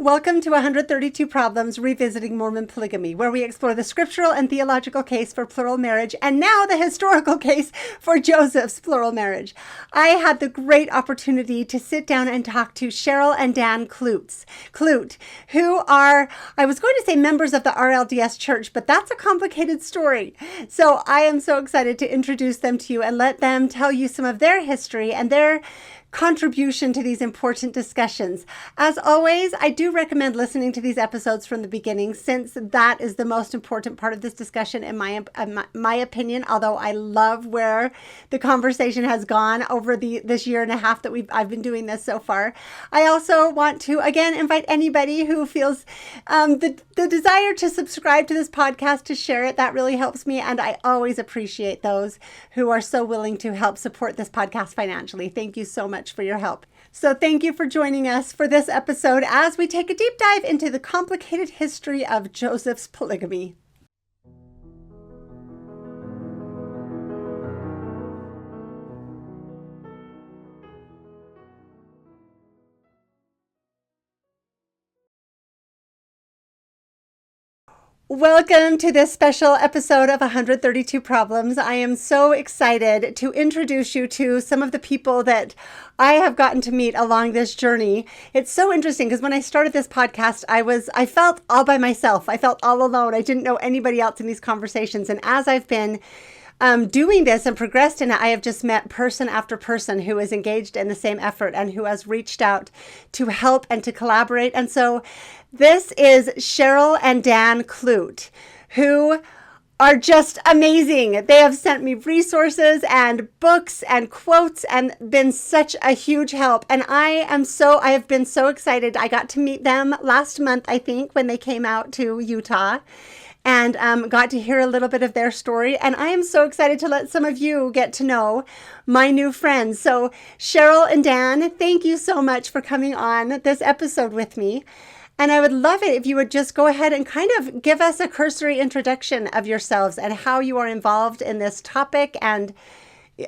Welcome to 132 Problems Revisiting Mormon Polygamy, where we explore the scriptural and theological case for plural marriage and now the historical case for Joseph's plural marriage. I had the great opportunity to sit down and talk to Cheryl and Dan Clute, who are, I was going to say members of the RLDS church, but that's a complicated story. So I am so excited to introduce them to you and let them tell you some of their history and their contribution to these important discussions. As always, I do recommend listening to these episodes from the beginning, since that is the most important part of this discussion in my opinion, although I love where the conversation has gone over this year and a half that I've been doing this so far. I also want to again invite anybody who feels the desire to subscribe to this podcast to share it. That really helps me, and I always appreciate those who are so willing to help support this podcast financially. Thank you so much for your help. So thank you for joining us for this episode as we take a deep dive into the complicated history of Joseph's polygamy. Welcome to this special episode of 132 Problems. I am so excited to introduce you to some of the people that I have gotten to meet along this journey. It's so interesting because when I started this podcast, I felt all by myself. I felt all alone. I didn't know anybody else in these conversations. And as I've been doing this and progressed in it, I have just met person after person who is engaged in the same effort and who has reached out to help and to collaborate. And so this is Cheryl and Dan Clute, who are just amazing. They have sent me resources and books and quotes and been such a huge help. And I have been so excited. I got to meet them last month, I think, when they came out to Utah, and got to hear a little bit of their story. And I am so excited to let some of you get to know my new friends. So Cheryl and Dan, thank you so much for coming on this episode with me. And I would love it if you would just go ahead and kind of give us a cursory introduction of yourselves and how you are involved in this topic and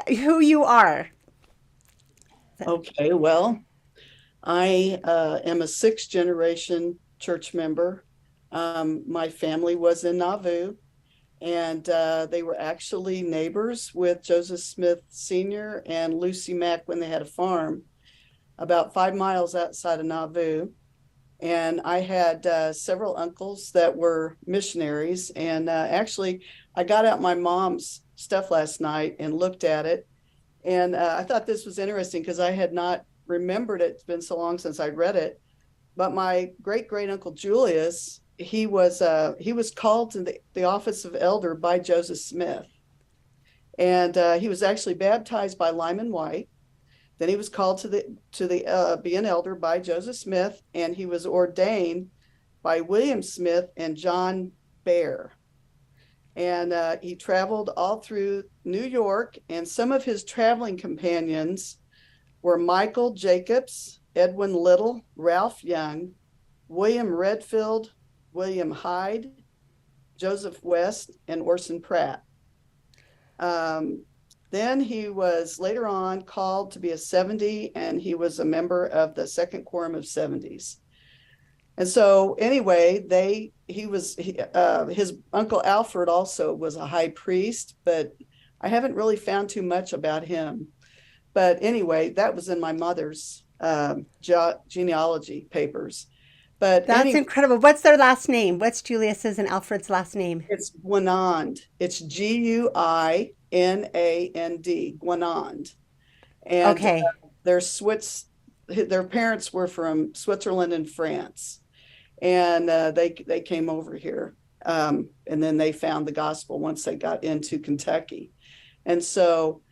who you are. Okay, well, I am a sixth generation church member. My family was in Nauvoo, and they were actually neighbors with Joseph Smith Sr. and Lucy Mack when they had a farm about 5 miles outside of Nauvoo. And I had several uncles that were missionaries. And actually, I got out my mom's stuff last night and looked at it. And I thought this was interesting because I had not remembered it. It's been so long since I read it. But my great uncle Julius, he was called to the office of elder by Joseph Smith. And he was actually baptized by Lyman White. Then he was called to be an elder by Joseph Smith, and he was ordained by William Smith and John Bear. And he traveled all through New York, and some of his traveling companions were Michael Jacobs, Edwin Little, Ralph Young, William Redfield, William Hyde, Joseph West, and Orson Pratt. Then he was later on called to be a 70, and he was a member of the Second Quorum of 70s. And so anyway, his uncle Alfred also was a high priest, but I haven't really found too much about him. But anyway, that was in my mother's genealogy papers. But that's incredible. What's their last name? What's Julius's and Alfred's last name? It's Guinand. It's Guinand, Guinand. And okay. Their parents were from Switzerland and France. And they came over here. And then they found the gospel once they got into Kentucky. And so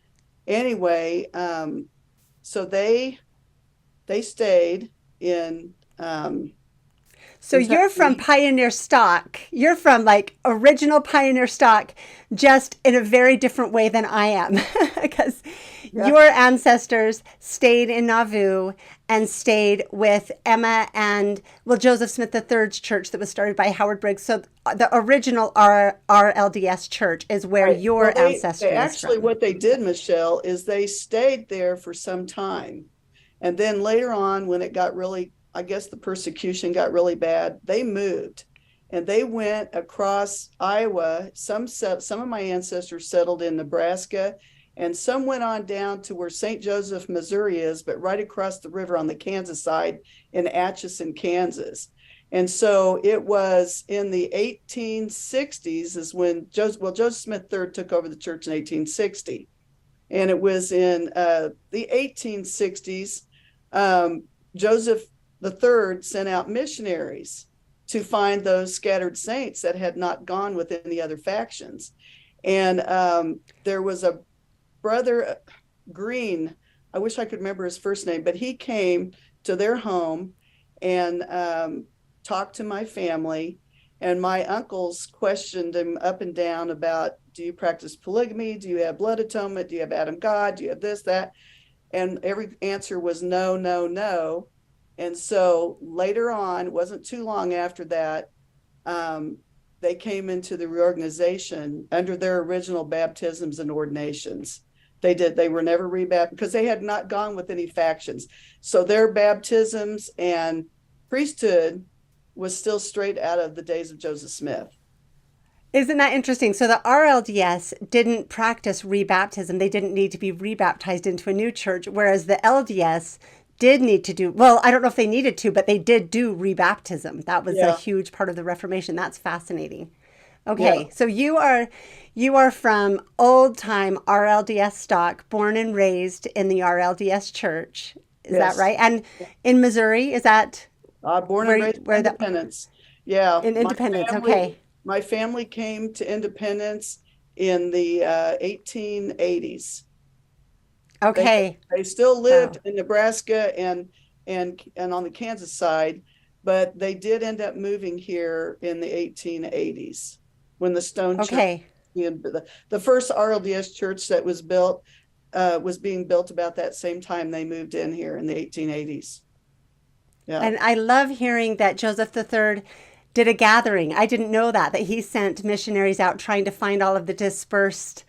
anyway, so they stayed in so you're from pioneer stock. You're from like original pioneer stock, just in a very different way than I am, because your ancestors stayed in Nauvoo and stayed with Emma and Joseph Smith III's church that was started by Howard Briggs. So the original RLDS church is where your ancestors actually from. What they did, Michelle, is they stayed there for some time, and then later on, when it got really I guess the persecution got really bad, they moved and they went across Iowa. Some of my ancestors settled in Nebraska, and some went on down to where St. Joseph, Missouri is, but right across the river on the Kansas side in Atchison, Kansas. And so it was in the 1860s is when Joseph Smith III took over the church in 1860. And it was in the 1860s, Joseph III sent out missionaries to find those scattered saints that had not gone with any other factions. And there was a brother Green, I wish I could remember his first name, but he came to their home and talked to my family. And my uncles questioned him up and down about, do you practice polygamy? Do you have blood atonement? Do you have Adam God? Do you have this, that? And every answer was no, no, no. And so later on, it wasn't too long after that, they came into the reorganization under their original baptisms and ordinations. They were never rebaptized because they had not gone with any factions. So their baptisms and priesthood was still straight out of the days of Joseph Smith. Isn't that interesting? So the RLDS didn't practice rebaptism. They didn't need to be rebaptized into a new church, whereas the LDS did need to do, well, I don't know if they needed to, but they did do rebaptism. That was a Yeah. huge part of the Reformation. That's fascinating. Yeah. Okay, so you are from old time RLDS stock, born and raised in the RLDS church. Is that Yes. right? And in Missouri, is that Born and where raised in where the Independence. Yeah. in Independence? Family, Okay. my family came to Independence in the 1880s. They Okay. they still lived Wow. in Nebraska and on the Kansas side, but they did end up moving here in the 1880s when the stone church, Okay. the first RLDS church that was built, was being built about that same time they moved in here in the 1880s. Yeah. And I love hearing that Joseph III did a gathering. I didn't know that he sent missionaries out trying to find all of the dispersed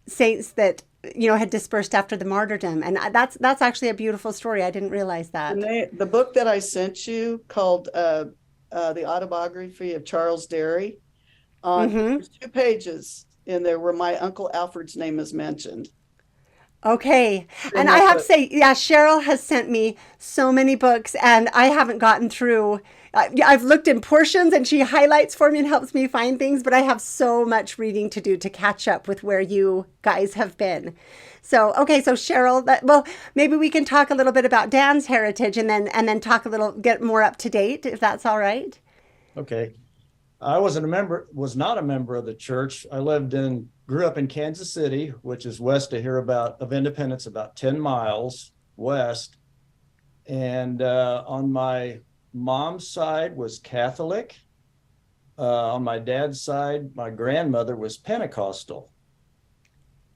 saints that had dispersed after the martyrdom. And that's actually a beautiful story. I didn't realize that. The book that I sent you called The Autobiography of Charles Derry, on Mm-hmm. there's 2 pages in there where my Uncle Alfred's name is mentioned Okay. in And I that have to book. say, yeah, Cheryl has sent me so many books and I haven't gotten through. I've looked in portions and she highlights for me and helps me find things, but I have so much reading to do to catch up with where you guys have been. So, okay, so Cheryl, well, maybe we can talk a little bit about Dan's heritage and then talk a little, get more up to date, if that's all right. Okay. I was not a member of the church. Grew up in Kansas City, which is west of Independence, about 10 miles west. And on my mom's side was Catholic. On my dad's side, my grandmother was Pentecostal.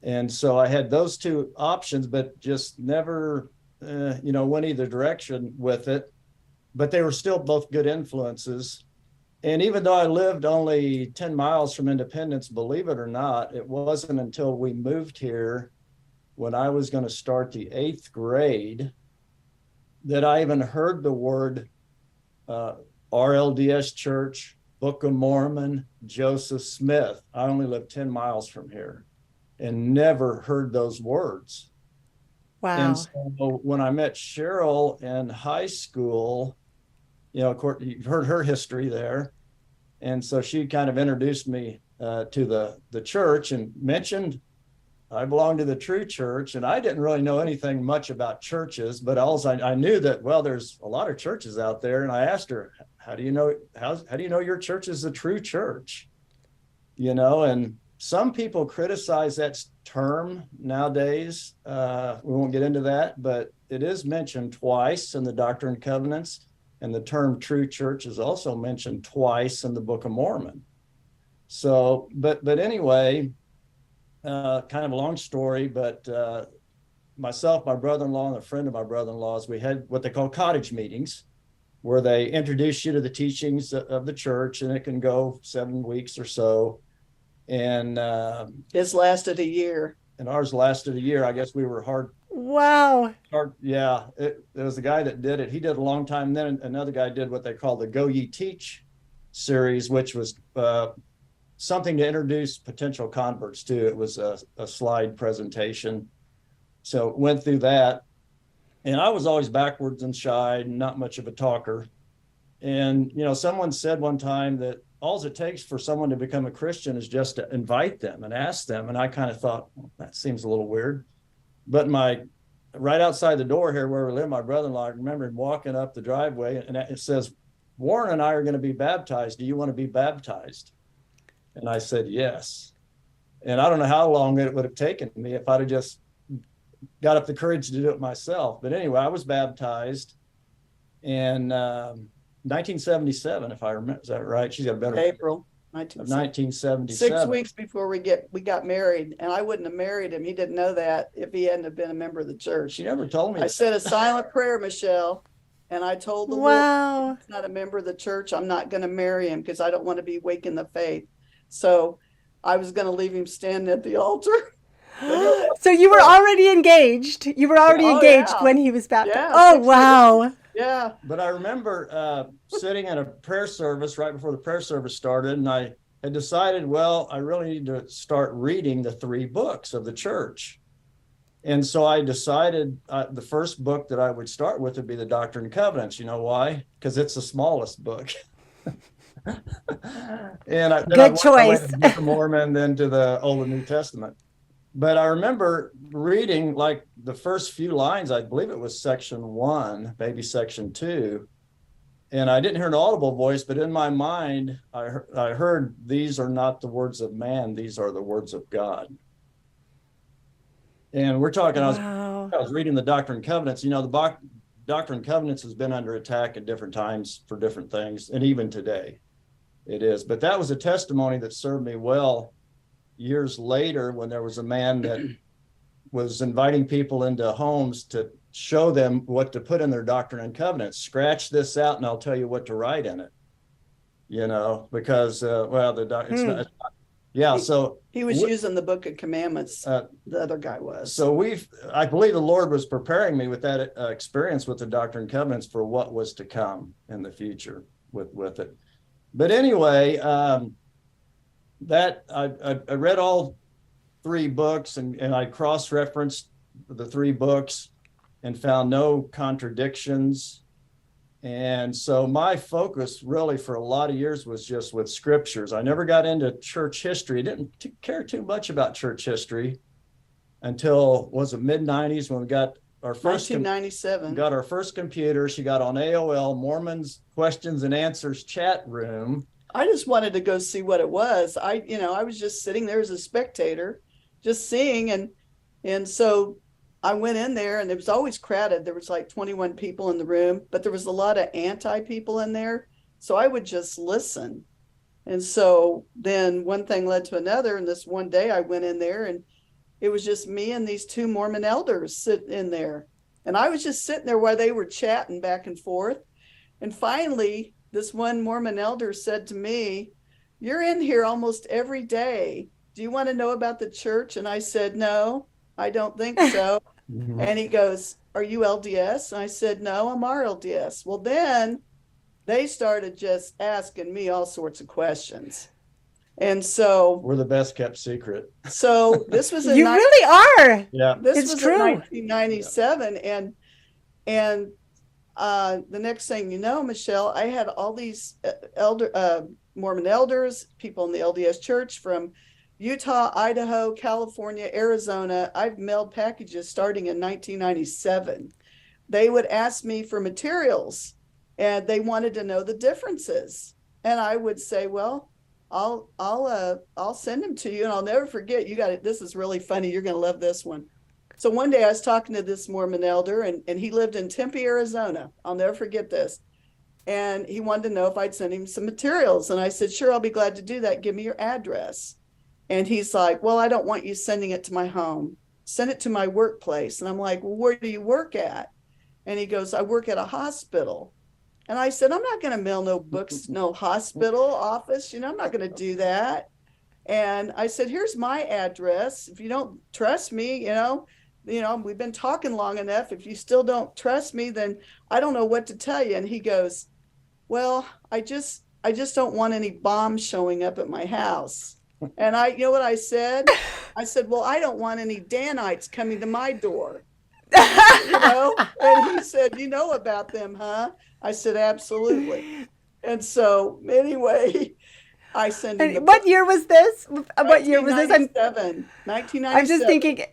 And so I had those two options, but just never, went either direction with it. But they were still both good influences. And even though I lived only 10 miles from Independence, believe it or not, it wasn't until we moved here when I was going to start the 8th grade that I even heard the word RLDS Church, Book of Mormon, Joseph Smith. I only lived 10 miles from here and never heard those words. And Wow. so when I met Cheryl in high school, of course, you've heard her history there. And so she kind of introduced me to the church and mentioned I belong to the true church. And I didn't really know anything much about churches, but also I knew that, well, there's a lot of churches out there. And I asked her, how do you know your church is the true church? And some people criticize that term nowadays. We won't get into that, but it is mentioned twice in the Doctrine and Covenants. And the term true church is also mentioned twice in the Book of Mormon. So, but anyway, kind of a long story, but myself, my brother-in-law, and a friend of my brother-in-law's, we had what they call cottage meetings, where they introduce you to the teachings of the church, and it can go 7 weeks or so. And It's lasted a year. and ours lasted a year. I guess we were Wow. Yeah, it was the guy that did it. He did a long time. Then another guy did what they call the Go Ye Teach series, which was something to introduce potential converts to. It was a slide presentation. So went through that. And I was always backwards and shy and not much of a talker. And, someone said one time that all it takes for someone to become a Christian is just to invite them and ask them. And I kind of thought, well, that seems a little weird. But right outside the door here where we live, my brother-in-law, I remember him walking up the driveway and it says, Warren and I are going to be baptized. Do you want to be baptized? And I said, yes. And I don't know how long it would have taken me if I'd have just got up the courage to do it myself. But anyway, I was baptized in 1977, if I remember. Is that right? She's got a better April 1977. 6 weeks before we got married, and I wouldn't have married him. He didn't know that if he hadn't have been a member of the church. She never told me. I said a silent prayer, Michelle, and I told the Wow. Lord, he's not a member of the church. I'm not going to marry him because I don't want to be weak in the faith. So I was going to leave him standing at the altar. So you were already engaged. You were already engaged when he was baptized. Yeah, oh, wow. Yeah. But I remember sitting in a prayer service right before the prayer service started, and I had decided, well, I really need to start reading the 3 books of the church. And so I decided the first book that I would start with would be the Doctrine and Covenants. You know why? Because it's the smallest book. And good choice. To Book of Mormon, then to the Old and New Testament. But I remember reading like the first few lines. I believe it was section 1, maybe section 2. And I didn't hear an audible voice, but in my mind, I heard, these are not the words of man, these are the words of God. And we're talking, wow. I was reading the Doctrine and Covenants. The Doctrine and Covenants has been under attack at different times for different things, and even today it is. But that was a testimony that served me well years later, when there was a man that was inviting people into homes to show them what to put in their Doctrine and Covenants. Scratch this out and I'll tell you what to write in it. Because it's not, yeah. So he was using the Book of Commandments. The other guy was. So I believe the Lord was preparing me with that experience with the Doctrine and Covenants for what was to come in the future with it. But anyway, that I read all 3 books and I cross-referenced the 3 books and found no contradictions. And so my focus really for a lot of years was just with scriptures. I never got into church history. Didn't care too much about church history until mid-90s when we got our first 1997. Got our first computer. She got on AOL, Mormons Questions and Answers chat room. I just wanted to go see what it was. I was just sitting there as a spectator, just seeing, and so I went in there, and it was always crowded. There was like 21 people in the room, but there was a lot of anti people in there. So I would just listen. And so then one thing led to another. And this one day I went in there, and it was just me and these 2 Mormon elders sitting in there. And I was just sitting there while they were chatting back and forth. And finally, this one Mormon elder said to me, "You're in here almost every day. Do you want to know about the church?" And I said, "No, I don't think so." And he goes, "Are you LDS?" And I said, "No, I'm RLDS." Well, then they started just asking me all sorts of questions. And so we're the best kept secret. So this was you really are. Yeah, this was true. In 1997, and the next thing you know, Michelle, I had all these Mormon elders, people in the LDS church from Utah, Idaho, California, Arizona. I've mailed packages starting in 1997. They would ask me for materials, and they wanted to know the differences. And I would say, "Well, I'll send them to you, and I'll never forget. You got it. This is really funny. You're going to love this one." So one day I was talking to this Mormon elder, and he lived in Tempe, Arizona. I'll never forget this. And he wanted to know if I'd send him some materials. And I said, "Sure, I'll be glad to do that. Give me your address." And he's like, "Well, I don't want you sending it to my home. Send it to my workplace." And I'm like, "Well, where do you work at?" And he goes, "I work at a hospital." And I said, "I'm not going to mail no books, no hospital office. I'm not going to do that." And I said, "Here's my address. If you don't trust me, we've been talking long enough. If you still don't trust me, then I don't know what to tell you. And he goes, well, I just don't want any bombs showing up at my house. And you know what I said? I said, well, I don't want any Danites coming to my door. And he said, you know about them, huh? I said, absolutely. And so anyway, I sent him. What year was this? What year was this? 1997. I'm just thinking,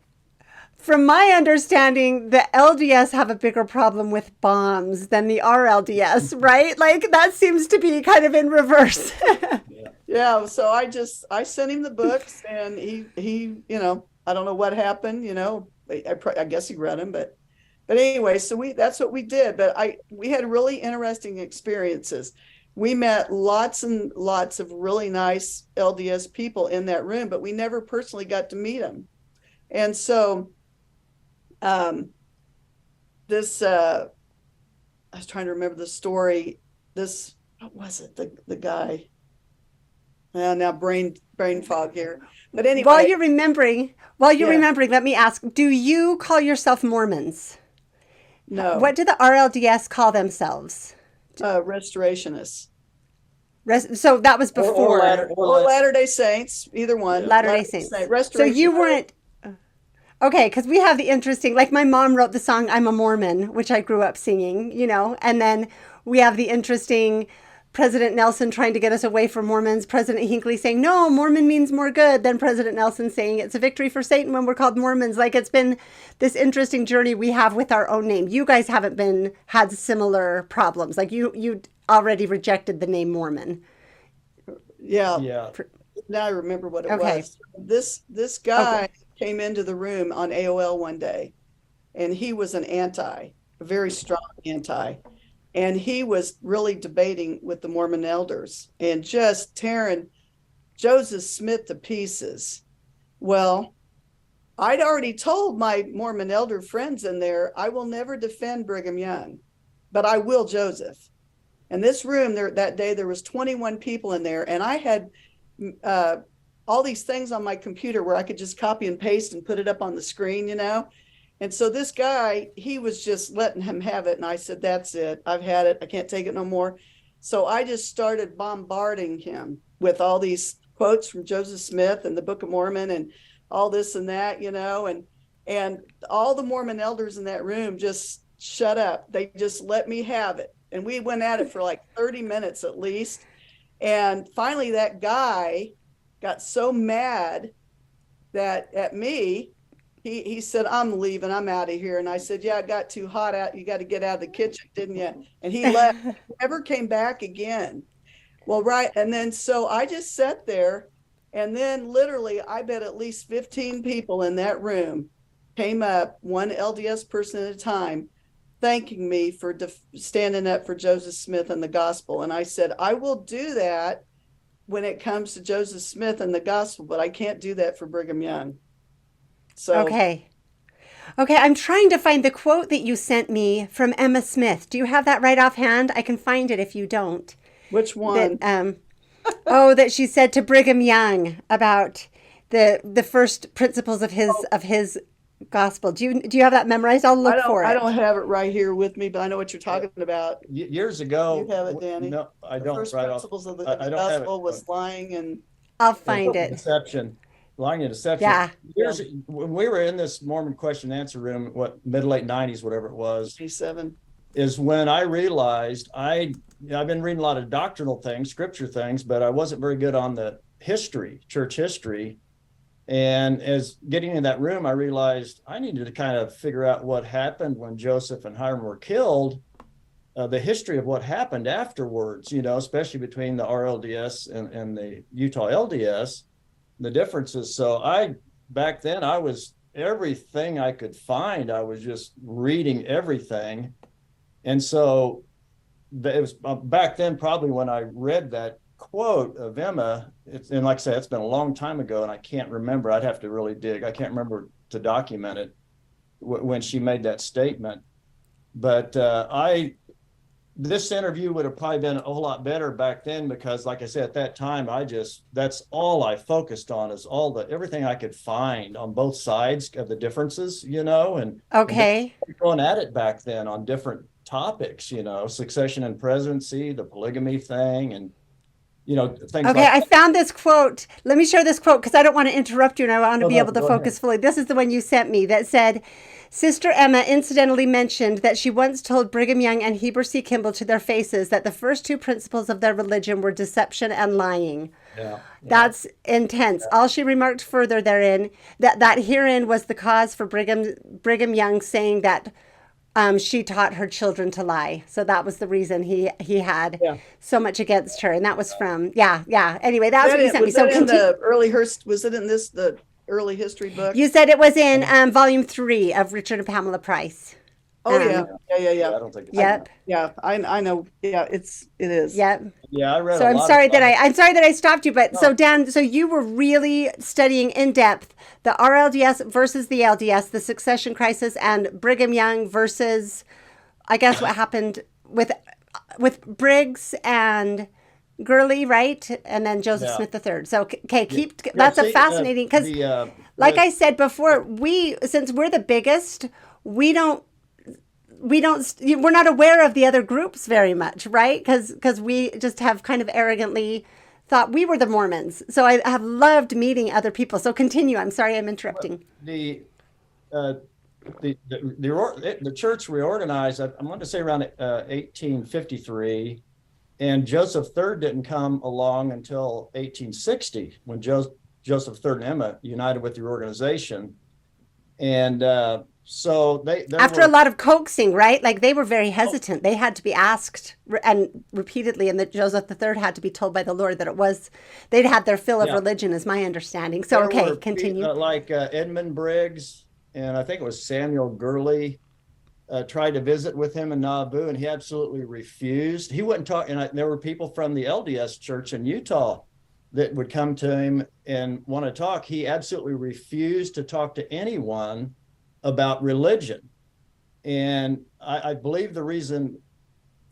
from my understanding, the LDS have a bigger problem with bombs than the RLDS, right? Like that seems to be kind of in reverse. Yeah. So I sent him the books, and he I don't know what happened. I guess he read them, but anyway, so that's what we did. But we had really interesting experiences. We met lots and lots of really nice LDS people in that room, but we never personally got to meet them. And so I was trying to remember the story. What was it? The guy. Now brain fog here. But anyway. While you're remembering, let me ask, do you call yourself Mormons? No. What do the RLDS call themselves? Restorationists. So that was before. Or Latter-day Saints, either one. Latter-day Saints. Restoration. So you weren't. Okay, because we have the interesting, like my mom wrote the song I'm a Mormon, which I grew up singing, and then we have the interesting President Nelson trying to get us away from Mormons, President Hinckley saying, no, Mormon means more good, then President Nelson saying it's a victory for Satan when we're called Mormons. Like it's been this interesting journey we have with our own name. You guys haven't had similar problems. Like you already rejected the name Mormon. Yeah. Now I remember what it was. This guy came into the room on AOL one day, and he was a very strong anti. And he was really debating with the Mormon elders and just tearing Joseph Smith to pieces. Well, I'd already told my Mormon elder friends in there, I will never defend Brigham Young, but I will Joseph. And this room that day, there was 21 people in there, and I had all these things on my computer where I could just copy and paste and put it up on the screen, And so this guy, he was just letting him have it. And I said, that's it. I've had it. I can't take it no more. So I just started bombarding him with all these quotes from Joseph Smith and the Book of Mormon and all this and that, and all the Mormon elders in that room just shut up. They just let me have it. And we went at it for like 30 minutes at least. And finally, that guy got so mad at me, he said, I'm leaving. I'm out of here. And I said, yeah, it got too hot out. You got to get out of the kitchen, didn't you? And he left. He never came back again. Well, right. And then so I just sat there. And then literally, I bet at least 15 people in that room came up, one LDS person at a time, thanking me for standing up for Joseph Smith and the gospel. And I said, I will do that when it comes to Joseph Smith and the gospel, but I can't do that for Brigham Young. So Okay, I'm trying to find the quote that you sent me from Emma Smith. Do you have that right offhand? I can find it if you don't. Which one? That she said to Brigham Young about the first principles of his gospel. Do you have that memorized? I'll look for it. I don't have it right here with me, but I know what you're talking about. Years ago. You have it, Danny. No, I don't. The first principles of the I don't gospel was lying and I'll find it. Deception. Lying and deception. Yeah. When we were in this Mormon question and answer room, mid-late 90s, whatever it was, 87, is when I realized I've been reading a lot of doctrinal things, scripture things, but I wasn't very good on the history, church history. And as getting in that room, I realized I needed to kind of figure out what happened when Joseph and Hiram were killed, the history of what happened afterwards, especially between the RLDS and the Utah LDS. The differences. So back then I was everything I could find. I was just reading everything. And so it was back then probably when I read that quote of Emma, and like I said, it's been a long time ago and I can't remember. I'd have to really dig. I can't remember to document it when she made that statement. But this interview would have probably been a whole lot better back then, because like I said, at that time, that's all I focused on, is everything I could find on both sides of the differences, and Okay. going at it back then on different topics, succession and presidency, the polygamy thing, and, things Okay, like I that. found this quote. Let me share this quote because I don't want to interrupt you and I want to Oh, be no, able to go focus ahead. fully. This is the one you sent me that said, Sister Emma incidentally mentioned that she once told Brigham Young and Heber C. Kimball to their faces that the first two principles of their religion were deception and lying. Yeah, yeah, That's intense. All she remarked further therein that herein was the cause for Brigham Young saying that she taught her children to lie. So that was the reason he had yeah. so much against her, and that was from yeah. Anyway, that was what you sent me. Was So that in continue. the early was it in the early history book? You said it was in volume 3 of Richard and Pamela Price. Oh yeah, Yeah, yeah. I don't think it's Yep. Yeah, I know. Yeah, it is. Yep. Yeah, I read So a I'm lot sorry that about it. I'm sorry that I stopped you, but so No. Dan, so you were really studying in depth the RLDS versus the LDS, the succession crisis, and Brigham Young versus, I guess, what happened with Briggs and Gurley, right? And then Joseph Yeah. Smith III. So okay, Yeah, that's a see, fascinating, because like I said before, since we're the biggest, we don't we're not aware of the other groups very much, right? Because we just have kind of arrogantly thought we were the Mormons. So I have loved meeting other people. So continue. I'm sorry I'm interrupting. the uh, the church reorganized. I want to say around 1853, and Joseph III didn't come along until 1860, when Joseph III and Emma united with the organization, and so there After were. a lot of coaxing, right? Like they were very hesitant. They had to be asked and repeatedly, and that Joseph III had to be told by the Lord that they'd had their fill of Yeah, religion, is my understanding. So there okay, were continue. like Edmund Briggs, and I think it was Samuel Gurley, tried to visit with him in Nauvoo, and he absolutely refused. He wouldn't talk. And there were people from the LDS church in Utah that would come to him and want to talk. He absolutely refused to talk to anyone about religion. And I believe the reason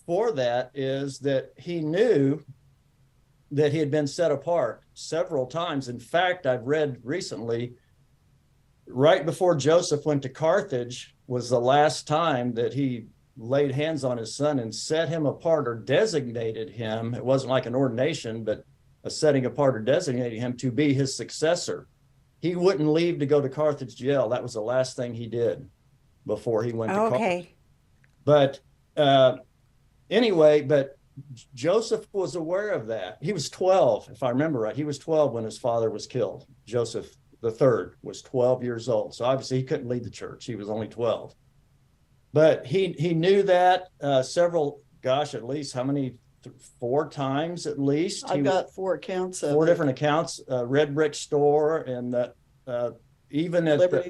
for that is that he knew that he had been set apart several times. In fact, I've read recently, right before Joseph went to Carthage was the last time that he laid hands on his son and set him apart, or designated him. It wasn't like an ordination, but a setting apart or designating him to be his successor. He wouldn't leave to go to Carthage jail. That was the last thing he did before he went to Carthage. Okay. But anyway, but Joseph was aware of that. He was 12, if I remember right. He was 12 when his father was killed. Joseph the third was 12 years old. So obviously he couldn't lead the church. He was only 12. But he knew that at least how many? 4 times at least. I've got 4 accounts of 4 it. different accounts, Red Brick Store, and even at Liberty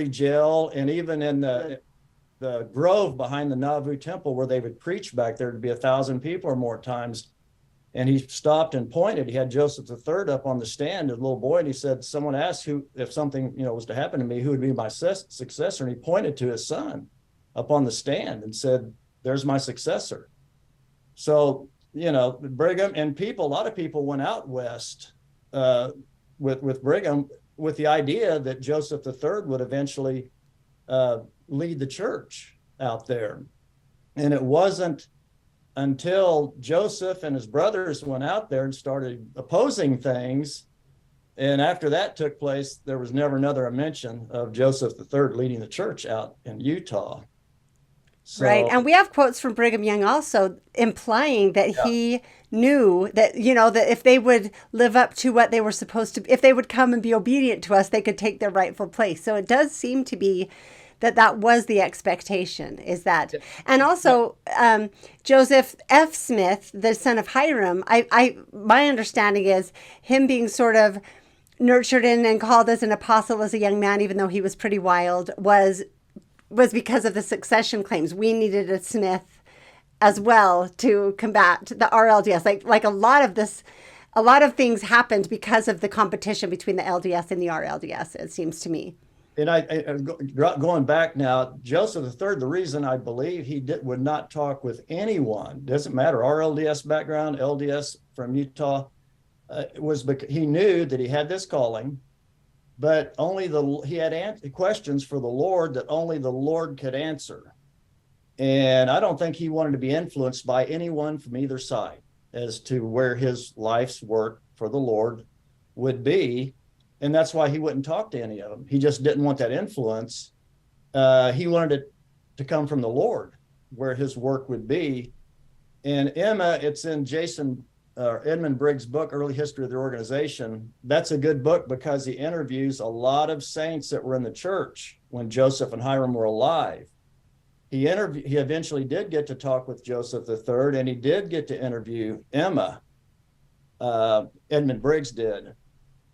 the Jail. and even in the grove behind the Nauvoo temple where they would preach back there, to be 1,000 people or more times. And he stopped and pointed. He had Joseph III up on the stand, a little boy, and he said, someone asked if something was to happen to me, who would be my successor? And he pointed to his son up on the stand and said, there's my successor. So, Brigham and a lot of people went out west with Brigham with the idea that Joseph III would eventually lead the church out there. And it wasn't until Joseph and his brothers went out there and started opposing things. And after that took place, there was never another mention of Joseph III leading the church out in Utah. So, Right. And we have quotes from Brigham Young also implying that he knew that, that if they would live up to what they were supposed to, if they would come and be obedient to us, they could take their rightful place. So it does seem to be that was the expectation, is that. And also, Joseph F. Smith, the son of Hiram, my understanding is him being sort of nurtured in and called as an apostle as a young man, even though he was pretty wild, was because of the succession claims. We needed a Smith as well to combat the RLDS. Like a lot of things happened because of the competition between the LDS and the RLDS, it seems to me. Going back now, Joseph III, the reason I believe he would not talk with anyone, doesn't matter, RLDS background, LDS from Utah, was because he knew that he had this calling, but he had questions for the Lord that only the Lord could answer. And I don't think he wanted to be influenced by anyone from either side as to where his life's work for the Lord would be. And that's why he wouldn't talk to any of them. He just didn't want that influence. He wanted it to come from the Lord, where his work would be. And Emma, it's in Edmund Briggs' book, Early History of the Organization. That's a good book because he interviews a lot of saints that were in the church when Joseph and Hiram were alive. He eventually did get to talk with Joseph III, and he did get to interview Emma. Edmund Briggs did.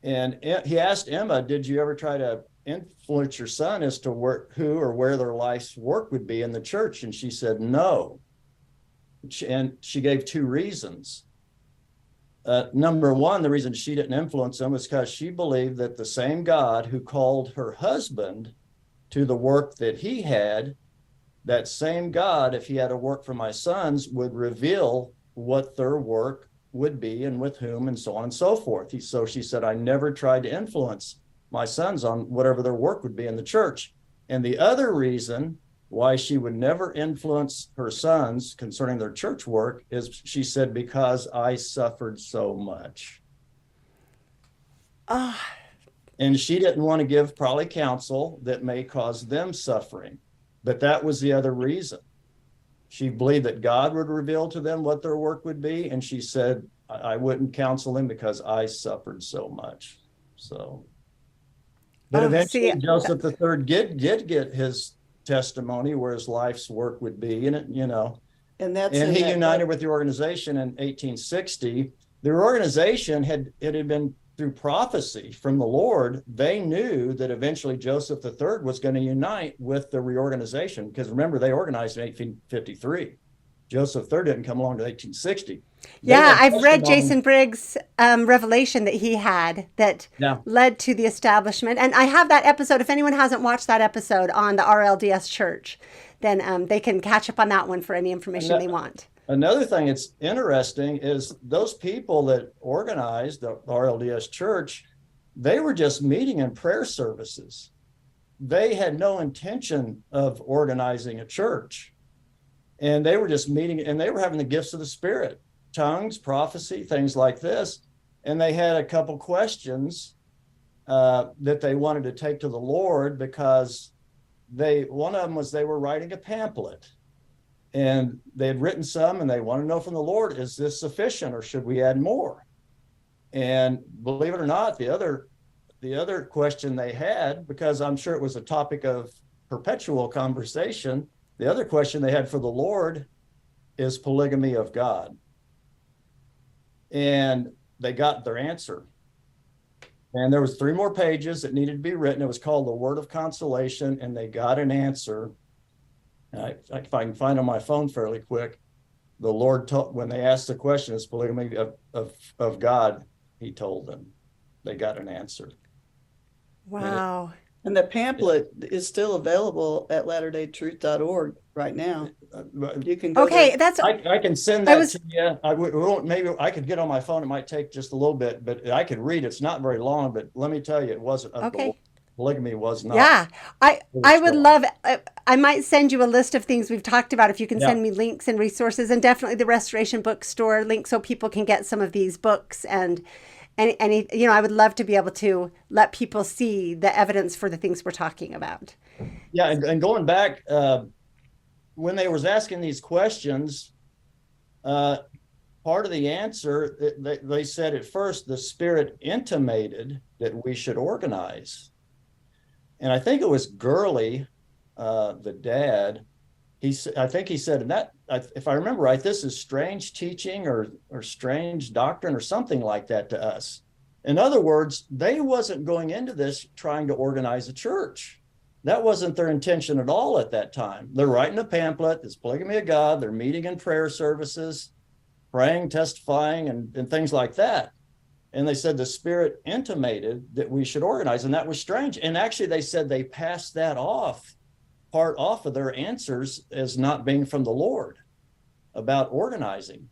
And he asked Emma, did you ever try to influence your son as to who or where their life's work would be in the church? And she said, no. And she gave two reasons. Number one, the reason she didn't influence him was because she believed that the same God who called her husband to the work that he had, that same God, if he had a work for my sons, would reveal what their work would be and with whom and so on and so forth. So she said, I never tried to influence my sons on whatever their work would be in the church. And the other reason why she would never influence her sons concerning their church work is, she said, because I suffered so much. And she didn't want to give probably counsel that may cause them suffering. But that was the other reason. She believed that God would reveal to them what their work would be. And she said, I wouldn't counsel them because I suffered so much. So, but eventually Joseph III did get his testimony where his life's work would be. And and he united with the organization in 1860. The organization had been through prophecy from the Lord. They knew that eventually Joseph III was going to unite with the reorganization, because remember, they organized in 1853. Joseph III didn't come along to 1860. Yeah, I've read Jason Briggs' revelation that he had that led to the establishment. And I have that episode. If anyone hasn't watched that episode on the RLDS church, then they can catch up on that one for any information they want. Another thing that's interesting is those people that organized the RLDS church, they were just meeting in prayer services. They had no intention of organizing a church. And they were just meeting, and they were having the gifts of the Spirit, tongues, prophecy, things like this. And they had a couple questions that they wanted to take to the Lord, because one of them was they were writing a pamphlet. And they had written some, and they want to know from the Lord, is this sufficient or should we add more? And believe it or not, the other question they had, because I'm sure it was a topic of perpetual conversation, the other question they had for the Lord is polygamy of God. And they got their answer. And there was 3 more pages that needed to be written. It was called the Word of Consolation, and they got an answer. If I can find on my phone fairly quick, the Lord told, when they asked the question, is polygamy of God, he told them. They got an answer. Wow. And the pamphlet is still available at latterdaytruth.org right now. You can go there. I can send that to you. Maybe I could get on my phone. It might take just a little bit, but I could read. It's not very long, but let me tell you, it wasn't. Polygamy was not. Yeah, I would love, I might send you a list of things we've talked about if you can send me links and resources, and definitely the Restoration Bookstore link so people can get some of these books. And I would love to be able to let people see the evidence for the things we're talking about. Yeah, and going back, when they was asking these questions, part of the answer, they said at first, the Spirit intimated that we should organize. And I think it was Gurley, the dad, I think he said, and that, if I remember right, this is strange teaching or strange doctrine or something like that to us. In other words, they wasn't going into this trying to organize a church. That wasn't their intention at all at that time. They're writing a pamphlet, it's polygamy of God. They're meeting in prayer services, praying, testifying, and things like that. And they said the Spirit intimated that we should organize, and that was strange. And actually, they said they passed that part off of their answers as not being from the Lord about organizing,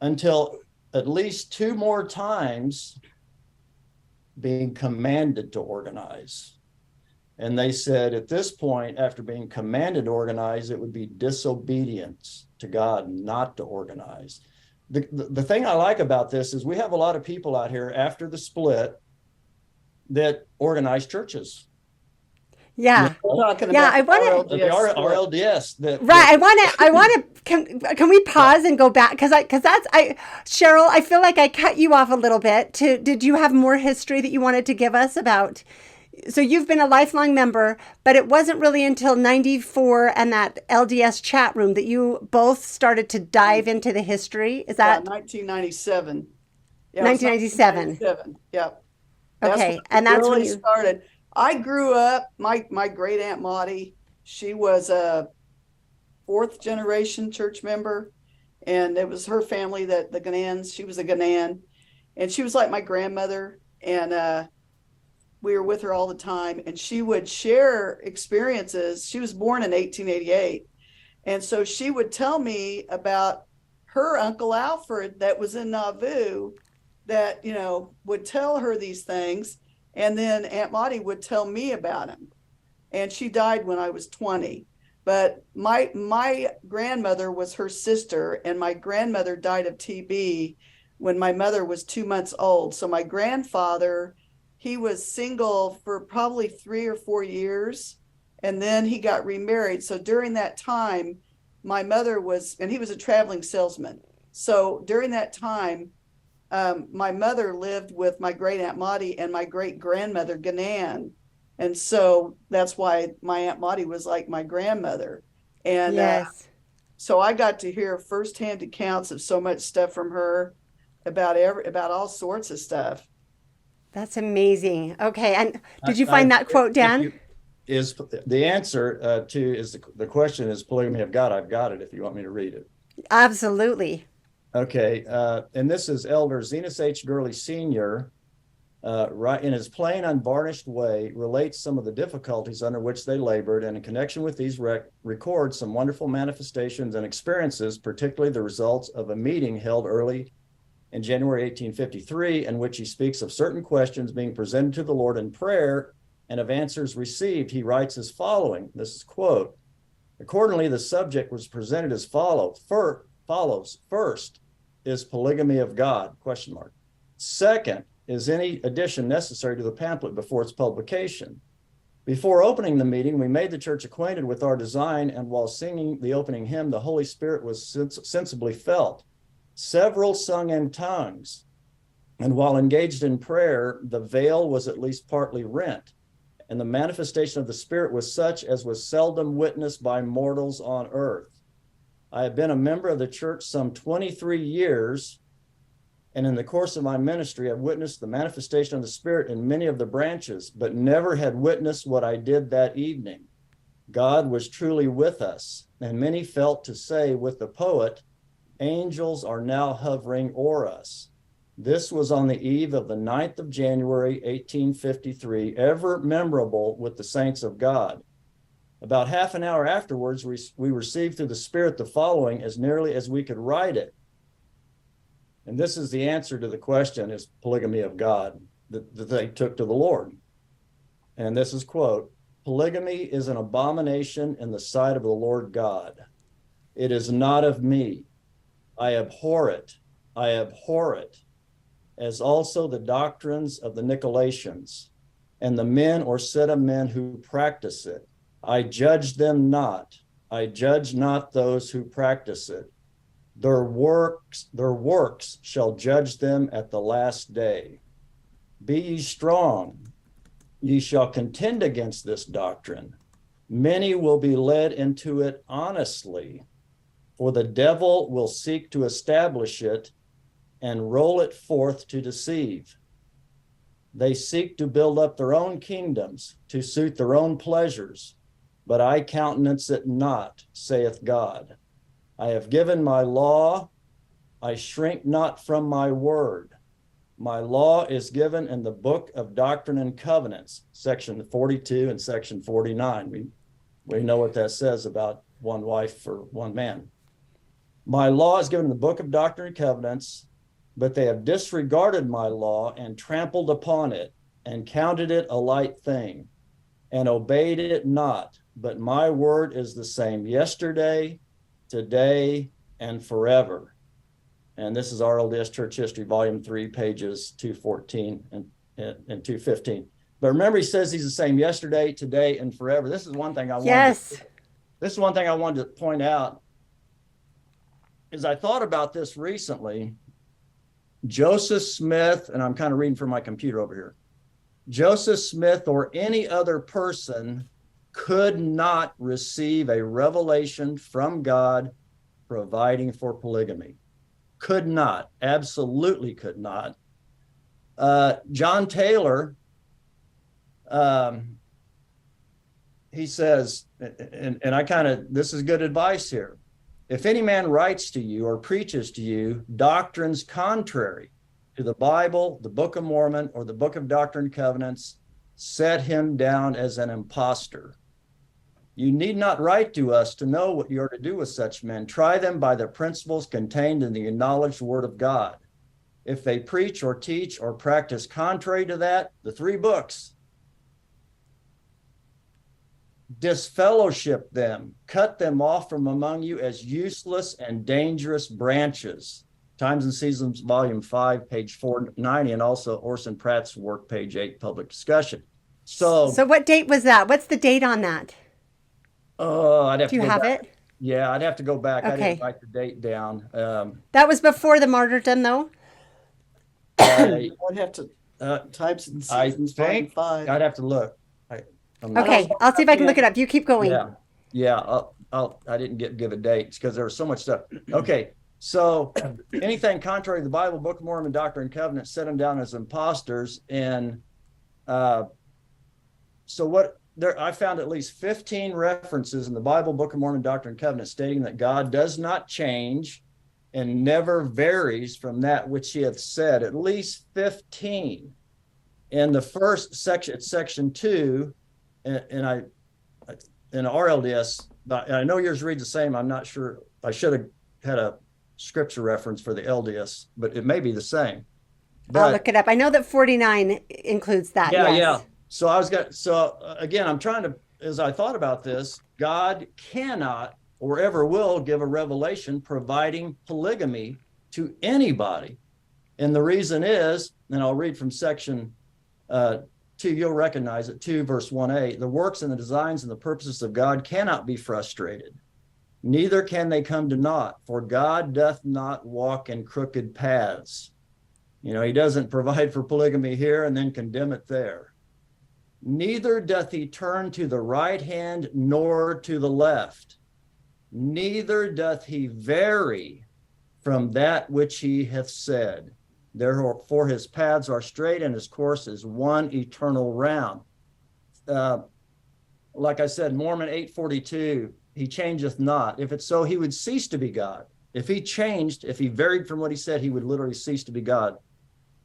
until at least 2 more times being commanded to organize. And they said at this point, after being commanded to organize, it would be disobedience to God not to organize. The thing I like about this is we have a lot of people out here after the split that organize churches. Yeah. Talking Yeah, about I want the to. The RLDS. RLDS. Right. I want to, can we pause and go back? Cheryl, I feel like I cut you off a little bit did you have more history that you wanted to give us about? So you've been a lifelong member, but it wasn't really until 94 and that LDS chat room that you both started to dive into the history. Is that 1997? Yeah, 1997? 1997. Yeah. That's Okay. when And it that's when really you, started. I grew up, my great Aunt Maudie, she was a 4th generation church member, and it was her family that the Ghanans, she was a Ghanan, and she was like my grandmother, and we were with her all the time, and she would share experiences. She was born in 1888, and so she would tell me about her Uncle Alfred that was in Nauvoo, that, would tell her these things. And then Aunt Maudie would tell me about him. And she died when I was 20. But my grandmother was her sister, and my grandmother died of TB when my mother was 2 months old. So my grandfather, he was single for probably 3 or 4 years, and then he got remarried. So during that time, my mother was, and he was a traveling salesman. So during that time, my mother lived with my great Aunt Maudie and my great grandmother Ganan. And so that's why my Aunt Maudie was like my grandmother. And yes. So I got to hear firsthand accounts of so much stuff from her about all sorts of stuff. That's amazing. Okay. And did you find that quote, Dan? Is the answer the question is polygamy of God? I've got it if you want me to read it. Absolutely. Okay. And this is Elder Zenas H. Gurley Sr., right in his plain, unvarnished way, relates some of the difficulties under which they labored, and in connection with these records some wonderful manifestations and experiences, particularly the results of a meeting held early in January 1853, in which he speaks of certain questions being presented to the Lord in prayer and of answers received. He writes as following, this is quote, accordingly, the subject was presented as follows. First, is polygamy of God, ? Second, is any addition necessary to the pamphlet before its publication? Before opening the meeting, we made the church acquainted with our design, and while singing the opening hymn, the Holy Spirit was sensibly felt. Several sung in tongues, and while engaged in prayer, the veil was at least partly rent, and the manifestation of the Spirit was such as was seldom witnessed by mortals on earth. I have been a member of the church some 23 years, and in the course of my ministry, I've witnessed the manifestation of the Spirit in many of the branches, but never had witnessed what I did that evening. God was truly with us, and many felt to say with the poet, angels are now hovering o'er us. This was on the eve of the 9th of January, 1853, ever memorable with the saints of God. About half an hour afterwards, we received through the Spirit the following, as nearly as we could write it. And this is the answer to the question, is polygamy of God, that they took to the Lord. And this is quote, polygamy is an abomination in the sight of the Lord God. It is not of me. I abhor it. I abhor it, as also the doctrines of the Nicolaitans and the men or set of men who practice it. I judge them not. I judge not those who practice it. Their works shall judge them at the last day. Be ye strong. Ye shall contend against this doctrine. Many will be led into it honestly, for the devil will seek to establish it and roll it forth to deceive. They seek to build up their own kingdoms to suit their own pleasures, but I countenance it not, saith God. I have given my law, I shrink not from my word. My law is given in the book of Doctrine and Covenants, section 42 and section 49. We know what that says about one wife for one man. My law is given in the book of Doctrine and Covenants, but they have disregarded my law and trampled upon it and counted it a light thing and obeyed it not. But my word is the same yesterday, today, and forever. And this is RLDS Church History, Volume 3, pages 214 and 215. But remember, he says he's the same yesterday, today, and forever. This is one thing I wanted to point out. As I thought about this recently, Joseph Smith, and I'm kind of reading from my computer over here, Joseph Smith or any other person could not receive a revelation from God providing for polygamy. Could not, absolutely could not. John Taylor, he says, and I kind of, this is good advice here. If any man writes to you or preaches to you doctrines contrary to the Bible, the Book of Mormon, or the Book of Doctrine and Covenants, set him down as an impostor. You need not write to us to know what you are to do with such men. Try them by the principles contained in the acknowledged word of God. If they preach or teach or practice contrary to that, the 3 books, disfellowship them, cut them off from among you as useless and dangerous branches. Times and Seasons, Volume 5, page 490, and also Orson Pratt's work, page 8, Public Discussion. So what date was that? What's the date on that? I'd have Do to you go have back. it? Yeah, I'd have to go back. Okay. I didn't write the date down. That was before the martyrdom, though? I'd have to, Times and I Seasons, Volume think 5. I'd have to look. Okay, I'll see if I can look it up. You keep going. Yeah. I didn't give a date because there was so much stuff. Okay, so anything contrary to the Bible, Book of Mormon, Doctrine and Covenants, set them down as imposters. And so what? I found at least 15 references in the Bible, Book of Mormon, Doctrine and Covenants stating that God does not change and never varies from that which he hath said. At least 15. In the first section, it's section 2, and in RLDS, I know yours reads the same. I'm not sure. I should have had a scripture reference for the LDS, but it may be the same. I'll look it up. I know that 49 includes that. Yeah. So again, I'm trying to, as I thought about this, God cannot or ever will give a revelation providing polygamy to anybody. And the reason is, and I'll read from section 2, you'll recognize it, 2 verse 1a, the works and the designs and the purposes of God cannot be frustrated. Neither can they come to naught, for God doth not walk in crooked paths. He doesn't provide for polygamy here and then condemn it there. Neither doth he turn to the right hand nor to the left. Neither doth he vary from that which he hath said. Therefore his paths are straight and his course is one eternal round. Like I said, Mormon 8:42, he changeth not. If it's so, he would cease to be God. If he changed, if he varied from what he said, he would literally cease to be God.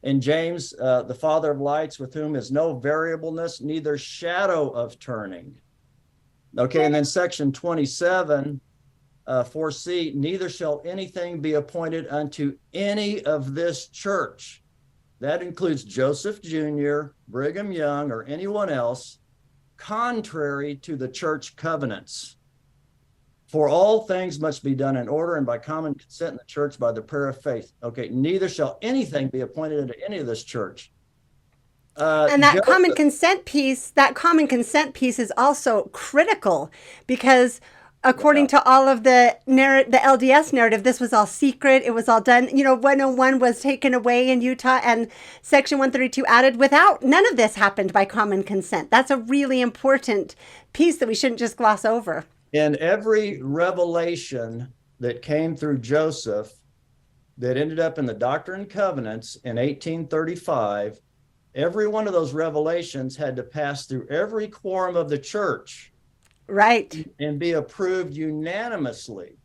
And James, the Father of lights, with whom is no variableness, neither shadow of turning. Okay, and then section 27, 4c, neither shall anything be appointed unto any of this church. That includes Joseph Jr., Brigham Young, or anyone else, contrary to the church covenants. For all things must be done in order and by common consent in the church by the prayer of faith. Okay, neither shall anything be appointed into any of this church. And that common consent piece is also critical because according to all of the LDS narrative, this was all secret. It was all done. 101 was taken away in Utah and Section 132 added none of this happened by common consent. That's a really important piece that we shouldn't just gloss over. In every revelation that came through Joseph that ended up in the Doctrine and Covenants in 1835, every one of those revelations had to pass through every quorum of the church. Right. And be approved unanimously.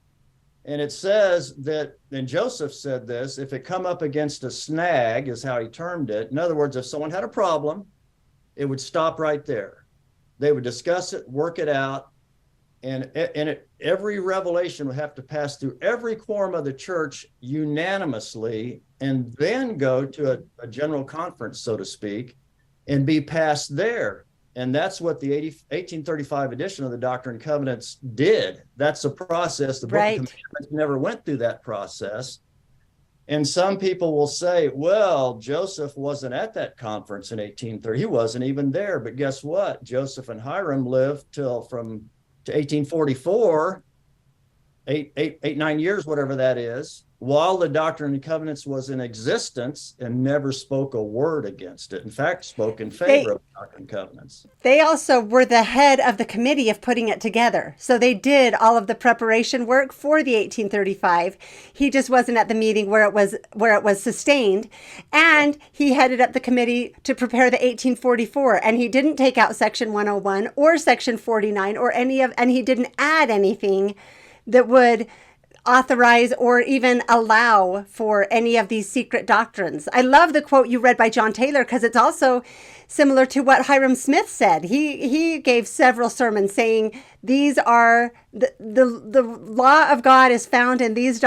And it says that, and Joseph said this, if it come up against a snag, is how he termed it. In other words, if someone had a problem, it would stop right there. They would discuss it, work it out, and every revelation would have to pass through every quorum of the church unanimously, and then go to a general conference, so to speak, and be passed there. And that's what the 1835 edition of the Doctrine and Covenants did. That's the process. The Book of Commandments never went through that process. And some people will say, well, Joseph wasn't at that conference in 1830. He wasn't even there. But guess what? Joseph and Hiram lived to 1844, 9 years, whatever that is, while the Doctrine and Covenants was in existence, and never spoke a word against it. In fact, spoke in favor of the Doctrine and Covenants. They also were the head of the committee of putting it together. So they did all of the preparation work for the 1835. He just wasn't at the meeting where it was sustained. And he headed up the committee to prepare the 1844. And he didn't take out Section 101 or Section 49 or and he didn't add anything that would authorize or even allow for any of these secret doctrines. I love the quote you read by John Taylor, because it's also similar to what Hiram Smith said. He gave several sermons saying these are the law of God is found in these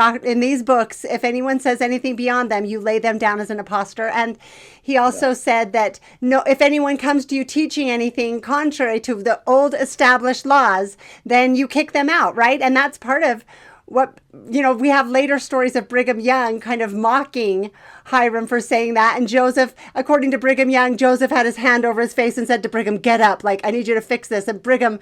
books. If anyone says anything beyond them, you lay them down as an impostor. And he also said that if anyone comes to you teaching anything contrary to the old established laws, then you kick them out, right? And that's part of what, we have later stories of Brigham Young kind of mocking Hiram for saying that. And Joseph, according to Brigham Young, Joseph had his hand over his face and said to Brigham, get up, like, I need you to fix this. And Brigham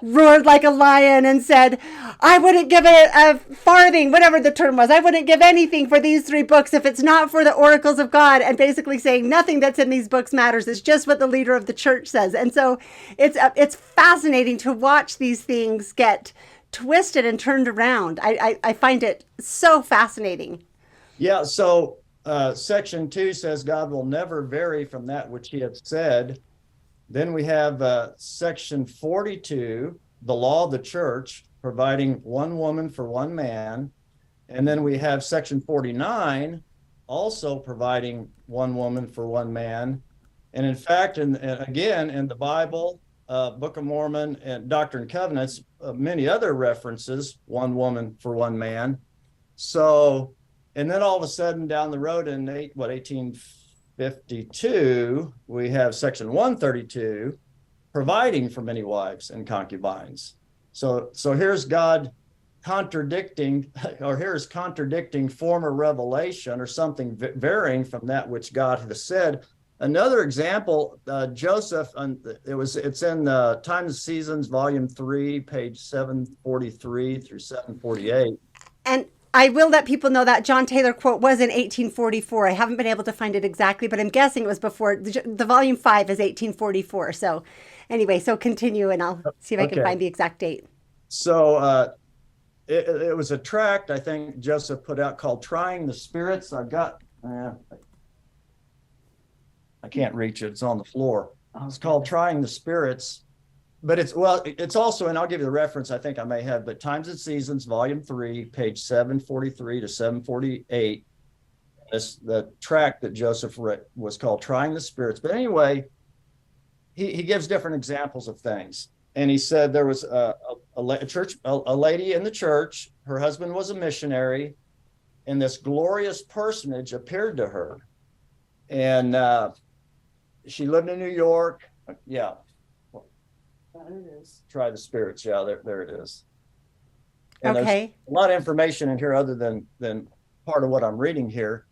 roared like a lion and said, I wouldn't give it a farthing, whatever the term was. I wouldn't give anything for these 3 books if it's not for the oracles of God. And basically saying nothing that's in these books matters. It's just what the leader of the church says. And so it's fascinating to watch these things get twisted and turned around. I find it so fascinating. Yeah, so Section 2 says God will never vary from that which he has said. Then we have Section 42, the law of the church, providing one woman for one man. And then we have Section 49, also providing one woman for one man. And in fact, and again, in the Bible, Book of Mormon, and Doctrine and Covenants, many other references, one woman for one man. So, and then all of a sudden down the road in 1852, we have Section 132, providing for many wives and concubines. So here's God contradicting, or here's contradicting former revelation, or something varying from that which God has said. Another example, Joseph, it's in Times and Seasons, Volume 3, page 743 through 748. And I will let people know that John Taylor quote was in 1844. I haven't been able to find it exactly, but I'm guessing it was before. The Volume 5 is 1844. So anyway, so continue, and I'll see if I can find the exact date. So it was a tract, I think, Joseph put out called Trying the Spirits. I've got... I can't reach it. It's on the floor. It's called Trying the Spirits, but it's also, and I'll give you the reference I think I may have, but Times and Seasons, Volume 3, page 743 to 748. The tract that Joseph wrote was called Trying the Spirits. But anyway, he gives different examples of things. And he said there was a lady in the church, her husband was a missionary, and this glorious personage appeared to her. And she lived in New York. Yeah. There it is. Try the Spirits. Yeah, there it is. And okay. There's a lot of information in here other than part of what I'm reading here.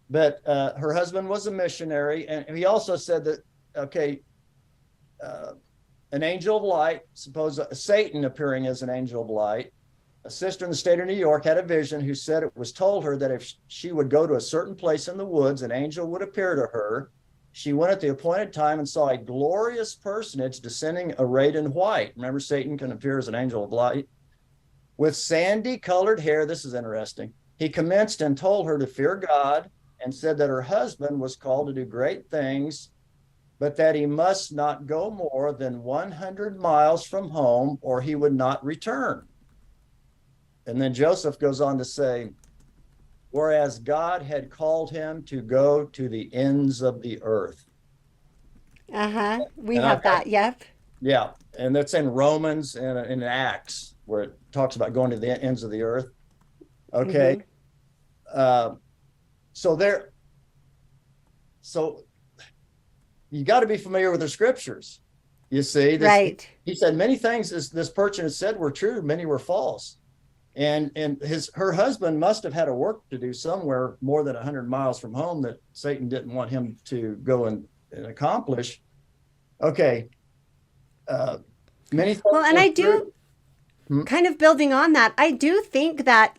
But her husband was a missionary. And he also said that, an angel of light, suppose Satan appearing as an angel of light, a sister in the state of New York had a vision who said it was told her that if she would go to a certain place in the woods, an angel would appear to her. She went at the appointed time and saw a glorious personage descending arrayed in white. Remember, Satan can appear as an angel of light. With sandy colored hair, this is interesting. He commenced and told her to fear God, and said that her husband was called to do great things, but that he must not go more than 100 miles from home or he would not return. And then Joseph goes on to say, whereas God had called him to go to the ends of the earth. Uh-huh. We And have I've got, that. Yep. yeah, and that's in Romans and in Acts, where it talks about going to the ends of the earth. Okay. Mm-hmm. Uh, so there, so you got to be familiar with the scriptures. You see, this Right. he said many things this person had said were true, many were false. And her husband must have had a work to do somewhere more than 100 miles from home that Satan didn't want him to go and accomplish. Okay. Many things Well, and were I true. do, kind of building on that, I do think that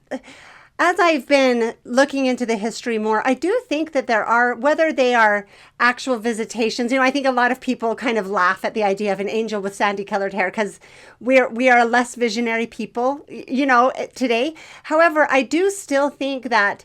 as I've been looking into the history more, I do think that there are, whether they are actual visitations, I think a lot of people kind of laugh at the idea of an angel with sandy colored hair because we are a less visionary people, today. However, I do still think that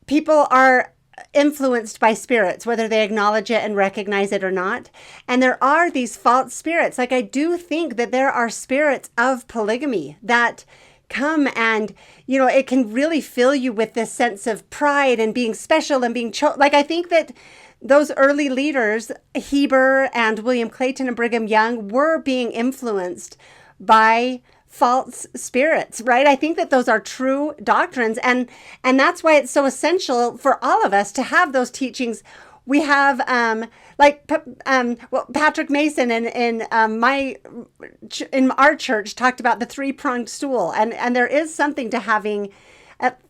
people are influenced by spirits, whether they acknowledge it and recognize it or not. And there are these false spirits. Like, I do think that there are spirits of polygamy that come and, it can really fill you with this sense of pride and being special and being like, I think that those early leaders, Heber and William Clayton and Brigham Young, were being influenced by false spirits, right? I think that those are true doctrines, and that's why it's so essential for all of us to have those teachings. We have Patrick Mason in our church talked about the three-pronged stool, and there is something to having,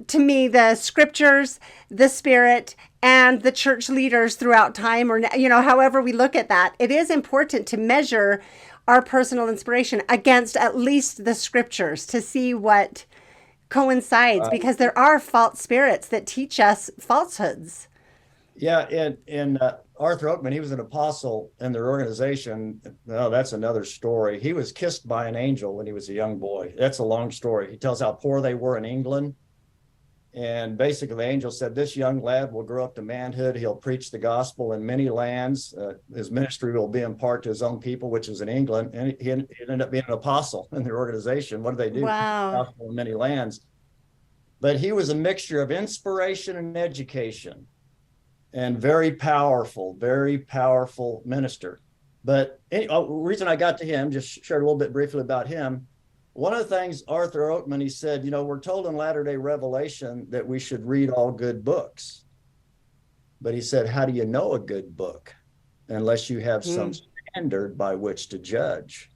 to me, the scriptures, the spirit, and the church leaders throughout time, or however we look at that. It is important to measure our personal inspiration against at least the scriptures to see what coincides, because there are false spirits that teach us falsehoods. Yeah, and Arthur Oakman, he was an apostle in their organization. Oh, that's another story. He was kissed by an angel when he was a young boy. That's a long story. He tells how poor they were in England. And basically, the angel said, this young lad will grow up to manhood. He'll preach the gospel in many lands. His ministry will be in part to his own people, which is in England. And he ended up being an apostle in their organization. What do they do? Wow. The gospel in many lands. But he was a mixture of inspiration and education, and very powerful minister. But the reason I got to him, just shared a little bit briefly about him. One of the things, Arthur Oakman, he said, we're told in Latter-day Revelation that we should read all good books. But he said, how do you know a good book unless you have some standard by which to judge?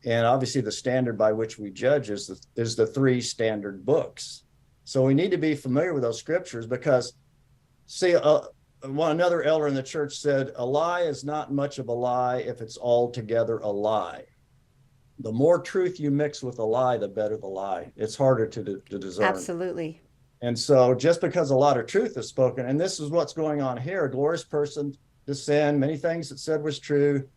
And obviously the standard by which we judge is the three standard books. So we need to be familiar with those scriptures, because see, another elder in the church said, a lie is not much of a lie if it's altogether a lie. The more truth you mix with a lie, the better the lie. It's harder to discern. Absolutely. And so just because a lot of truth is spoken, and this is what's going on here, a glorious person to sin, many things that said was true,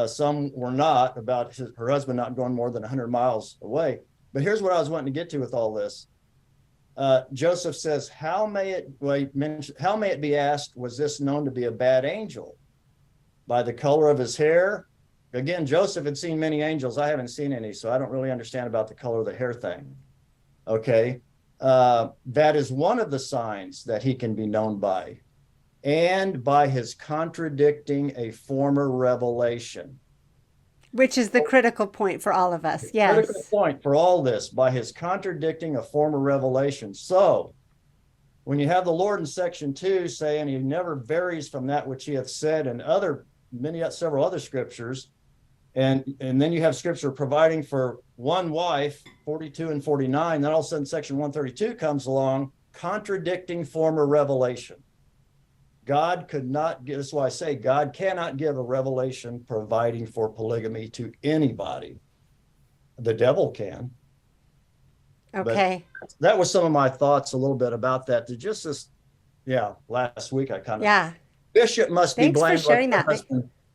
some were not, about her husband not going more than 100 miles away. But here's what I was wanting to get to with all this. Joseph says, how may it be asked, was this known to be a bad angel? By the color of his hair? Again, Joseph had seen many angels. I haven't seen any, so I don't really understand about the color of the hair thing. Okay. That is one of the signs that he can be known by, and by his contradicting a former revelation. Which is the critical point for all of us. Yes. Critical point for all this, by his contradicting a former revelation. So when you have the Lord in section 2 saying he never varies from that which he hath said, and several other scriptures, and then you have scripture providing for one wife, 42 and 49, then all of a sudden section 132 comes along, contradicting former revelation. God could not give, that's why I say God cannot give a revelation providing for polygamy to anybody. The devil can. Okay. But that was some of my thoughts a little bit about that. Last week I kind of. Yeah. Bishop must be blameless. Thanks for sharing that.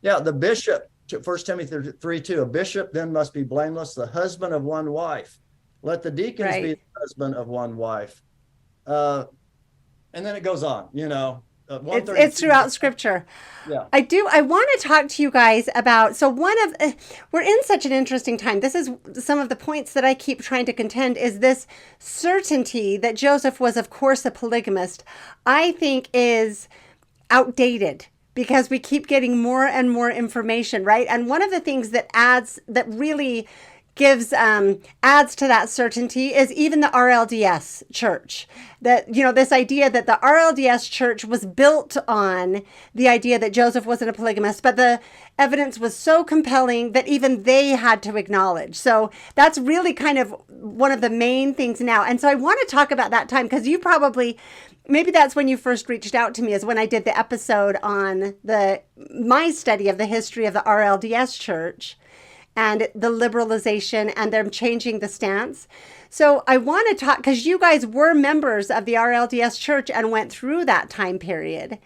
Yeah, the bishop, 1 Timothy 3:2, a bishop then must be blameless, the husband of one wife. Let the deacons be the husband of one wife. And then it goes on, It's throughout Scripture. Yeah. I want to talk to you guys about, so we're in such an interesting time. This is some of the points that I keep trying to contend is this certainty that Joseph was, of course, a polygamist, I think is outdated because we keep getting more and more information, right? And one of the things that really gives adds to that certainty is even the RLDS church. That, this idea that the RLDS church was built on the idea that Joseph wasn't a polygamist, but the evidence was so compelling that even they had to acknowledge. So that's really kind of one of the main things now. And so I want to talk about that time because maybe that's when you first reached out to me, is when I did the episode on my study of the history of the RLDS church and the liberalization and them changing the stance. So I want to talk, because you guys were members of the RLDS church and went through that time period.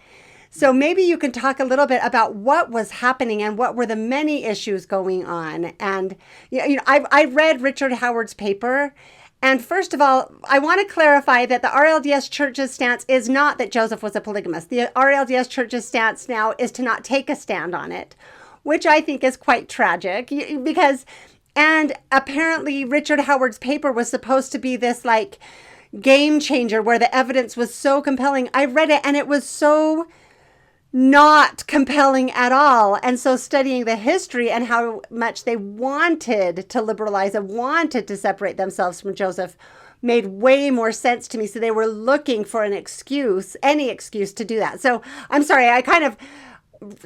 So maybe you can talk a little bit about what was happening and what were the many issues going on. And I read Richard Howard's paper. And first of all, I want to clarify that the RLDS church's stance is not that Joseph was a polygamist. The RLDS church's stance now is to not take a stand on it, which I think is quite tragic because, and apparently Richard Howard's paper was supposed to be this like game changer where the evidence was so compelling. I read it and it was so not compelling at all. And so studying the history and how much they wanted to liberalize and wanted to separate themselves from Joseph made way more sense to me. So they were looking for any excuse to do that. So I'm sorry, I kind of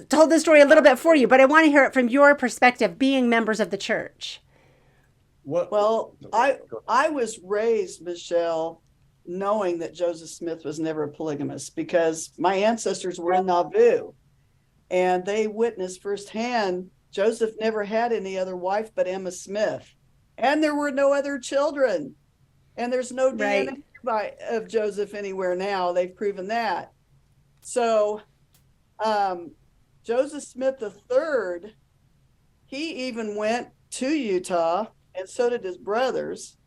told the story a little bit for you, but I want to hear it from your perspective, being members of the church. Well, I was raised, Michelle, knowing that Joseph Smith was never a polygamist because my ancestors were in Nauvoo and they witnessed firsthand Joseph never had any other wife but Emma Smith, and there were no other children, and there's no DNA of Joseph anywhere now. They've proven that. So Joseph Smith III, he even went to Utah, and so did his brothers,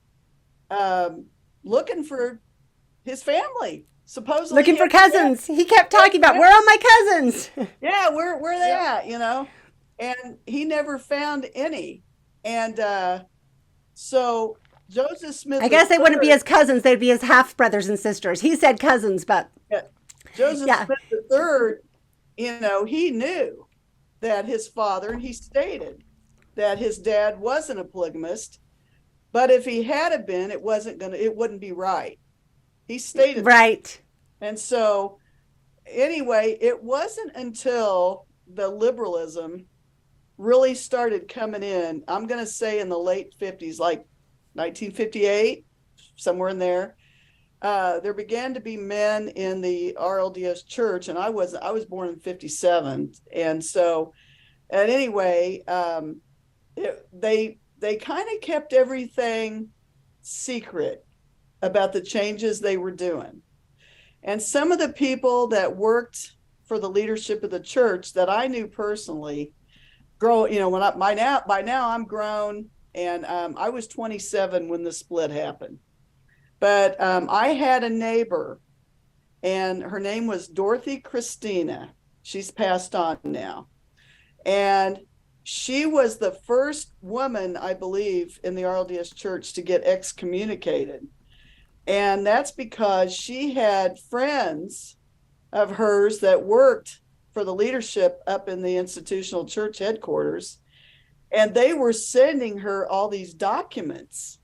looking for his family, supposedly. Looking for cousins. He kept talking about, where are my cousins? Yeah, where are they at, And he never found any. And so Joseph Smith, I guess they wouldn't be his cousins. They'd be his half brothers and sisters. He said cousins, but. Joseph Smith III, he knew that his father, and he stated that his dad wasn't a polygamist, but if he had been, it wouldn't be right. He stated right. That. And so anyway, it wasn't until the liberalism really started coming in, I'm going to say in the late 50s, like 1958, somewhere in there. There began to be men in the RLDS church, and I was born in 57, and so, and anyway, they kind of kept everything secret about the changes they were doing, and some of the people that worked for the leadership of the church that I knew personally, by now I'm grown, and I was 27 when the split happened. But I had a neighbor, and her name was Dorothy Christina. She's passed on now. And she was the first woman, I believe, in the RLDS church to get excommunicated. And that's because she had friends of hers that worked for the leadership up in the institutional church headquarters. And they were sending her all these documents.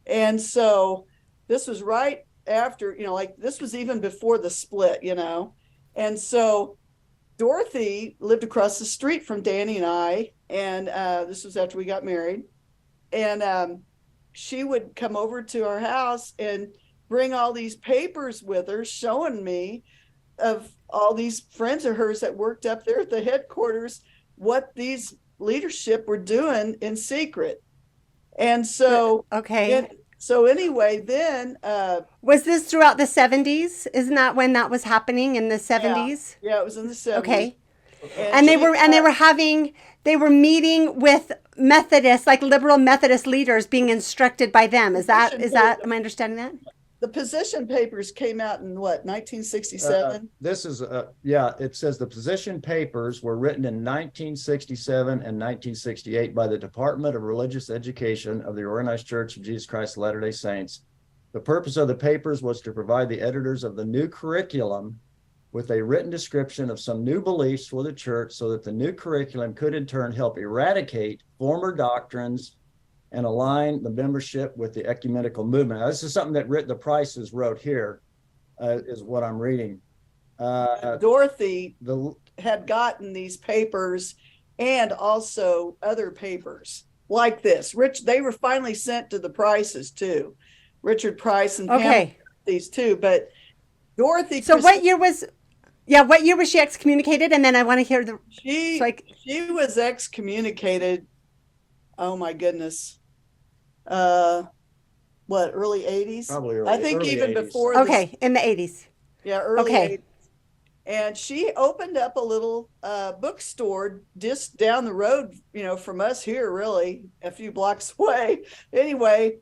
And so this was right after, this was even before the split, And so Dorothy lived across the street from Danny and I, and this was after we got married. And she would come over to our house and bring all these papers with her, showing me of all these friends of hers that worked up there at the headquarters, what these leadership were doing in secret. And so, so anyway, then was this throughout the 70s? Isn't that when that was happening, in the 70s? Yeah, it was in the 70s. Okay. And they were meeting with Methodists, like liberal Methodist leaders, being instructed by them. Am I understanding that? the position papers came out in what, 1967? This is, yeah, it says the position papers were written in 1967 and 1968 by the Department of Religious Education of the Organized Church of Jesus Christ of Latter-day Saints. The purpose of the papers was to provide the editors of the new curriculum with a written description of some new beliefs for the church so that the new curriculum could in turn help eradicate former doctrines and align the membership with the ecumenical movement. Now, this is something that the Prices wrote here, is what I'm reading. Dorothy had gotten these papers and also other papers like this. They were finally sent to the Prices too. Richard Price and Pam, these two, but Dorothy. So what year was she excommunicated? And then I want to hear she was excommunicated. Oh my goodness. Early 80s? Probably early, I think early even 80s. before. In the 80s. Yeah, early 80s. And she opened up a little bookstore just down the road, from us here, really, a few blocks away. Anyway,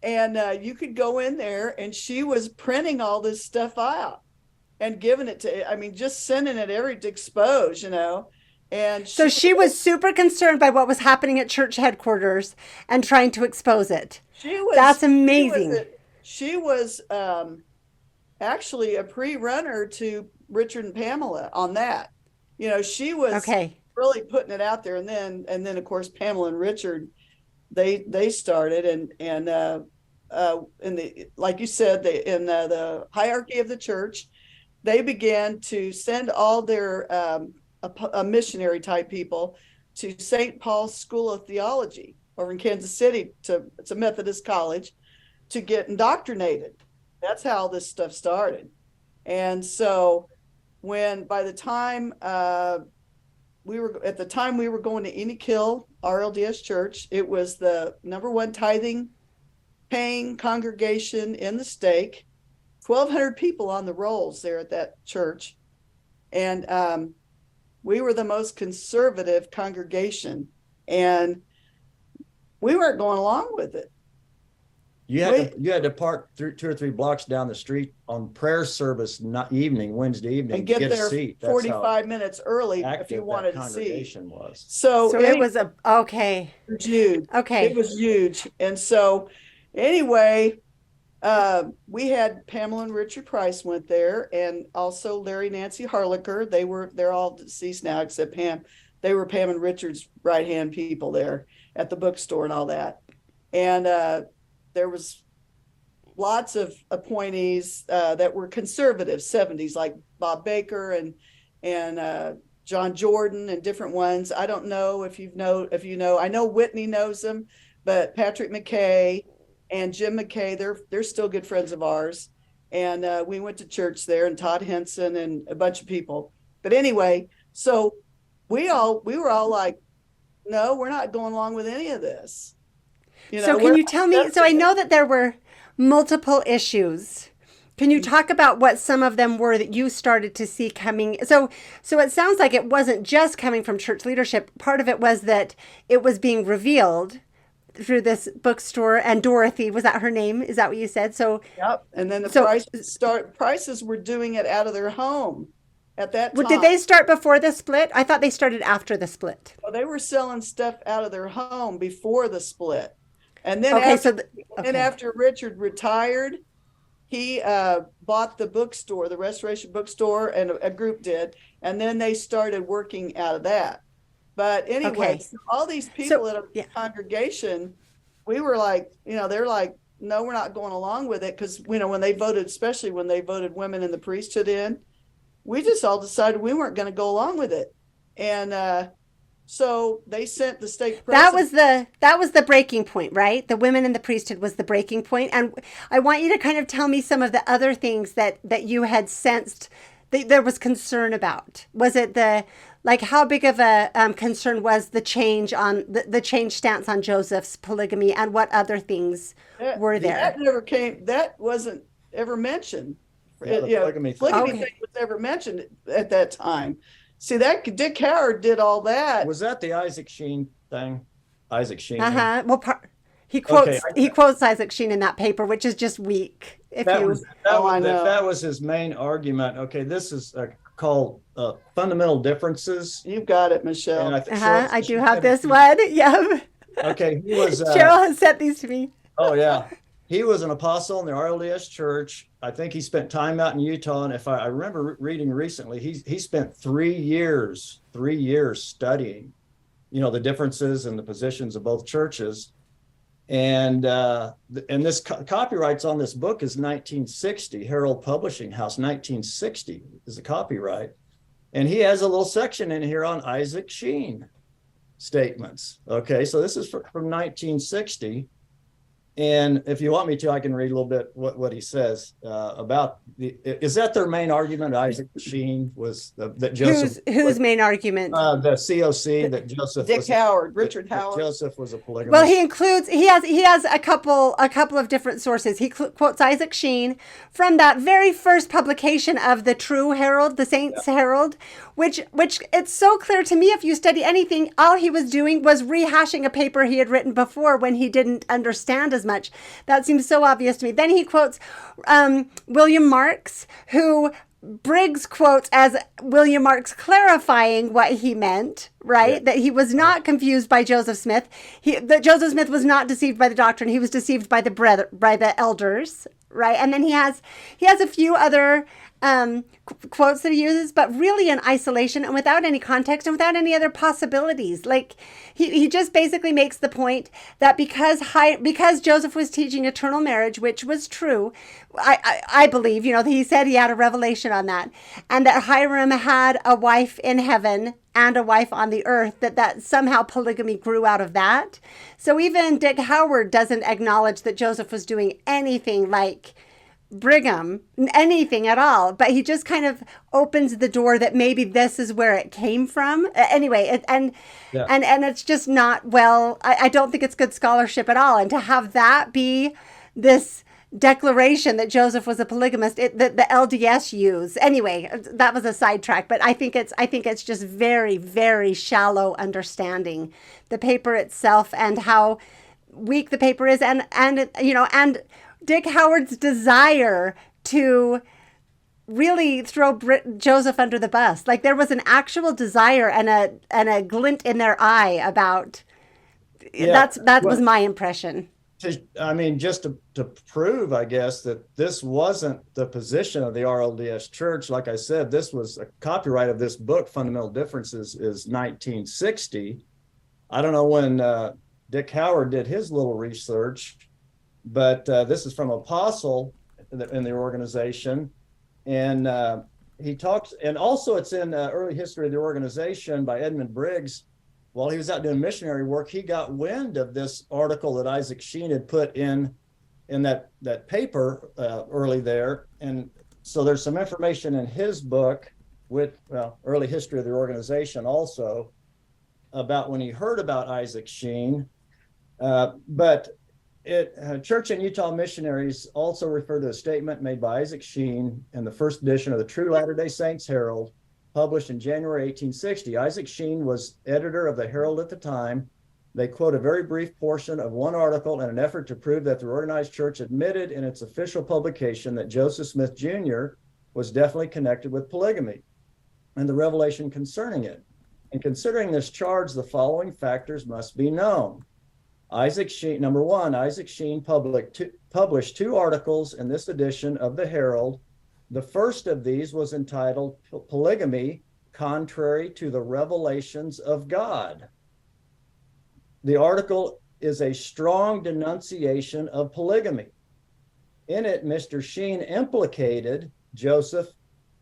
and you could go in there, and she was printing all this stuff out and giving it to, just sending it to expose, And so she was super concerned by what was happening at church headquarters and trying to expose it. That's amazing. She was actually a pre-runner to Richard and Pamela on that. She was really putting it out there, and then of course Pamela and Richard, they started and in the, like you said, in the hierarchy of the church, they began to send all their missionary type people to St. Paul's School of Theology over in Kansas City. It's a Methodist college, to get indoctrinated. That's how this stuff started. And so by the time we were going to Ennikill RLDS Church, it was the number one tithing paying congregation in the stake, 1,200 people on the rolls there at that church. And we were the most conservative congregation, and we weren't going along with it. You had to park 2 or 3 blocks down the street on prayer service, Wednesday evening, and get there a seat. 45 minutes early if you wanted a seat. Was. So it was huge. Okay. It was huge. And so anyway, we had Pamela and Richard Price went there, and also Larry Nancy Harlicker. They're all deceased now except Pam. They were Pam and Richard's right-hand people there at the bookstore and all that. And there was lots of appointees that were conservative 70s, like Bob Baker and John Jordan and different ones. I don't know if you know. I know Whitney knows them, but Patrick McKay and Jim McKay, they're still good friends of ours. And we went to church there, and Todd Henson and a bunch of people. But anyway, so we were all like, no, we're not going along with any of this. So can you tell me, so I know that there were multiple issues. Can you talk about what some of them were that you started to see coming? So it sounds like it wasn't just coming from church leadership. Part of it was that it was being revealed through this bookstore, and Dorothy, was that her name? Is that what you said? So yep. And then Prices were doing it out of their home at that time. Did they start before the split? I thought they started after the split. Well, they were selling stuff out of their home before the split. And then after Richard retired, he bought the bookstore, the Restoration Bookstore, and a group did. And then they started working out of that. But anyway, so all these people at a congregation, we were like, they're like, no, we're not going along with it. Because, when they voted, especially when they voted women in the priesthood in, we just all decided we weren't going to go along with it. And so they sent the stake president. That was the breaking point, right? The women in the priesthood was the breaking point. And I want you to kind of tell me some of the other things that you had sensed that there was concern about. Was it how big of a concern was the change on the change stance on Joseph's polygamy, and what other things were there? That wasn't ever mentioned. Yeah, the polygamy thing was never mentioned at that time. See, that Dick Howard did all that. Was that the Isaac Sheen thing? Isaac Sheen. Well, He Okay, quotes Isaac Sheen in that paper, which is just weak. that was his main argument. Okay, this is called fundamental differences. You've got it, Michelle. And I think I do have this one. Yep. Okay, he was Cheryl has sent these to me. Oh yeah, he was an apostle in the RLDS church. I think he spent time out in Utah, and if I remember reading recently, he spent 3 years studying, the differences and the positions of both churches. And this copyrights on this book is 1960. Herald Publishing House, 1960 is the copyright. And he has a little section in here on Isaac Sheen statements. Okay, so this is from 1960. And if you want me to, I can read a little bit what he says about is that their main argument? Isaac Sheen was that Joseph. Whose main argument? The COC that Joseph. Richard Howard. Joseph was a polygamist. Well, he has a couple of different sources. He quotes Isaac Sheen from that very first publication of the True Herald, the Saints Herald, which it's so clear to me. If you study anything, all he was doing was rehashing a paper he had written before when he didn't understand as much. That seems so obvious to me. Then he quotes William Marks, who Briggs quotes as William Marks clarifying what he meant, right? Yeah. That he was not confused by Joseph Smith. That Joseph Smith was not deceived by the doctrine. He was deceived by the elders, right? And then he has a few other quotes that he uses, but really in isolation and without any context and without any other possibilities. Like he just basically makes the point that because Joseph was teaching eternal marriage, which was true, I believe, he said he had a revelation on that, and that Hiram had a wife in heaven and a wife on the earth, that somehow polygamy grew out of that. So even Dick Howard doesn't acknowledge that Joseph was doing anything like Brigham, anything at all, but he just kind of opens the door that maybe this is where it came from. Anyway, and it's just not I don't think it's good scholarship at all. And to have that be this declaration that Joseph was a polygamist, that the LDS use. Anyway, that was a sidetrack, but I think it's just very, very shallow understanding the paper itself and how weak the paper is, and Dick Howard's desire to really throw Joseph under the bus. Like there was an actual desire and a glint in their eye about. Yeah, that was my impression. Just to prove, I guess, that this wasn't the position of the RLDS Church. Like I said, this was a copyright of this book. Fundamental Differences is 1960. I don't know when Dick Howard did his little research. But this is from Apostle in the organization. And he talks, and also it's in Early History of the Organization by Edmund Briggs. While he was out doing missionary work, he got wind of this article that Isaac Sheen had put in that paper early there. And so there's some information in his book with Early History of the Organization also about when he heard about Isaac Sheen. But Church and Utah Missionaries also refer to a statement made by Isaac Sheen in the first edition of the True Latter-day Saints Herald, published in January 1860. Isaac Sheen was editor of the Herald at the time. They quote a very brief portion of one article in an effort to prove that the organized church admitted in its official publication that Joseph Smith Jr. was definitely connected with polygamy and the revelation concerning it. And considering this charge, the following factors must be known. Isaac Sheen, number one, Isaac Sheen published 2 articles in this edition of the Herald. The first of these was entitled Polygamy, Contrary to the Revelations of God. The article is a strong denunciation of polygamy. In it, Mr. Sheen implicated Joseph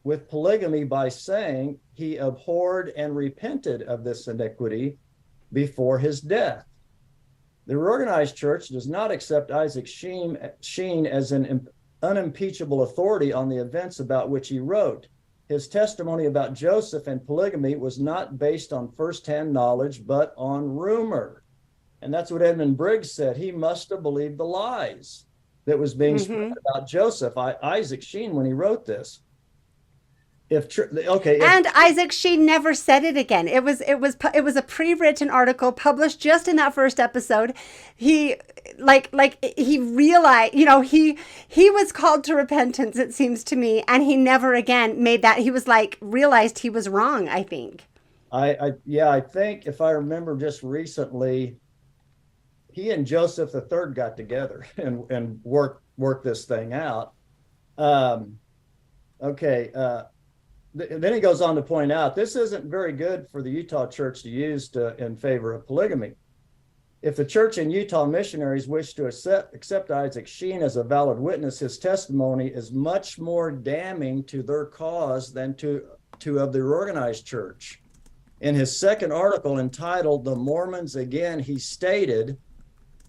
with polygamy by saying he abhorred and repented of this iniquity before his death. The organized church does not accept Isaac Sheen as an unimpeachable authority on the events about which he wrote. His testimony about Joseph and polygamy was not based on firsthand knowledge, but on rumor. And that's what Edmund Briggs said. He must have believed the lies that was being spread about Joseph, Isaac Sheen, when he wrote this. And Isaac Sheen never said it again. It was a pre-written article published just in that first episode. He he realized, he was called to repentance, it seems to me, and he never again made that. He was realized he was wrong, I think. I think if I remember just recently, he and Joseph III got together and worked this thing out. Then he goes on to point out, this isn't very good for the Utah church to use in favor of polygamy. If the church and Utah missionaries wish to accept Isaac Sheen as a valid witness, his testimony is much more damning to their cause than to of the organized church. In his second article entitled "The Mormons Again," he stated,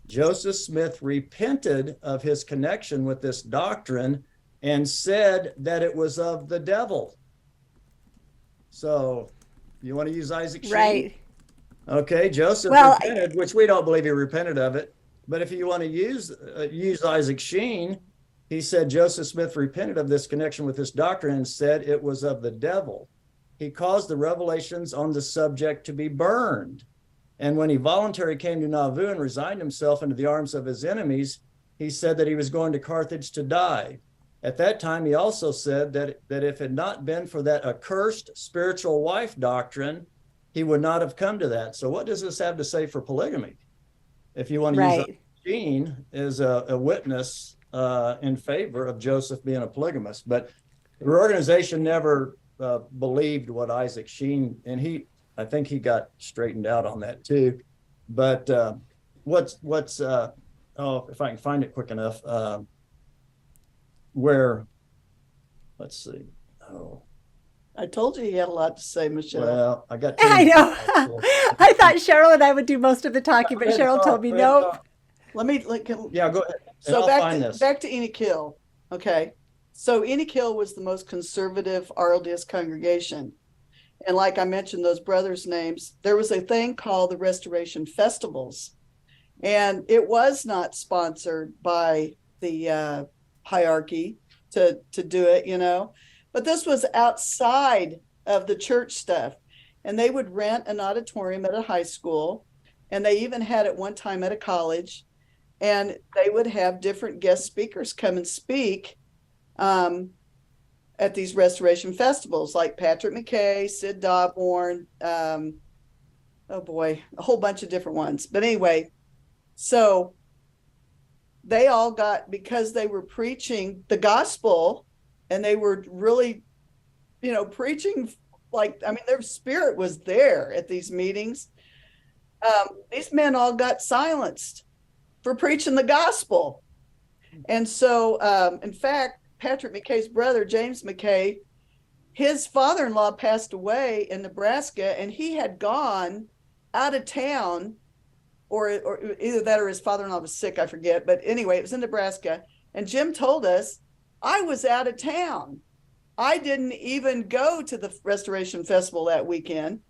Joseph Smith repented of his connection with this doctrine and said that it was of the devil. So you want to use Isaac Sheen? Right. Okay, Joseph repented, which we don't believe he repented of it. But if you want to use Isaac Sheen, he said Joseph Smith repented of this connection with this doctrine and said it was of the devil. He caused the revelations on the subject to be burned. And when he voluntarily came to Nauvoo and resigned himself into the arms of his enemies, he said that he was going to Carthage to die. At that time, he also said that if it had not been for that accursed spiritual wife doctrine, he would not have come to that. So what does this have to say for polygamy? If you want to use Sheen as a witness in favor of Joseph being a polygamist. But the organization never believed what Isaac Sheen, and I think he got straightened out on that too. But if I can find it quick enough, let's see. I told you he had a lot to say, Michelle. Well, I got. I know. I thought Cheryl and I would do most of the talking, but Cheryl told me no. Yeah, go ahead. So back to Enoch Hill. Okay. So Enoch Hill was the most conservative RLDS congregation. And like I mentioned, those brothers' names, there was a thing called the Restoration Festivals. And it was not sponsored by the hierarchy to do it, but this was outside of the church stuff. And they would rent an auditorium at a high school, and they even had it one time at a college, and they would have different guest speakers come and speak at these restoration festivals, like Patrick McKay, Sid Dawborn, a whole bunch of different ones. But anyway, so they all because they were preaching the gospel, and they were really, preaching their spirit was there at these meetings. These men all got silenced for preaching the gospel. And so, in fact, Patrick McKay's brother, James McKay, his father-in-law passed away in Nebraska, and he had gone out of town, or either that or his father-in-law was sick, I forget. But anyway, it was in Nebraska. And Jim told us, I was out of town. I didn't even go to the Restoration Festival that weekend.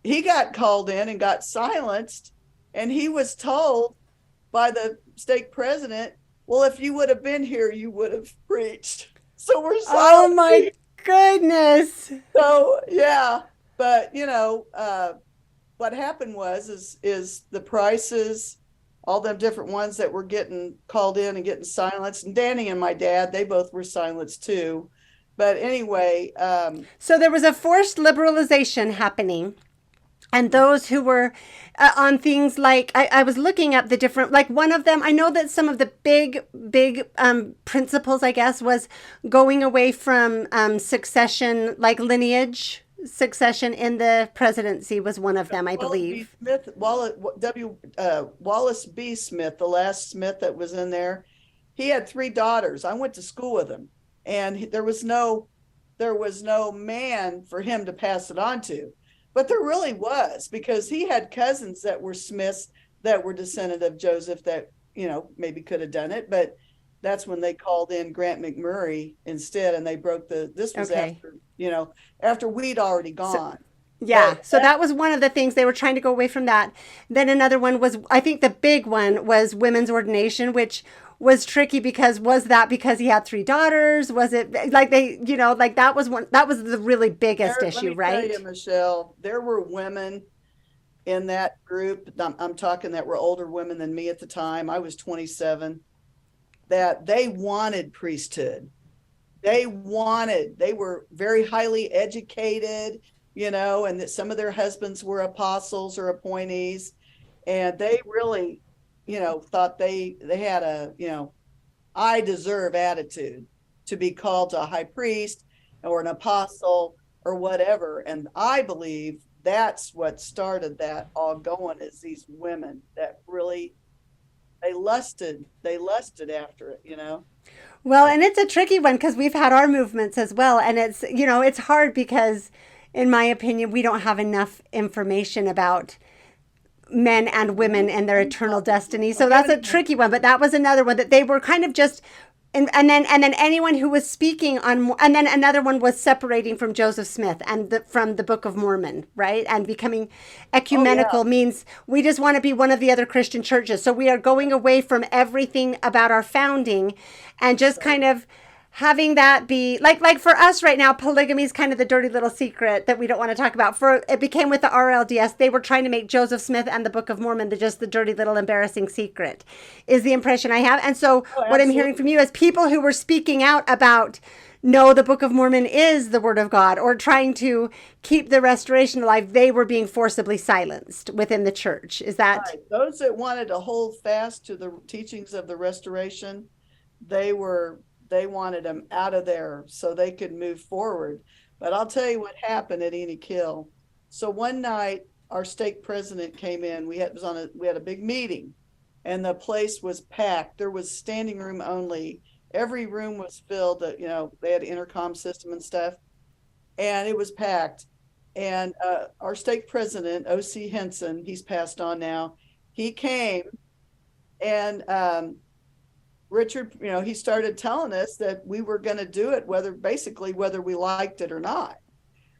He got called in and got silenced, and he was told by the stake president, well, if you would have been here, you would have preached. So we're silenced. Oh my goodness. So yeah, but what happened is the prices, all them different ones that were getting called in and getting silenced, and Danny and my dad, they both were silenced too. But anyway, so there was a forced liberalization happening. And those who were on things like, I was looking up the different, like one of them, I know that some of the big principles, I guess, was going away from succession, like lineage succession in the presidency was one of them, I believe. Wallace B. Smith, the last Smith that was in there, he had 3 daughters. I went to school with him, and there was no man for him to pass it on to. But there really was, because he had cousins that were Smiths that were descendant of Joseph that, maybe could have done it. But that's when they called in Grant McMurray instead, and they broke this was after we'd already gone. So that was one of the things they were trying to go away from that. Then another one was, I think the big one was women's ordination, which was tricky because because he had 3 daughters? Was it like like that was the really biggest Let issue, me tell right? you, Michelle, there were women in that group. I'm talking that were older women than me at the time. I was 27, that they wanted priesthood. They were very highly educated, and that some of their husbands were apostles or appointees. And they really, thought they had a, I deserve attitude to be called to a high priest or an apostle or whatever. And I believe that's what started that all going, is these women that really, they lusted after it. Well, and it's a tricky one because we've had our movements as well. And it's hard because, in my opinion, we don't have enough information about men and women and their eternal destiny. So that's a tricky one. But that was another one that they were kind of just. And then anyone who was speaking on, and then another one was separating from Joseph Smith and from the Book of Mormon, right? And becoming ecumenical means we just want to be one of the other Christian churches. So we are going away from everything about our founding and just kind of having that be like for us right now, polygamy is kind of the dirty little secret that we don't want to talk about. For it became with the RLDS, they were trying to make Joseph Smith and the Book of Mormon just the dirty little embarrassing secret, is the impression I have. And so what I'm hearing from you is people who were speaking out about, no, the Book of Mormon is the Word of God, or trying to keep the restoration alive, they were being forcibly silenced within the church. Is that right? Those that wanted to hold fast to the teachings of the restoration, they wanted them out of there so they could move forward. But I'll tell you what happened at Enoch Hill. So one night, our stake president came in. We had a big meeting, and the place was packed. There was standing room only. Every room was filled. They had an intercom system and stuff, and it was packed. And our stake president, O.C. Henson, he's passed on now. He came, and Richard, he started telling us that we were going to do it, whether we liked it or not.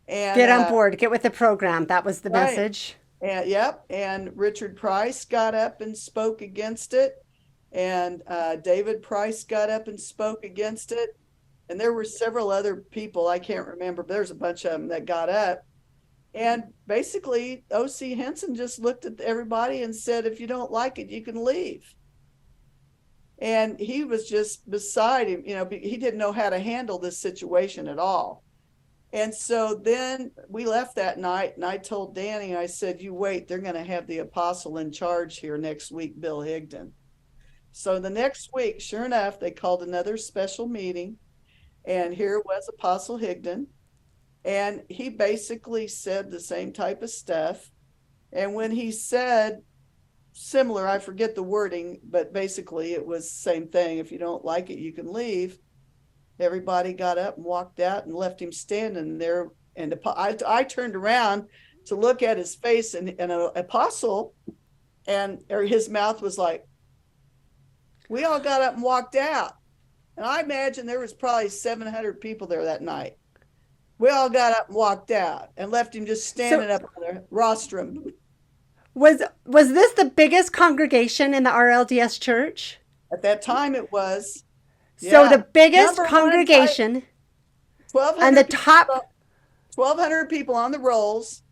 And get on board, get with the program. That was the message. And yep. And Richard Price got up and spoke against it. And David Price got up and spoke against it. And there were several other people, I can't remember, but there's a bunch of them that got up. And basically, O.C. Henson just looked at everybody and said, if you don't like it, you can leave. And he was just beside him. He didn't know how to handle this situation at all. And so then we left that night, and I told Danny, I said, you wait, they're going to have the apostle in charge here next week, Bill Higdon. So the next week, sure enough, they called another special meeting, and here was Apostle Higdon. And he basically said the same type of stuff. And when he said similar, I forget the wording, but basically it was the same thing. If you don't like it, you can leave. Everybody got up and walked out and left him standing there. And I turned around to look at his face, and an apostle, or his mouth was like, we all got up and walked out. And I imagine there was probably 700 people there that night. We all got up and walked out and left him just standing up on the rostrum. Was this the biggest congregation in the RLDS church? At that time it was. So the biggest congregation, and the top 1,200 people on the rolls,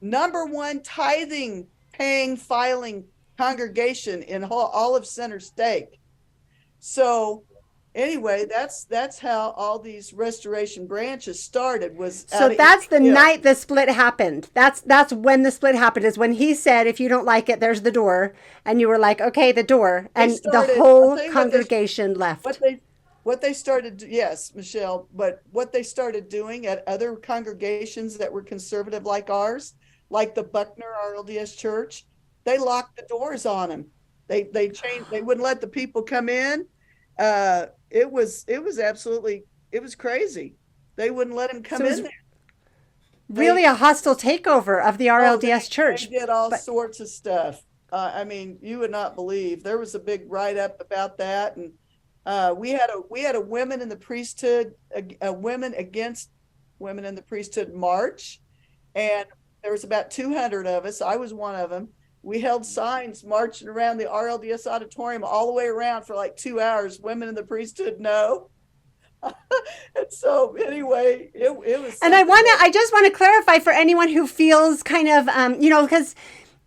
number one tithing, paying, filing congregation in all of Center Stake. So anyway, that's how all these restoration branches started. So that's the night the split happened. That's when the split happened, is when he said, if you don't like it, there's the door. And you were like, okay, the door. And the whole congregation left. What they started, yes, Michelle, but what they started doing at other congregations that were conservative like ours, like the Buckner RLDS Church, they locked the doors on them. They changed, they wouldn't let the people come in. It was crazy. They wouldn't let him come in there. Really a hostile takeover of the RLDS church. They did all sorts of stuff. I mean, you would not believe. There was a big write-up about that, and we had a women in the priesthood, a women against women in the priesthood march, and there was about 200 of us. I was one of them. we held signs marching around the RLDS auditorium all the way around for like 2 hours. Women in the priesthood, no. And so anyway, it was. And I just want to clarify for anyone who feels kind of, because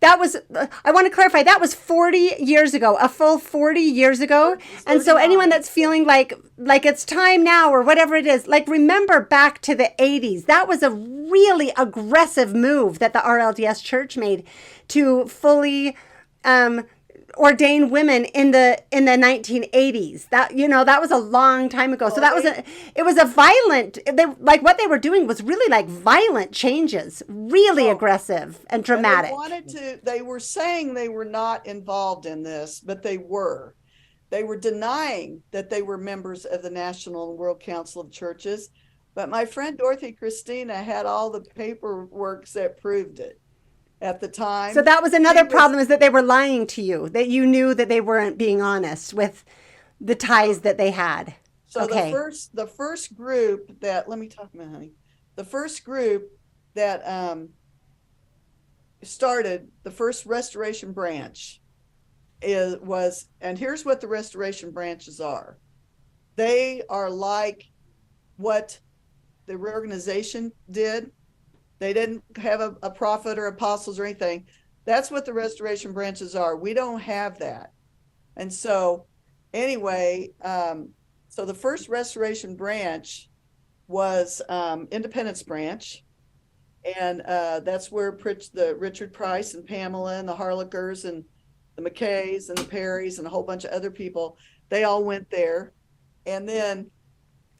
I want to clarify, that was 40 years ago, a full 40 years ago. And so anyone that's feeling like it's time now or whatever it is, like, remember back to the 80s, that was a really aggressive move that the RLDS Church made to fully, ordain women in the 1980s. That was a long time ago. So it was a violent, what they were doing was really like violent changes, really aggressive and dramatic. And they were saying they were not involved in this, but they were. They were denying that they were members of the National and World Council of Churches. But my friend Dorothy Christina had all the paperwork that proved it at the time. So that was another problem, is that they were lying to you, that you knew that they weren't being honest with the ties that they had. So the first group that, let me talk about, honey. The first group that started the first restoration branch and here's what the restoration branches are. They are like what the reorganization did. They didn't have a prophet or apostles or anything. That's what the restoration branches are. We don't have that. And so anyway, so the first restoration branch was Independence Branch. And that's where the Richard Price and Pamela and the Harlickers and the McKays and the Perrys and a whole bunch of other people, they all went there. And then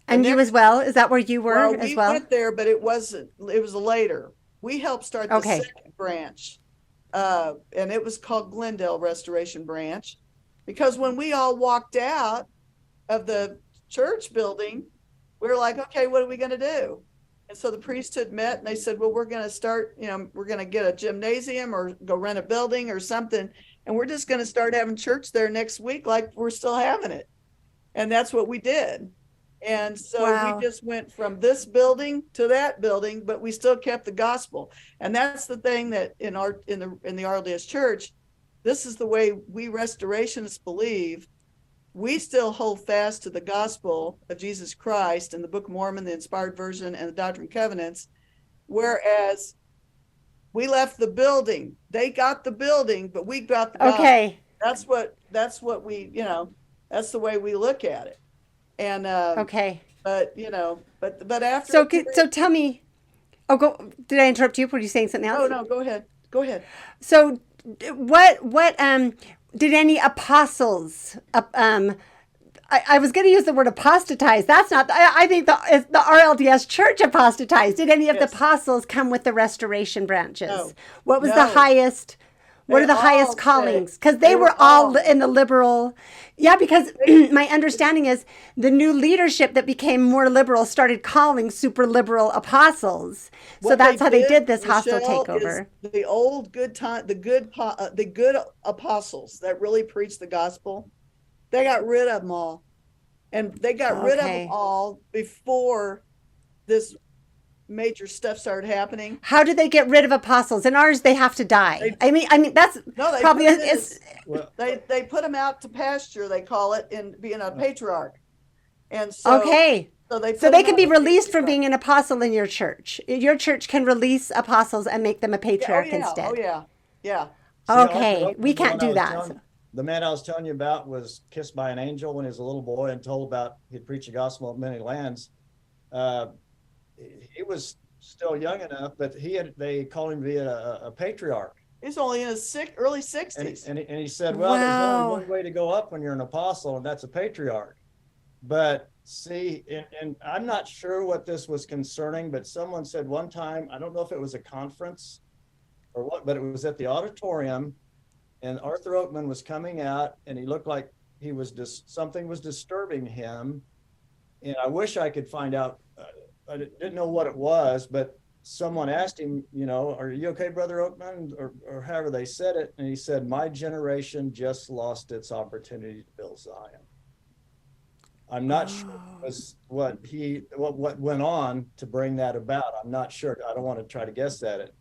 and you as well? Is that where you were as well? We went there, but it was later. We helped start the second branch, and it was called Glendale Restoration Branch, because when we all walked out of the church building, we were like, okay, what are we going to do? And so the priesthood met, and they said, well, we're going to start, we're going to get a gymnasium or go rent a building or something, and we're just going to start having church there next week like we're still having it. And that's what we did. And so we just went from this building to that building, but we still kept the gospel. And that's the thing that in the RLDS Church, this is the way we restorationists believe. We still hold fast to the gospel of Jesus Christ and the Book of Mormon, the Inspired Version, and the Doctrine and Covenants, whereas we left the building. They got the building, but we got the gospel. Okay. That's what we, that's the way we look at it. And but after so tell me, did I interrupt you? Were you saying something else? Oh no, go ahead. So what did any apostles I was going to use the word apostatize. That's not, I think the RLDS Church apostatized. Did any of the apostles come with the restoration branches? No. What was the highest? What are the highest callings? Because they were all in the liberal. Yeah, because my understanding is the new leadership that became more liberal started calling super liberal apostles. So that's how they did this hostile takeover. The old good time, the good apostles that really preached the gospel, they got rid of them all. And they got rid of them all before this major stuff started happening. How did they get rid of apostles? In ours, they have to die. I mean that's probably they put them out to pasture, they call it, in being a patriarch. And so so they can be released from being an apostle in your church. Your church can release apostles and make them a patriarch instead. Yeah. Okay, we can't do that. The man I was telling you about was kissed by an angel when he was a little boy and told about he'd preach the gospel of many lands. He was still young enough, but they called him to be a patriarch. He's only in his early 60s. And he said, well, there's only one way to go up when you're an apostle, and that's a patriarch. But see, and I'm not sure what this was concerning, but someone said one time, I don't know if it was a conference or what, but it was at the auditorium, and Arthur Oakman was coming out, and he looked like he was something was disturbing him. And I wish I could find out. I didn't know what it was, but someone asked him, are you okay, Brother Oakman? Or however they said it. And he said, my generation just lost its opportunity to build Zion. I'm not sure what went on to bring that about. I'm not sure. I don't want to try to guess at it,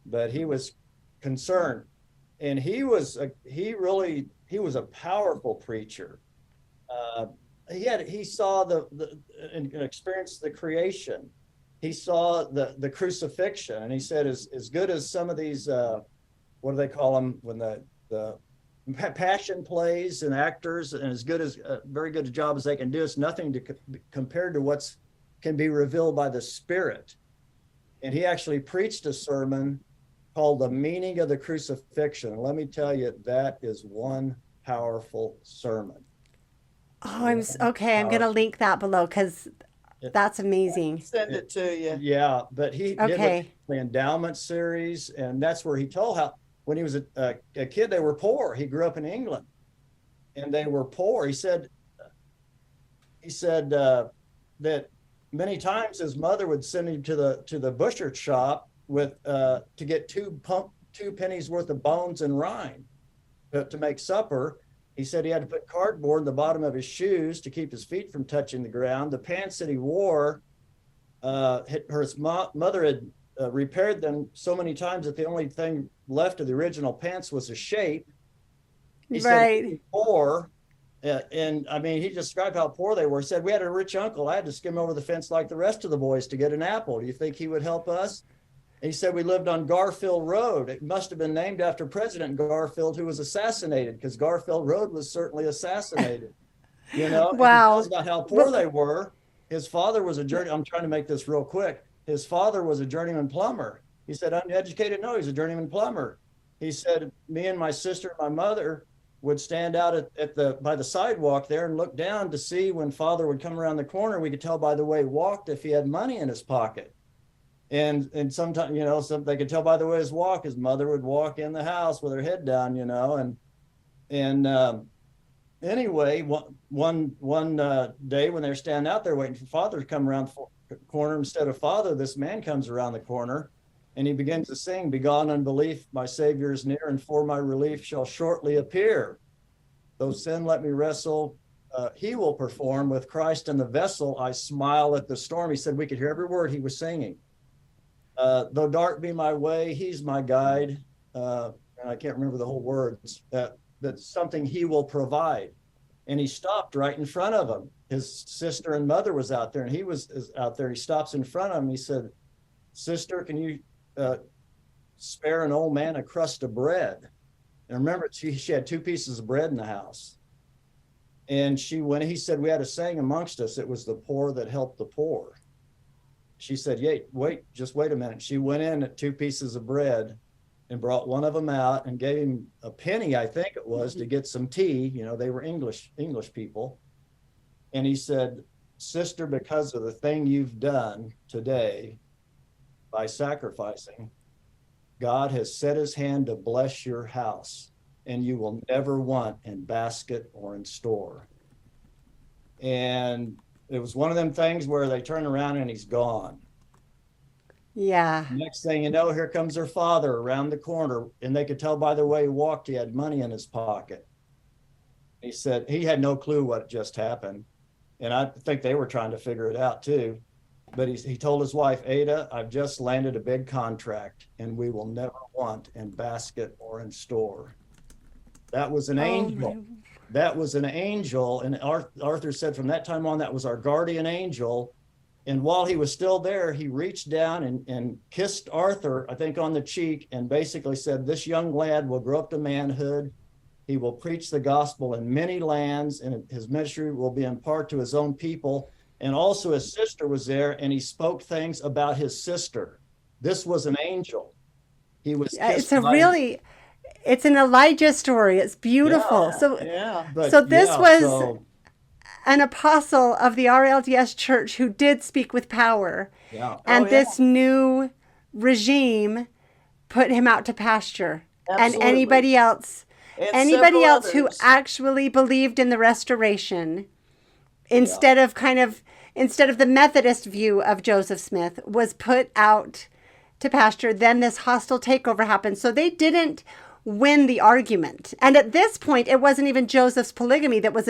but he was concerned and he was a powerful preacher. He saw and experienced the creation. He saw the crucifixion, and he said, as good as some of these, what do they call them when the passion plays and actors, and as good as very good a job as they can do, it's nothing compared to what's can be revealed by the Spirit. And he actually preached a sermon called The Meaning of the Crucifixion. And let me tell you, that is one powerful sermon. Oh, okay. I'm going to link that below because that's amazing. Send it to you. Yeah, but he did the endowment series, and that's where he told how when he was a kid, they were poor. He grew up in England, and they were poor. He said that many times his mother would send him to the butcher shop with to get two pennies worth of bones and rind to make supper. He said he had to put cardboard in the bottom of his shoes to keep his feet from touching the ground. The pants that he wore, mother had repaired them so many times that the only thing left of the original pants was a shape. He said he was poor, and I mean, he described how poor they were. He said, we had a rich uncle. I had to skim over the fence like the rest of the boys to get an apple. Do you think he would help us? He said we lived on Garfield Road. It must have been named after President Garfield, who was assassinated, because Garfield Road was certainly assassinated. You know, wow. He tells about how poor they were. His father was a I'm trying to make this real quick. His father was a journeyman plumber. He said, uneducated? No, he's a journeyman plumber. He said, me and my sister and my mother would stand out by the sidewalk there and look down to see when father would come around the corner. We could tell by the way he walked if he had money in his pocket. And sometimes, you know, they could tell by the way his walk, his mother would walk in the house with her head down, you know, and anyway, one day when they're standing out there waiting for father to come around the corner, instead of father, this man comes around the corner and he begins to sing, begone unbelief, my Savior is near, and for my relief shall shortly appear. Though sin let me wrestle, he will perform with Christ in the vessel. I smile at the storm. He said we could hear every word he was singing. Though dark be my way, he's my guide. And I can't remember the whole words. That's something he will provide. And he stopped right in front of him. His sister and mother was out there, and he was out there. He stops in front of him. He said, sister, can you spare an old man a crust of bread? And remember, she had 2 pieces of bread in the house. And he said, we had a saying amongst us, it was the poor that helped the poor. She said, just wait a minute. She went in at 2 pieces of bread and brought one of them out and gave him a penny, I think it was, to get some tea. You know, they were English people. And he said, sister, because of the thing you've done today by sacrificing, God has set his hand to bless your house, and you will never want in basket or in store. And it was one of them things where they turn around and he's gone. Yeah. Next thing you know, here comes her father around the corner, and they could tell by the way he walked, he had money in his pocket. He said he had no clue what just happened. And I think they were trying to figure it out too. But he told his wife, Ada, I've just landed a big contract, and we will never want in basket or in store. That was an angel. That was an angel. And Arthur said from that time on, that was our guardian angel. And while he was still there, he reached down and kissed Arthur, I think, on the cheek, and basically said, this young lad will grow up to manhood. He will preach the gospel in many lands, and his ministry will be in part to his own people. And also his sister was there, and he spoke things about his sister. This was an angel. He was it's an Elijah story. It's beautiful. So this was an apostle of the RLDS church who did speak with power. Yeah. And this new regime put him out to pasture. Absolutely. And anybody else who others. actually believed in the restoration, instead of the Methodist view of Joseph Smith, was put out to pasture. Then this hostile takeover happened. So they didn't win the argument. And at this point, it wasn't even Joseph's polygamy that was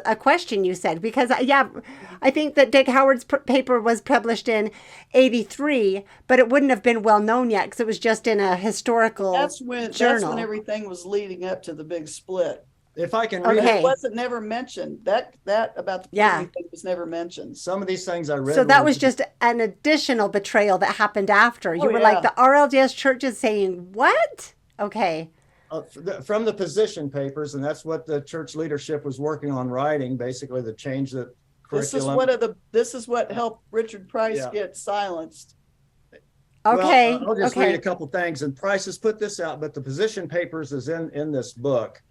a question, you said, because I think that Dick Howard's paper was published in 83, but it wouldn't have been well known yet because it was just in a historical journal. That's when everything was leading up to the big split. If I can read Okay. It wasn't never mentioned. That about the polygamy thing was never mentioned. some of these things I read. So that was just an additional betrayal that happened after. You were like, the RLDS church is saying, what? Okay. From the position papers, and that's what the church leadership was working on writing, basically to change the curriculum. This is what helped Richard Price get silenced. Okay. Well, I'll just read a couple things. And Price has put this out, but the position papers is in this book.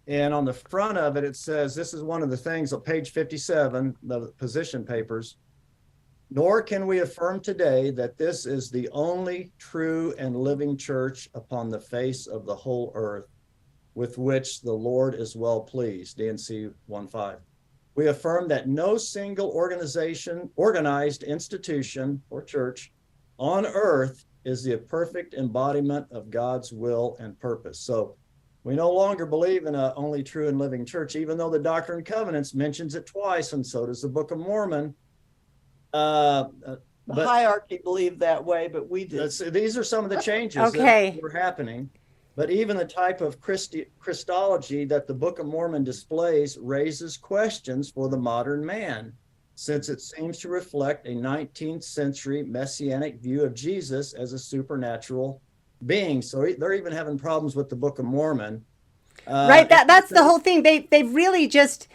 And on the front of it, it says, this is one of the things on page 57, the position papers. Nor can we affirm today that this is the only true and living church upon the face of the whole earth, with which the Lord is well pleased. D&C 1:5. We affirm that no single organized institution or church on earth is the perfect embodiment of God's will and purpose. So we no longer believe in a only true and living church, even though the Doctrine and Covenants mentions it twice, and so does the Book of Mormon. The hierarchy believed that way, but we did. These are some of the changes that were happening. But even the type of Christology that the Book of Mormon displays raises questions for the modern man, since it seems to reflect a 19th century messianic view of Jesus as a supernatural being. So they're even having problems with the Book of Mormon. Right. That's the whole thing. They really just,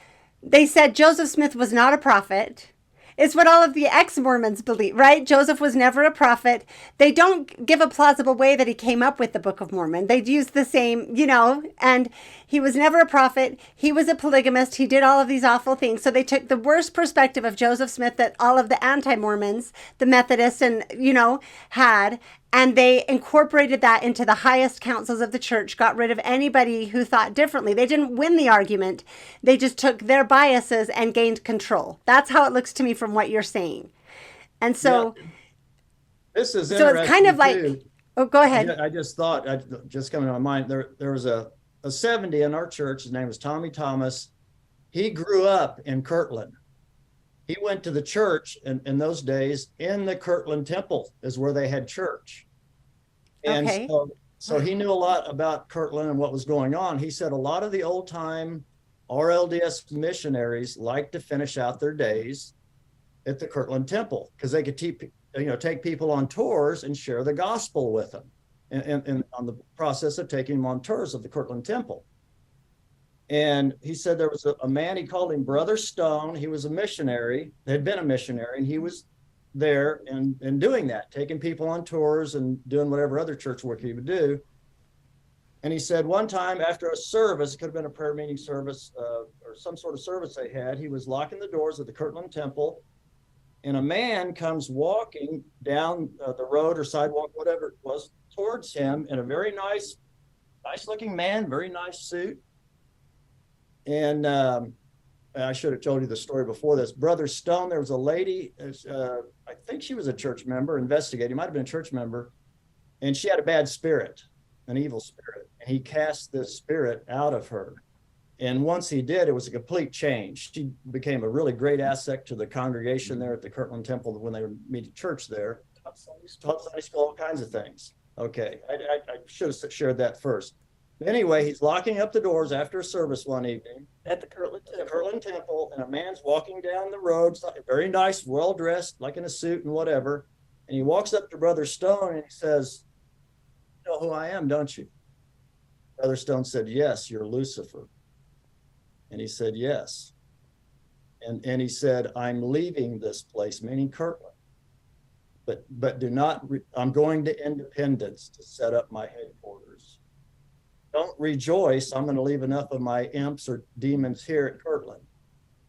they said Joseph Smith was not a prophet. It's what all of the ex-Mormons believe, right? Joseph was never a prophet. They don't give a plausible way that he came up with the Book of Mormon. They use the same, and he was never a prophet. He was a polygamist. He did all of these awful things. So they took the worst perspective of Joseph Smith that all of the anti-Mormons, the Methodists and, had, and they incorporated that into the highest councils of the church, got rid of anybody who thought differently. They didn't win the argument. They just took their biases and gained control. That's how it looks to me from what you're saying. And so, this is so it's kind of like, go ahead. I just thought, just coming to my mind, there was a 70 in our church. His name was Tommy Thomas. He grew up in Kirtland. He went to the church in those days in the Kirtland Temple is where they had church. And so he knew a lot about Kirtland and what was going on. He said a lot of the old time RLDS missionaries liked to finish out their days at the Kirtland Temple because they could take people on tours and share the gospel with them and on the process of taking them on tours of the Kirtland Temple. And he said there was a man, he called him Brother Stone. He was a missionary, had been a missionary, and he was there and doing that, taking people on tours and doing whatever other church work he would do. And he said one time after a service, it could have been a prayer meeting service or some sort of service they had, he was locking the doors of the Kirtland Temple, and a man comes walking down the road or sidewalk, whatever it was, towards him in a very nice looking man, very nice suit. And I should have told you the story before this. Brother Stone, there was a lady, I think she was a church member, investigating, might have been a church member, and she had a bad spirit, an evil spirit. And he cast this spirit out of her. And once he did, it was a complete change. She became a really great asset to the congregation there at the Kirtland Temple when they would meet at church there. Taught Sunday school, all kinds of things. Okay, I should have shared that first. Anyway, he's locking up the doors after a service one evening At the Kirtland Temple, and a man's walking down the road, very nice, well-dressed, like in a suit and whatever. And he walks up to Brother Stone and he says, "You know who I am, don't you?" Brother Stone said, "Yes, you're Lucifer." And he said, "Yes." And he said, "I'm leaving this place," meaning Kirtland. But do not, I'm going to Independence to set up my headquarters. Don't rejoice, I'm going to leave enough of my imps or demons here at Kirtland.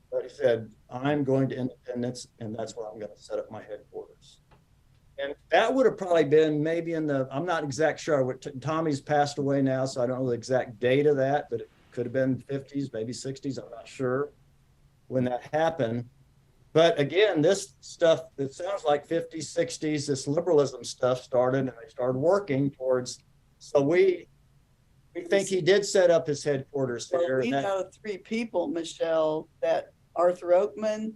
But he said, I'm going to Independence, and that's where I'm going to set up my headquarters. And that would have probably been maybe I'm not exact sure. Tommy's passed away now, so I don't know the exact date of that, but it could have been 50s, maybe 60s, I'm not sure when that happened. But again, this stuff, it sounds like 50s, 60s, this liberalism stuff started, and they started working towards, so we I think he did set up his headquarters Well, there. we know three people, Michelle, that Arthur Oakman,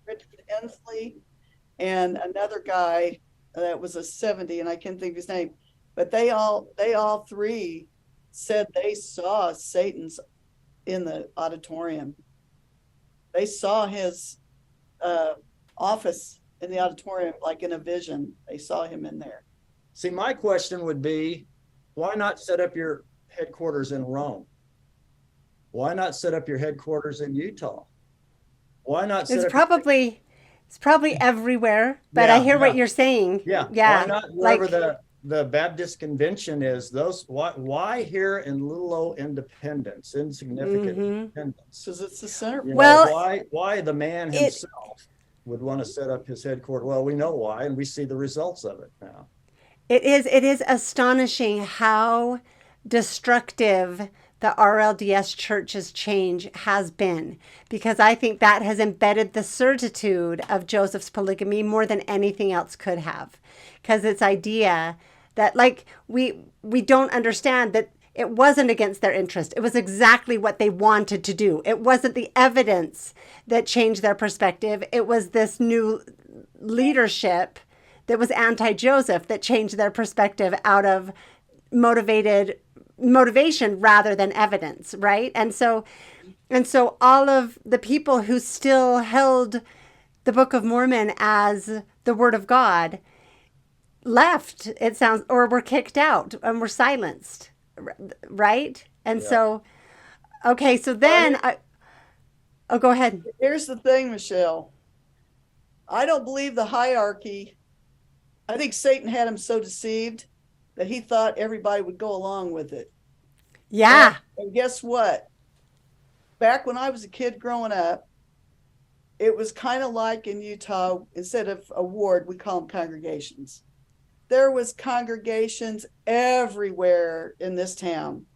Richard Ensley, and another guy that was a 70, and I can't think of his name, but they all three said they saw Satan's in the auditorium. They saw his office in the auditorium, like in a vision. They saw him in there. See, my question would be, why not set up your headquarters in Rome? Why not set up your headquarters in Utah? Why not set It's up probably everywhere, but I hear what you're saying. Yeah. Yeah. Why not wherever the Baptist convention is? Why here in little old Independence, insignificant Independence? Because it's the center. Well, why the man himself would want to set up his headquarters? Well, we know why, and we see the results of it now. It is astonishing how destructive the RLDS church's change has been, because I think that has embedded the certitude of Joseph's polygamy more than anything else could have. Because it's idea that, like, we don't understand that it wasn't against their interest. It was exactly what they wanted to do. It wasn't the evidence that changed their perspective. It was this new leadership that was anti-Joseph that changed their perspective out of motivation rather than evidence, right? And so all of the people who still held the Book of Mormon as the Word of God left, it sounds, or were kicked out and were silenced, right? And so, okay, so then go ahead. Here's the thing, Michelle. I don't believe the hierarchy. I think Satan had him so deceived that he thought everybody would go along with it. Yeah. And guess what? Back when I was a kid growing up, it was kind of like in Utah, instead of a ward, we call them congregations. There was congregations everywhere in this town.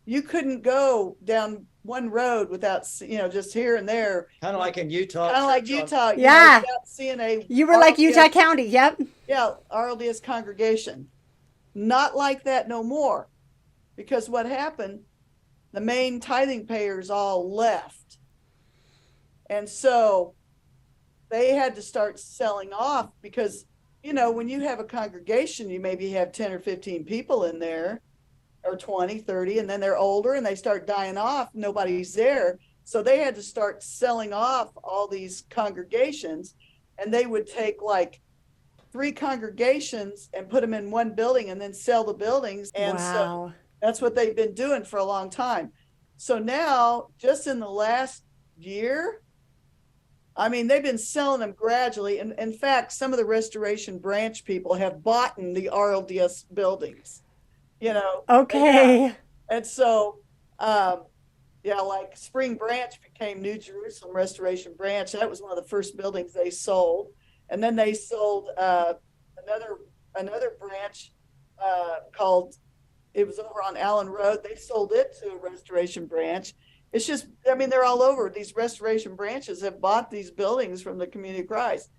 You couldn't go down one road without, just here and there. Kind of like in Utah. Kind of like Utah. Yeah. Without seeing a You were like Utah County. Yep. Yeah, RLDS congregation. Not like that no more. Because what happened, the main tithing payers all left. And so they had to start selling off because, when you have a congregation, you maybe have 10 or 15 people in there, or 20, 30, and then they're older and they start dying off. Nobody's there. So they had to start selling off all these congregations, and they would take like 3 congregations and put them in one building and then sell the buildings. And so that's what they've been doing for a long time. So now, just in the last year, they've been selling them gradually. And in fact, some of the Restoration Branch people have bought in the RLDS buildings, Okay. And so, like Spring Branch became New Jerusalem Restoration Branch. That was one of the first buildings they sold. And then they sold another branch called, it was over on Allen Road. They sold it to a Restoration Branch. It's just, they're all over. These Restoration Branches have bought these buildings from the Community of Christ.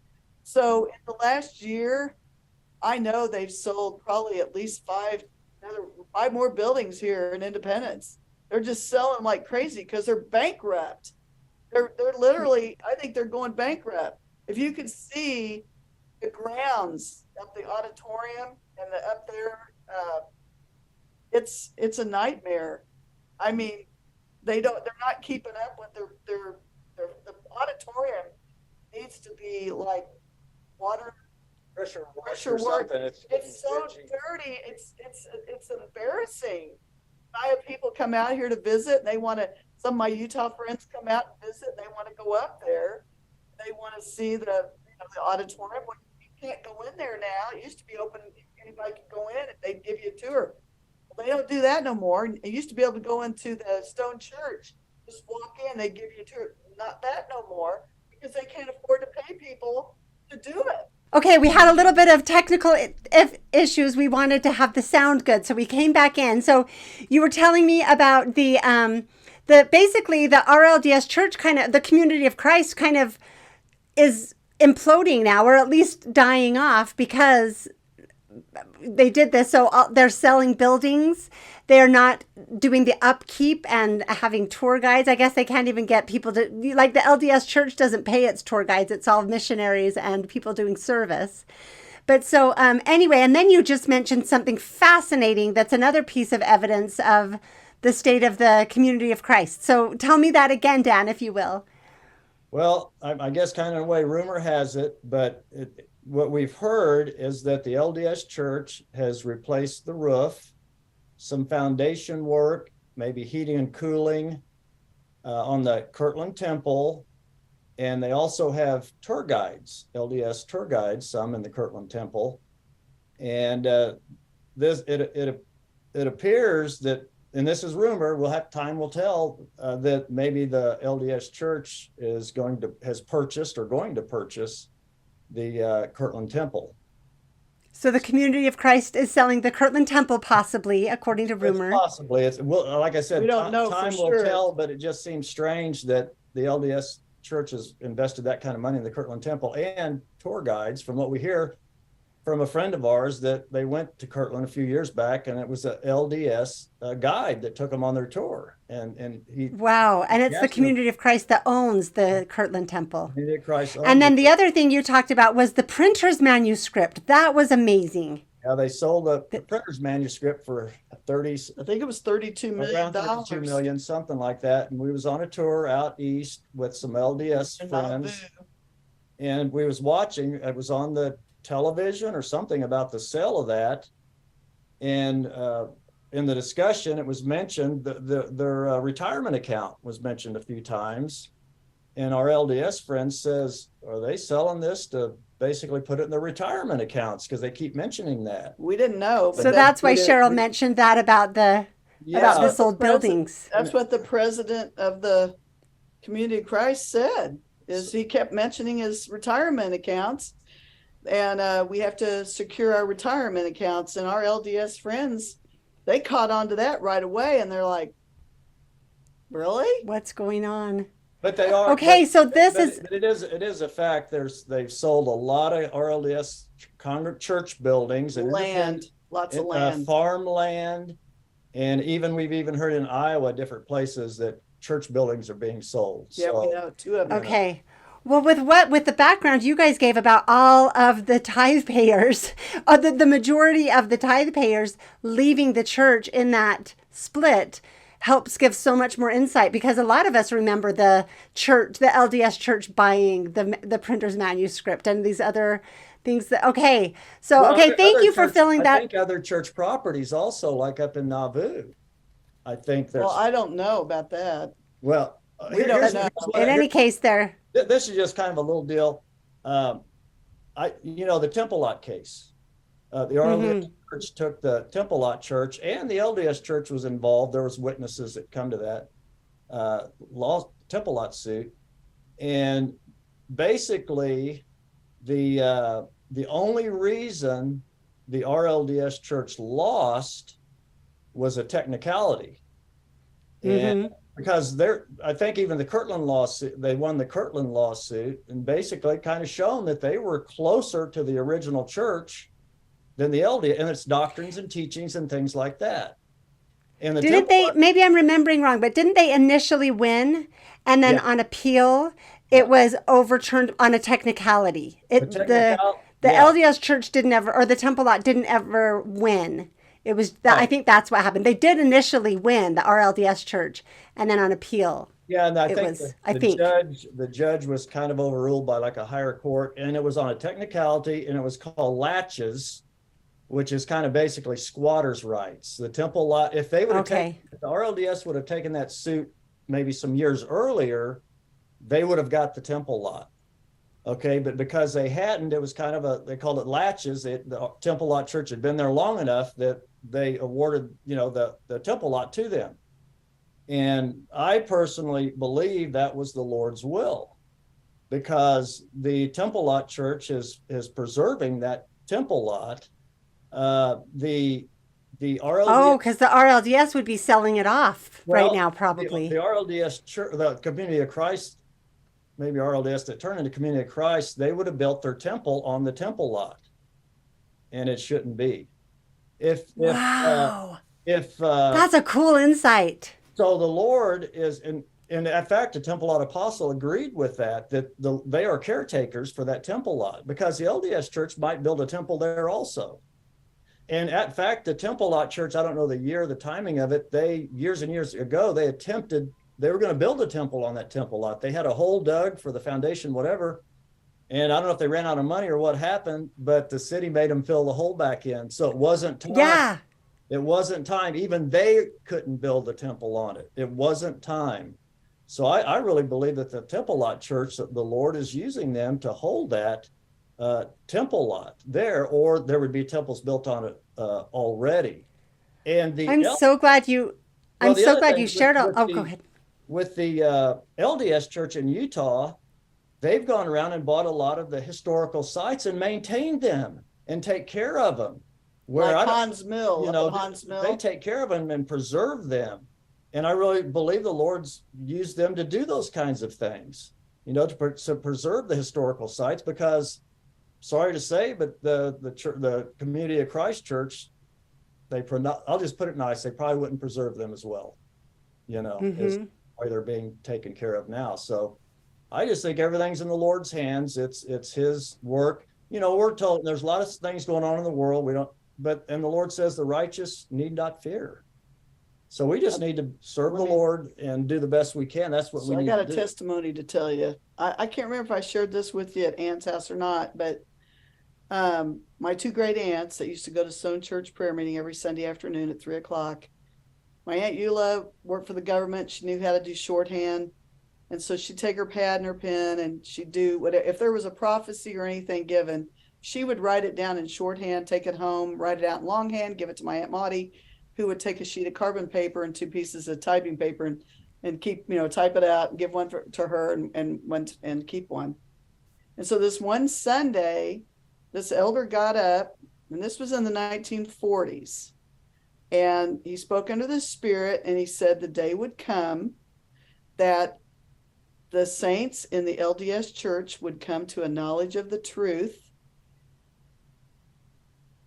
So in the last year, I know they've sold probably at least 5 more buildings here in Independence. They're just selling like crazy because they're bankrupt. They're literally, I think they're going bankrupt. If you could see the grounds of the auditorium and up there, it's a nightmare. They're not keeping up with the auditorium needs to be like water Pressure work. It's so dirty. It's embarrassing. I have people come out here to visit, and some of my Utah friends come out and visit, and they want to go up there. They want to see the auditorium. Well, you can't go in there now. It used to be open. Anybody could go in and they'd give you a tour. Well, they don't do that no more. You used to be able to go into the Stone Church. Just walk in, they give you a tour. Not that no more, because they can't afford to pay people to do it. Okay, we had a little bit of technical issues. We wanted to have the sound good, so we came back in. So you were telling me about the basically the RLDS church, kind of the Community of Christ, kind of is imploding now, or at least dying off, because they did this. So they're selling buildings. They're not doing the upkeep and having tour guides. I guess they can't even get people to, like, the LDS church doesn't pay its tour guides. It's all missionaries and people doing service. But so anyway, and then you just mentioned something fascinating. That's another piece of evidence of the state of the community of Christ. So tell me that again, Dan, if you will. Well, I guess kind of the way rumor has it, but what we've heard is that the LDS church has replaced the roof, some foundation work, maybe heating and cooling on the Kirtland Temple. And they also have tour guides, LDS tour guides, some in the Kirtland Temple. And it appears that, and this is rumor, time will tell, that maybe the LDS church has purchased or going to purchase the Kirtland Temple. So the community of Christ is selling the Kirtland Temple, possibly, according to rumor. Possibly. Well, like I said, we don't know time for will sure. tell, but it just seems strange that the LDS church has invested that kind of money in the Kirtland Temple and tour guides. From what we hear from a friend of ours, that they went to Kirtland a few years back, and it was a LDS guide that took them on their tour. And he Wow, and it's the community of Christ that owns the Kirtland Temple. Community of Christ. And then the other thing you talked about was the printer's manuscript. That was amazing. Yeah, they sold the printer's manuscript for I think it was $32 million. Around $32 million, something like that. And we was on a tour out east with some LDS friends, and we was watching. It was on the television or something about the sale of that, and in the discussion, it was mentioned that their retirement account was mentioned a few times, and our LDS friend says, "Are they selling this to basically put it in their retirement accounts?" Because they keep mentioning that. We didn't know. So that's why Cheryl mentioned that about the sold buildings. That's what the president of the Community of Christ said. Is he kept mentioning his retirement accounts, and we have to secure our retirement accounts. And our LDS friends, they caught on to that right away, and they're like, "Really? What's going on?" But they are okay. So this it is a fact. They've sold a lot of RLDS church buildings and land, lots of land, farmland, and we've even heard in Iowa, different places, that church buildings are being sold. Yeah, so, we know 2 of them. Okay. Well, with the background you guys gave about all of the tithe payers, the majority of the tithe payers leaving the church in that split, helps give so much more insight, because a lot of us remember the LDS church buying the printer's manuscript and these other things that, thank you for filling that. I think other church properties also, like up in Nauvoo. I think there's. Well, I don't know about that. Well, we don't know. In any case, this is just kind of a little deal. The Temple Lot case. The RLDS church took the Temple Lot church, and the LDS church was involved. There was witnesses that come to that Temple Lot suit, and basically, the only reason the RLDS church lost was a technicality, and because I think even the Kirtland lawsuit, they won the Kirtland lawsuit, and basically kind of shown that they were closer to the original church than the LDS and its doctrines and teachings and things like that. And maybe I'm remembering wrong, but didn't they initially win, and then on appeal it was overturned on a technicality? The LDS church didn't ever, or the Temple Lot didn't ever win. It was that, I think that's what happened. They did initially win, the RLDS church, and then on appeal. Yeah, and I think the judge was kind of overruled by like a higher court, and it was on a technicality, and it was called laches, which is kind of basically squatters' rights. The Temple Lot, if they would have if the RLDS would have taken that suit maybe some years earlier, they would have got the Temple Lot. Okay, but because they hadn't, it was kind of they called it laches. The Temple Lot church had been there long enough that they awarded, the Temple Lot to them. And I personally believe that was the Lord's will, because the Temple Lot church is preserving that Temple Lot. The RLDS. Because the RLDS would be selling it off right now, probably. The RLDS church, the Community of Christ maybe RLDS that turned into Community of Christ, they would have built their temple on the temple lot, and it shouldn't be. Wow. If That's a cool insight. So the Lord is in fact, the temple lot apostle agreed with that they are caretakers for that temple lot, because the LDS church might build a temple there also. And in fact, the temple lot church, I don't know the year, the timing of it, they years and years ago, they were going to build a temple on that temple lot. They had a hole dug for the foundation, whatever. And I don't know if they ran out of money or what happened, but the city made them fill the hole back in. So it wasn't time. Yeah. It wasn't time. Even they couldn't build a temple on it. It wasn't time. So I really believe that the temple lot church, that the Lord is using them to hold that temple lot there, or there would be temples built on it already. And I'm so glad you shared all. Oh, go ahead. With the LDS church in Utah, they've gone around and bought a lot of the historical sites and maintained them and take care of them. Where like Hans Mill, Hans Mill, they take care of them and preserve them. And I really believe the Lord's used them to do those kinds of things, to preserve the historical sites, because, sorry to say, but the Community of Christ Church, I'll just put it nice, they probably wouldn't preserve them as well, as why they're being taken care of now. So I just think everything's in the Lord's hands. It's his work. We're told there's a lot of things going on in the world. And the Lord says the righteous need not fear. So we just need to serve the Lord and do the best we can. That's what we need to do. I got a testimony to tell you. I can't remember if I shared this with you at Aunt's house or not, but my two great aunts that used to go to Stone Church prayer meeting every Sunday afternoon at 3:00. My Aunt Eula worked for the government. She knew how to do shorthand. And so she'd take her pad and her pen and she'd do whatever. If there was a prophecy or anything given, she would write it down in shorthand, take it home, write it out in longhand, give it to my Aunt Maudie, who would take a sheet of carbon paper and 2 pieces of typing paper and keep, type it out and give one to her and keep one. And so this one Sunday, this elder got up, and this was in the 1940s, and he spoke under the Spirit, and he said the day would come that the saints in the LDS church would come to a knowledge of the truth.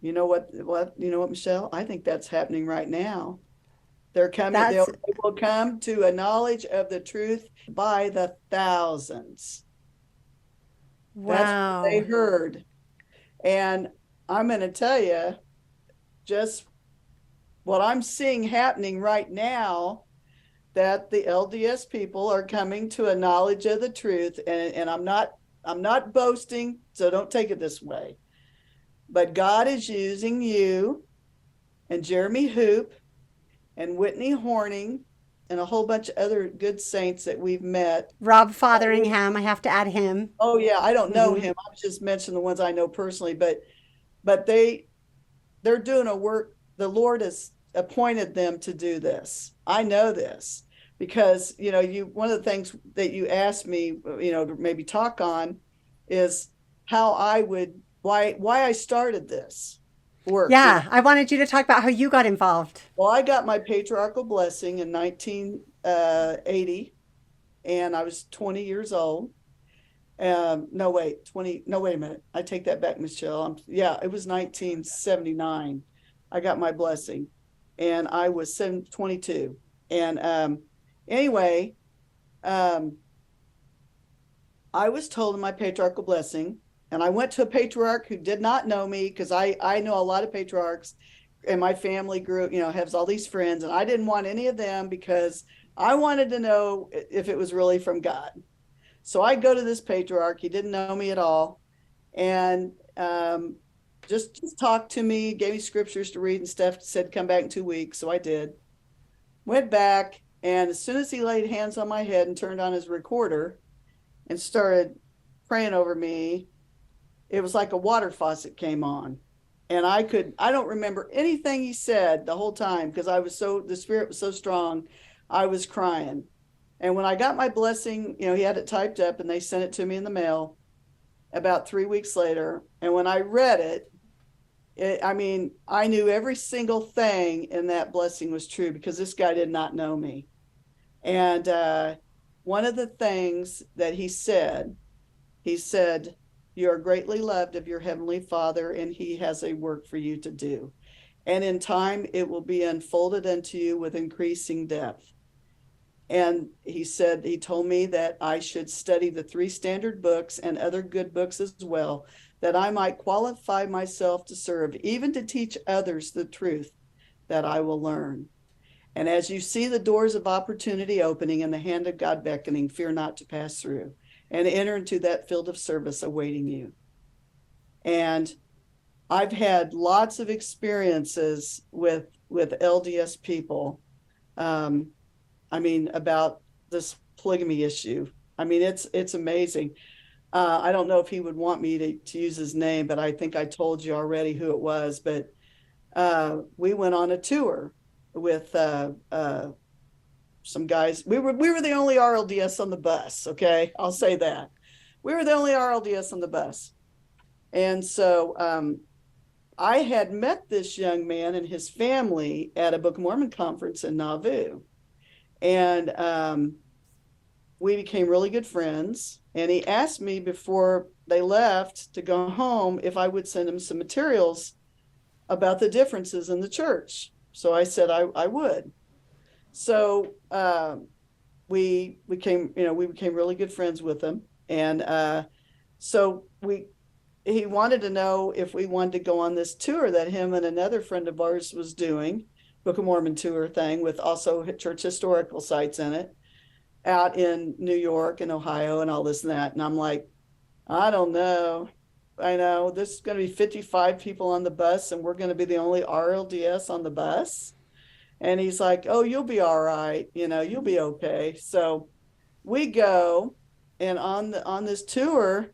You know what, Michelle? I think that's happening right now. They're coming, they will come to a knowledge of the truth by the thousands. Wow. That's what they heard. And I'm going to tell you just what I'm seeing happening right now, that the LDS people are coming to a knowledge of the truth. And I'm not boasting, so don't take it this way. But God is using you and Jeremy Hoop and Whitney Horning and a whole bunch of other good saints that we've met. Rob Fotheringham, I have to add him. Oh yeah, I don't know him. I was just mentioning the ones I know personally, but they're doing a work. The Lord has appointed them to do this. I know this because one of the things that you asked me, to maybe talk on, is how I would why I started this work. Yeah, I wanted you to talk about how you got involved. Well, I got my patriarchal blessing in 1980, and I was 20 years old. No, wait a minute. I take that back, Michelle. It was 1979. I got my blessing, and I was 22. And anyway, I was told in my patriarchal blessing, and I went to a patriarch who did not know me, because I know a lot of patriarchs, and my family grew, has all these friends, and I didn't want any of them because I wanted to know if it was really from God. So I go to this patriarch. He didn't know me at all, and just talked to me, gave me scriptures to read and stuff, said come back in 2 weeks. So I did. Went back, and as soon as he laid hands on my head and turned on his recorder and started praying over me, it was like a water faucet came on. And I don't remember anything he said the whole time, because the Spirit was so strong, I was crying. And when I got my blessing, he had it typed up and they sent it to me in the mail about 3 weeks later. And when I read it, I knew every single thing in that blessing was true, because this guy did not know me. And one of the things that he said, you are greatly loved of your heavenly Father, and he has a work for you to do. And in time, it will be unfolded unto you with increasing depth. And he told me that I should study the 3 standard books and other good books as well, that I might qualify myself to serve, even to teach others the truth that I will learn. And as you see the doors of opportunity opening and the hand of God beckoning, fear not to pass through and enter into that field of service awaiting you. And I've had lots of experiences with LDS people. About this polygamy issue. It's amazing. I don't know if he would want me to use his name, but I think I told you already who it was. But we went on a tour with some guys. We were the only RLDS on the bus. Okay, I'll say that. We were the only RLDS on the bus. And so I had met this young man and his family at a Book of Mormon conference in Nauvoo. And we became really good friends. And he asked me before they left to go home if I would send him some materials about the differences in the church. So I said I would. So we became really good friends with him. And so he wanted to know if we wanted to go on this tour that him and another friend of ours was doing, Book of Mormon tour thing with also church historical sites in it, out in New York and Ohio and all this and that. And I'm like, I don't know. I know this is going to be 55 people on the bus and we're going to be the only RLDS on the bus. And he's like, oh, you'll be all right. You'll be okay. So we go, and on this tour,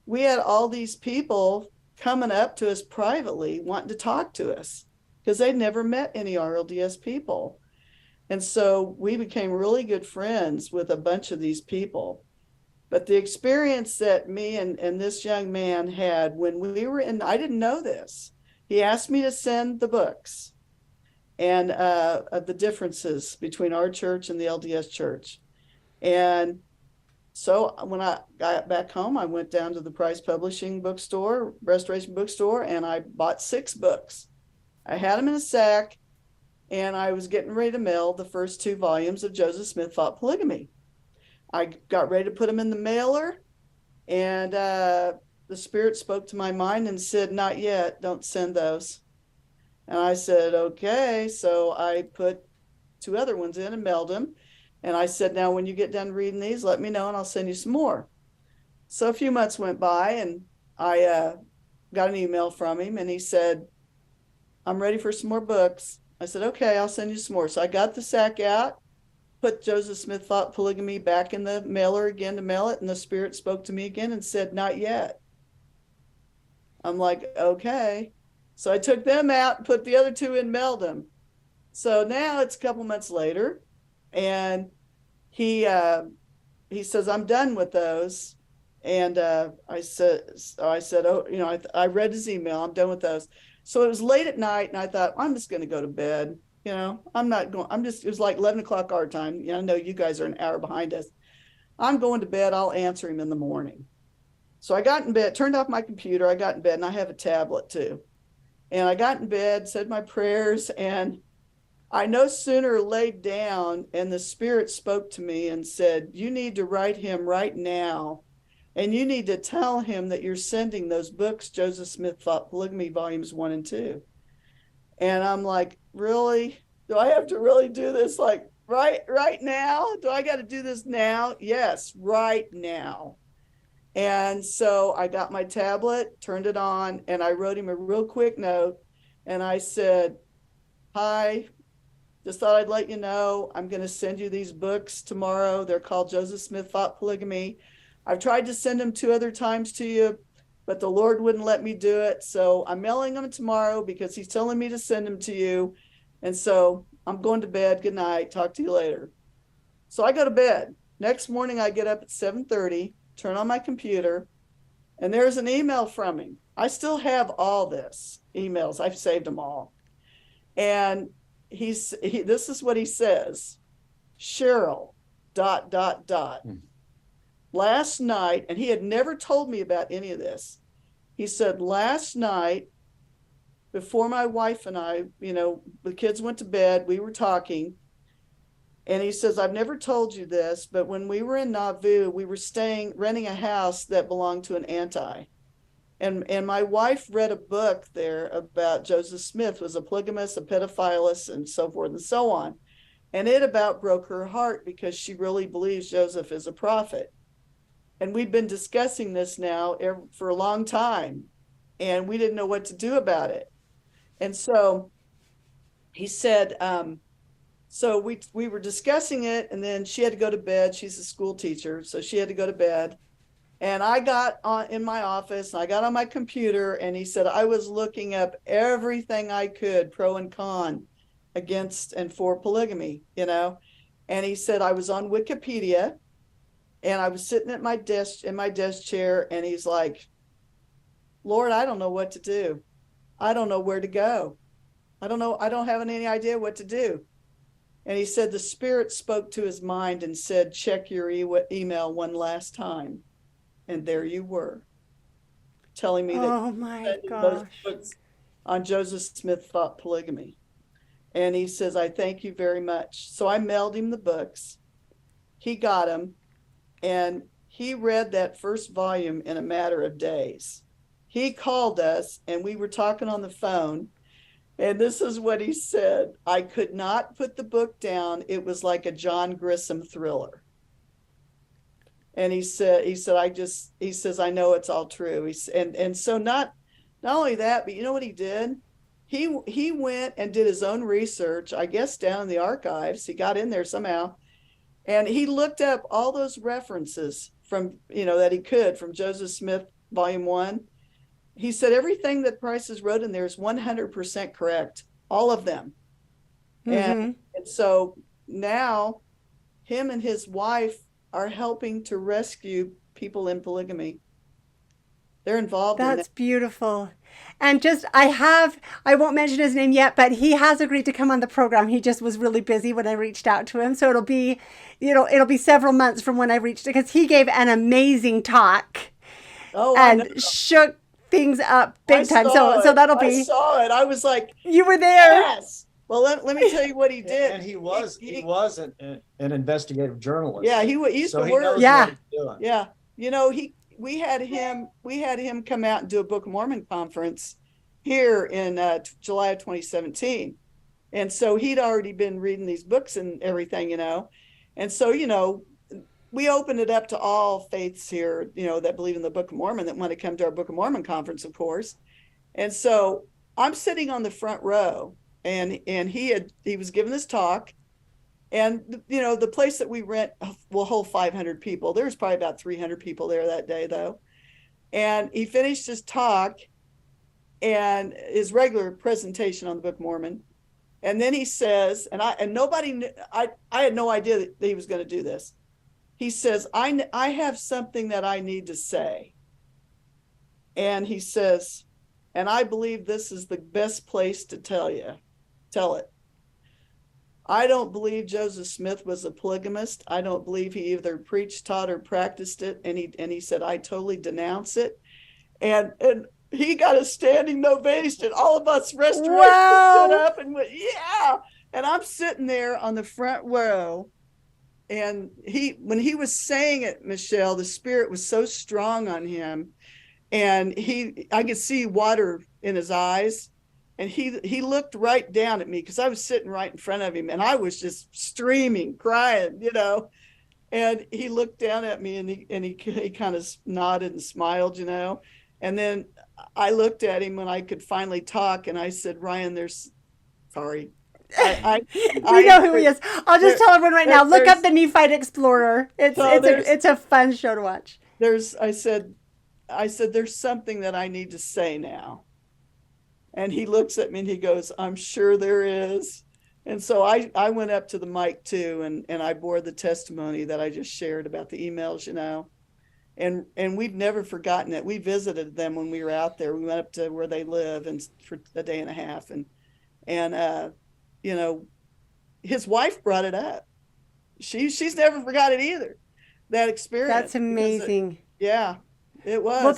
we had all these people coming up to us privately wanting to talk to us because they'd never met any RLDS people. And so we became really good friends with a bunch of these people. But the experience that me and this young man had when we were I didn't know this. He asked me to send the books and of the differences between our church and the LDS church. And so when I got back home, I went down to the Price Publishing bookstore, Restoration bookstore, and I bought 6 books. I had them in a sack, and I was getting ready to mail the first 2 volumes of Joseph Smith Thought Polygamy. I got ready to put them in the mailer, and the Spirit spoke to my mind and said, not yet, don't send those. And I said, okay. So I put 2 other ones in and mailed them. And I said, now, when you get done reading these, let me know and I'll send you some more. So a few months went by and I got an email from him and he said, I'm ready for some more books. I said, okay, I'll send you some more. So I got the sack out, put Joseph Smith Thought Polygamy back in the mailer again to mail it. And the Spirit spoke to me again and said, not yet. I'm like, okay. So I took them out, put the other 2 in, mailed them. So now it's a couple months later. And he says, I'm done with those. And I said, oh, I read his email. I'm done with those. So it was late at night and I thought, I'm just going to go to bed. It was like 11 o'clock our time. I know you guys are an hour behind us. I'm going to bed. I'll answer him in the morning. So I got in bed, turned off my computer. I got in bed and I have a tablet too. And I got in bed, said my prayers, and I no sooner laid down and the Spirit spoke to me and said, you need to write him right now. And you need to tell him that you're sending those books, Joseph Smith Thought Polygamy volumes 1 and 2. And I'm like, really? Do I have to really do this? Like right now? Do I got to do this now? Yes, right now. And so I got my tablet, turned it on, and I wrote him a real quick note. And I said, hi, just thought I'd let you know I'm going to send you these books tomorrow. They're called Joseph Smith Thought Polygamy. I've tried to send them 2 other times to you, but the Lord wouldn't let me do it. So I'm mailing them tomorrow because he's telling me to send them to you. And so I'm going to bed. Good night. Talk to you later. So I go to bed. Next morning, I get up at 7:30, turn on my computer, and there's an email from him. I still have all this emails. I've saved them all. And this is what he says. Cheryl, dot, dot, dot. Last night, and he had never told me about any of this. He said, last night, before my wife and I, the kids went to bed, we were talking. And he says, I've never told you this, but when we were in Nauvoo, we were renting a house that belonged to an anti. And my wife read a book there about Joseph Smith was a polygamist, a pedophilist, and so forth and so on. And it about broke her heart because she really believes Joseph is a prophet. And we've been discussing this now for a long time, and we didn't know what to do about it. And so he said, so we were discussing it, and then she had to go to bed. She's a school teacher, so she had to go to bed. And I got in my office, and I got on my computer, and he said, I was looking up everything I could, pro and con, against and for polygamy, And he said, I was on Wikipedia, and I was sitting at my desk, in my desk chair, and he's like, Lord, I don't know what to do. I don't know where to go. I don't know. I don't have any idea what to do. And he said the Spirit spoke to his mind and said, check your email one last time. And there you were, telling me that oh my those gosh, books on Joseph Smith thought polygamy. And he says, I thank you very much. So I mailed him the books. He got them, and he read that first volume in a matter of days. He called us, and we were talking on the phone. And this is what he said. I could not put the book down. It was like a John Grisham thriller. And he says, I know it's all true. And so not only that, but you know what he did? He went and did his own research, I guess down in the archives. He got in there somehow, and he looked up all those references from, that he could from Joseph Smith, Volume 1. He said everything that Price's wrote in there is 100% correct, all of them. And so now him and his wife are helping to rescue people in polygamy. They're involved in that. That's beautiful. And I won't mention his name yet, but he has agreed to come on the program. He just was really busy when I reached out to him. So it'll be several months from when I reached, because he gave an amazing talk and shook things up big time. So that'll be. I saw it. I was like, you were there. Yes. Well, let me tell you what he did. And he was an investigative journalist. Yeah, he's so the he word. knows Yeah. what he's doing. Yeah. We had him come out and do a Book of Mormon conference here in July of 2017. And so he'd already been reading these books and everything, And so, we opened it up to all faiths here, that believe in the Book of Mormon, that want to come to our Book of Mormon conference, of course. And so I'm sitting on the front row, and he was giving this talk. And, the place that we rent will hold 500 people. There was probably about 300 people there that day, though. And he finished his talk and his regular presentation on the Book of Mormon. And then he says, I had no idea that he was going to do this. He says, I have something that I need to say. And he says, and I believe this is the best place to tell it. I don't believe Joseph Smith was a polygamist. I don't believe he either preached, taught, or practiced it. And he said, I totally denounce it. And he got a standing ovation. All of us restorationists stood up and went, yeah. And I'm sitting there on the front row. And when he was saying it, Michelle, the Spirit was so strong on him. And I could see water in his eyes. And he looked right down at me, because I was sitting right in front of him, and I was just streaming, crying, And he looked down at me, and he kind of nodded and smiled, And then I looked at him when I could finally talk, and I said, Ryan, sorry. We know who he is. I'll just tell everyone right now, look up the Nephite Explorer. It's a fun show to watch. I said, there's something that I need to say now. And he looks at me and he goes, I'm sure there is. And so I went up to the mic too, and I bore the testimony that I just shared about the emails, and we'd never forgotten it. We visited them when we were out there. We went up to where they live and for a day and a half. And his wife brought it up. she's never forgot it either, that experience. That's amazing. Yeah, it Well, was.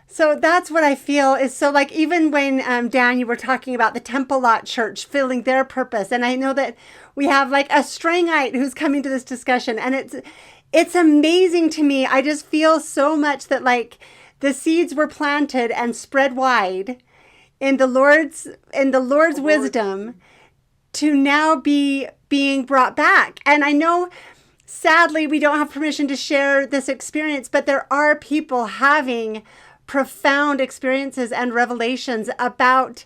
so that's what I feel is so like even when Dan, you were talking about the Temple Lot Church filling their purpose, and I know that we have like a Strangite who's coming to this discussion, and it's amazing to me. I just feel so much that like the seeds were planted and spread wide in the Lord's wisdom to now be being brought back. And I know sadly we don't have permission to share this experience, but there are people having profound experiences and revelations about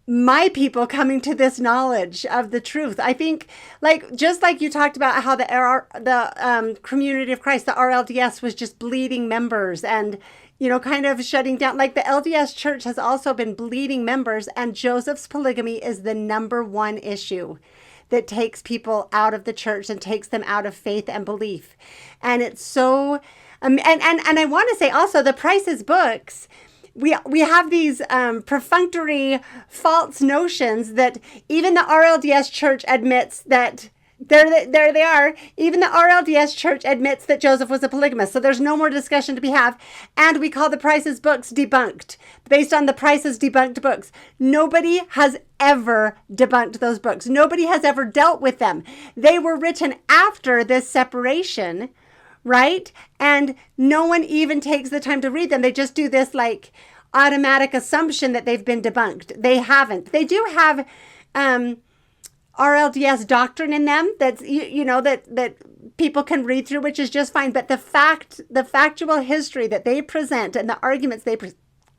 my people coming to this knowledge of the truth. I think, like just like you talked about how the Community of Christ, the RLDS, was just bleeding members and kind of shutting down. Like the LDS Church has also been bleeding members, and Joseph's polygamy is the number one issue that takes people out of the church and takes them out of faith and belief. And it's so, and I want to say also the Price's books. We have these perfunctory false notions that even the RLDS Church admits that there they are. Even the RLDS Church admits that Joseph was a polygamist. So there's no more discussion to be had. And we call the Price's books debunked based on the Price's debunked books. Nobody has ever debunked those books. Nobody has ever dealt with them. They were written after this separation, right? And no one even takes the time to read them. They just do this like automatic assumption that they've been debunked. They haven't. They do have RLDS doctrine in them that's that people can read through, which is just fine. But the factual history that they present and the arguments they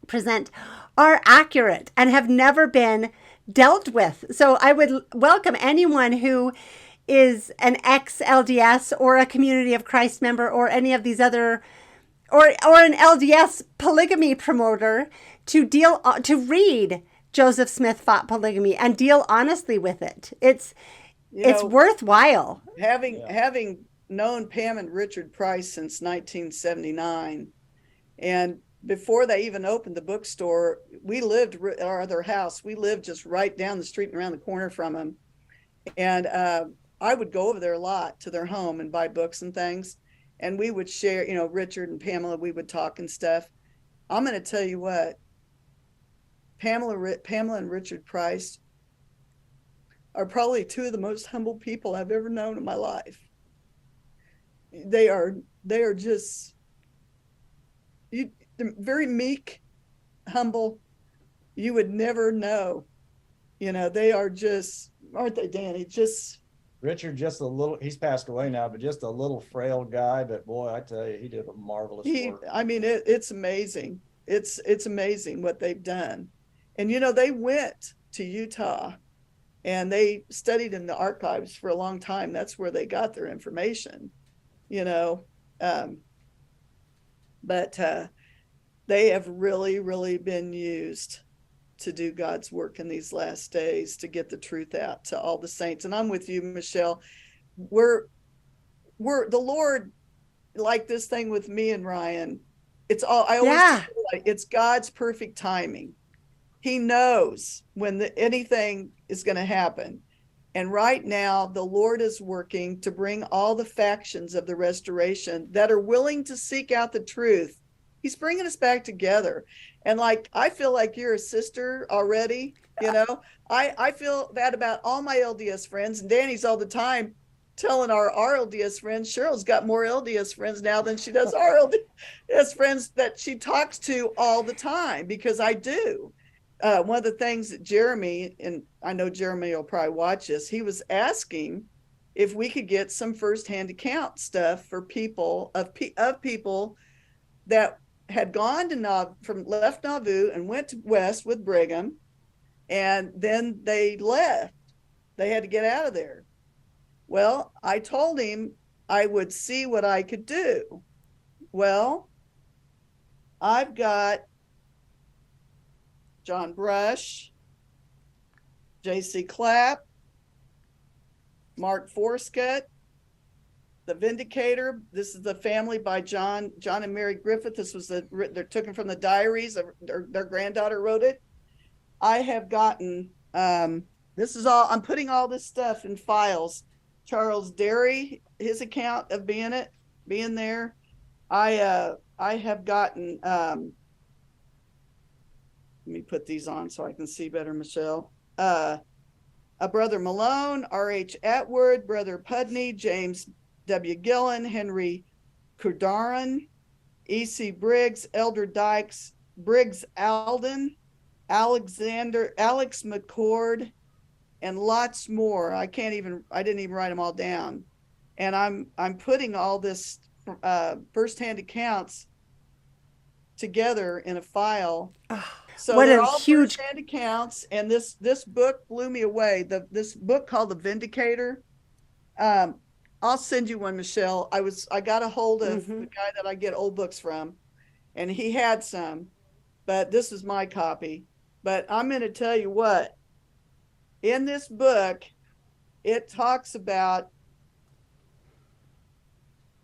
present are accurate and have never been dealt with. So I would welcome anyone who is an ex-LDS or a Community of Christ member or any of these other or an LDS polygamy promoter to read Joseph Smith Fought Polygamy and deal honestly with it. It's worthwhile. Having known Pam and Richard Price since 1979, and before they even opened the bookstore, we lived our other house. We lived just right down the street and around the corner from them. And I would go over there a lot to their home and buy books and things. And we would share, Richard and Pamela, we would talk and stuff. I'm going to tell you what, Pamela and Richard Price are probably two of the most humble people I've ever known in my life. They are just, they're very meek, humble. You would never know. They are just, aren't they, Danny? Just Richard, just a little, he's passed away now, but just a little frail guy, but boy, I tell you, he did a marvelous work. I mean, it's amazing. It's amazing what they've done. And, they went to Utah and they studied in the archives for a long time. That's where they got their information, but they have really, really been used to do God's work in these last days, to get the truth out to all the saints. And I'm with you, Michelle. We're the Lord, like this thing with me and Ryan. It's all, I always feel like it's God's perfect timing. He knows when anything is going to happen. And right now, the Lord is working to bring all the factions of the restoration that are willing to seek out the truth. He's bringing us back together. And I feel like you're a sister already, I feel that about all my LDS friends, and Danny's all the time telling our RLDS friends, Cheryl's got more LDS friends now than she does RLDS friends that she talks to all the time, because I do. One of the things that Jeremy, and I know Jeremy will probably watch this, he was asking if we could get some firsthand account stuff for people of people that had gone to left Nauvoo and went west with Brigham, and then they left. They had to get out of there. Well, I told him I would see what I could do. Well, I've got John Brush, J.C. Clapp, Mark Forscutt, The Vindicator. This is the family by John and Mary Griffith. This was they're taken from the diaries of their granddaughter wrote it. I have gotten, this is all, I'm putting all this stuff in files Charles Derry, his account of being there. I have gotten, let me put these on so I can see better, Michelle. A Brother Malone, R.H. Atwood, Brother Pudney, James W. Gillen, Henry Kudaran, E.C. Briggs, Elder Dykes, Briggs Alden, Alex McCord, and lots more. I didn't even write them all down. And I'm putting all this firsthand accounts together in a file. So what they're a all huge firsthand accounts, and this book blew me away. This book called The Vindicator. I'll send you one, Michelle. I got a hold of the guy that I get old books from, and he had some, but this is my copy. But I'm going to tell you what, in this book, it talks about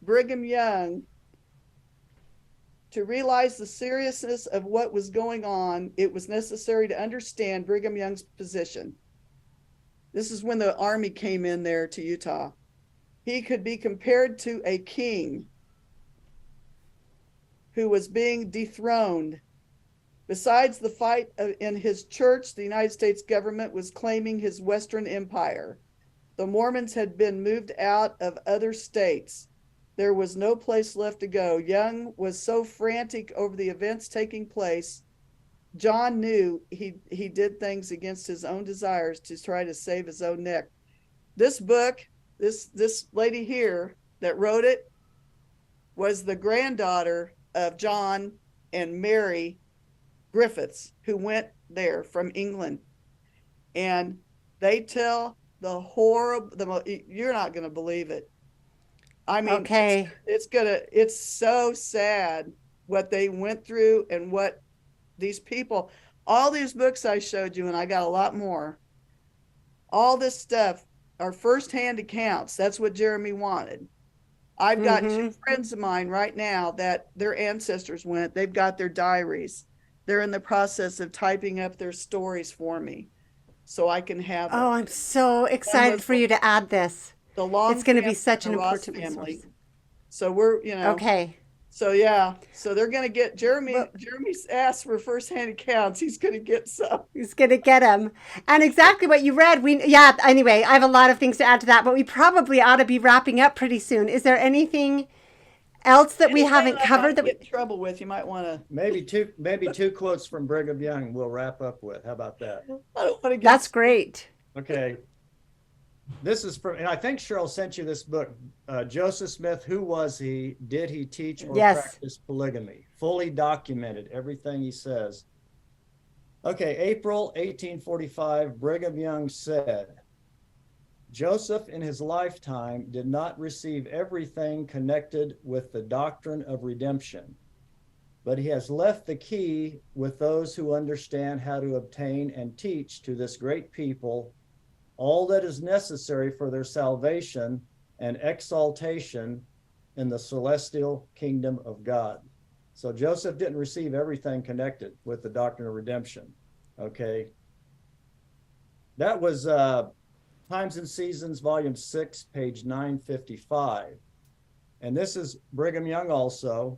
Brigham Young. To realize the seriousness of what was going on, it was necessary to understand Brigham Young's position. This is when the army came in there to Utah. He could be compared to a king who was being dethroned. Besides the fight in his church, the United States government was claiming his Western empire. The Mormons had been moved out of other states. There was no place left to go. Young was so frantic over the events taking place. John knew he did things against his own desires to try to save his own neck. This book, this lady here that wrote it was the granddaughter of John and Mary Griffiths, who went there from England. And they tell the horrible, you're not going to believe it. I mean, okay. It's so sad what they went through and what these people, all these books I showed you, and I got a lot more, all this stuff are firsthand accounts. That's what Jeremy wanted. I've got two friends of mine right now that their ancestors went. They've got their diaries. They're in the process of typing up their stories for me so I can have them. Oh, I'm so excited for you to add this. The long it's going to be family, such an the Ross important family. resource. So we're, Okay. So yeah, so they're going to get Jeremy's asked for firsthand accounts. He's going to get some. He's going to get them. And exactly what you read. Anyway, I have a lot of things to add to that, but we probably ought to be wrapping up pretty soon. Is there anything else that we haven't covered that we get in trouble with? You might want to maybe two quotes from Brigham Young we'll wrap up with. How about that? I don't want to get That's great. Okay. This is from, and I think Cheryl sent you this book, Joseph Smith. Who was he? Did he teach or practice polygamy? Fully documented, everything he says. Okay, April 1845, Brigham Young said, Joseph in his lifetime did not receive everything connected with the doctrine of redemption, but he has left the key with those who understand how to obtain and teach to this great people all that is necessary for their salvation and exaltation in the celestial kingdom of God. So Joseph didn't receive everything connected with the doctrine of redemption. Okay. That was Times and Seasons, Volume 6, page 955. And this is Brigham Young also.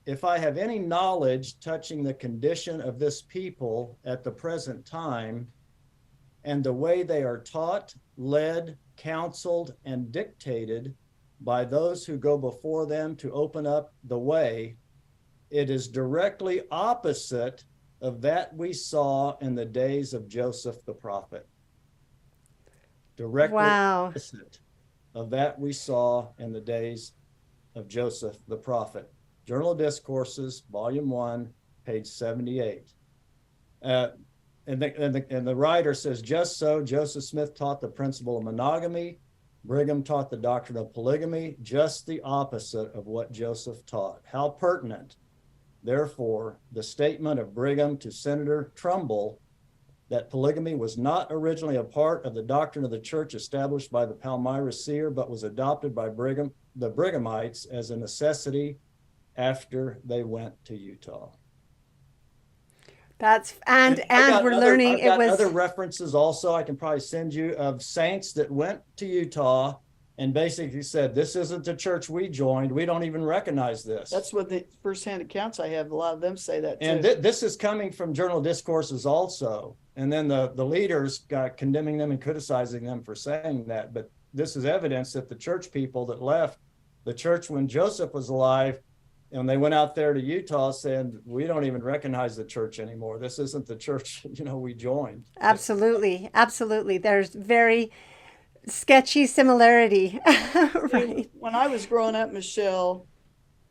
If I have any knowledge touching the condition of this people at the present time, and the way they are taught, led, counseled, and dictated by those who go before them to open up the way, it is directly opposite of that we saw in the days of Joseph the prophet. Directly opposite of that we saw in the days of Joseph the prophet. Journal of Discourses, Volume 1, page 78. And the writer says, just so, Joseph Smith taught the principle of monogamy. Brigham taught the doctrine of polygamy, just the opposite of what Joseph taught. How pertinent, therefore, the statement of Brigham to Senator Trumbull that polygamy was not originally a part of the doctrine of the church established by the Palmyra seer, but was adopted by the Brighamites as a necessity after they went to Utah. And we're learning I've got other references also I can probably send you of saints that went to Utah and basically said, this isn't the church we joined. We don't even recognize this. That's what the firsthand accounts I have. A lot of them say that too. And this is coming from Journal Discourses also. And then the leaders got condemning them and criticizing them for saying that. But this is evidence that the church people that left the church when Joseph was alive, and they went out there to Utah saying, we don't even recognize the church anymore. This isn't the church, we joined. Absolutely. Absolutely. There's very sketchy similarity. Right. When I was growing up, Michelle,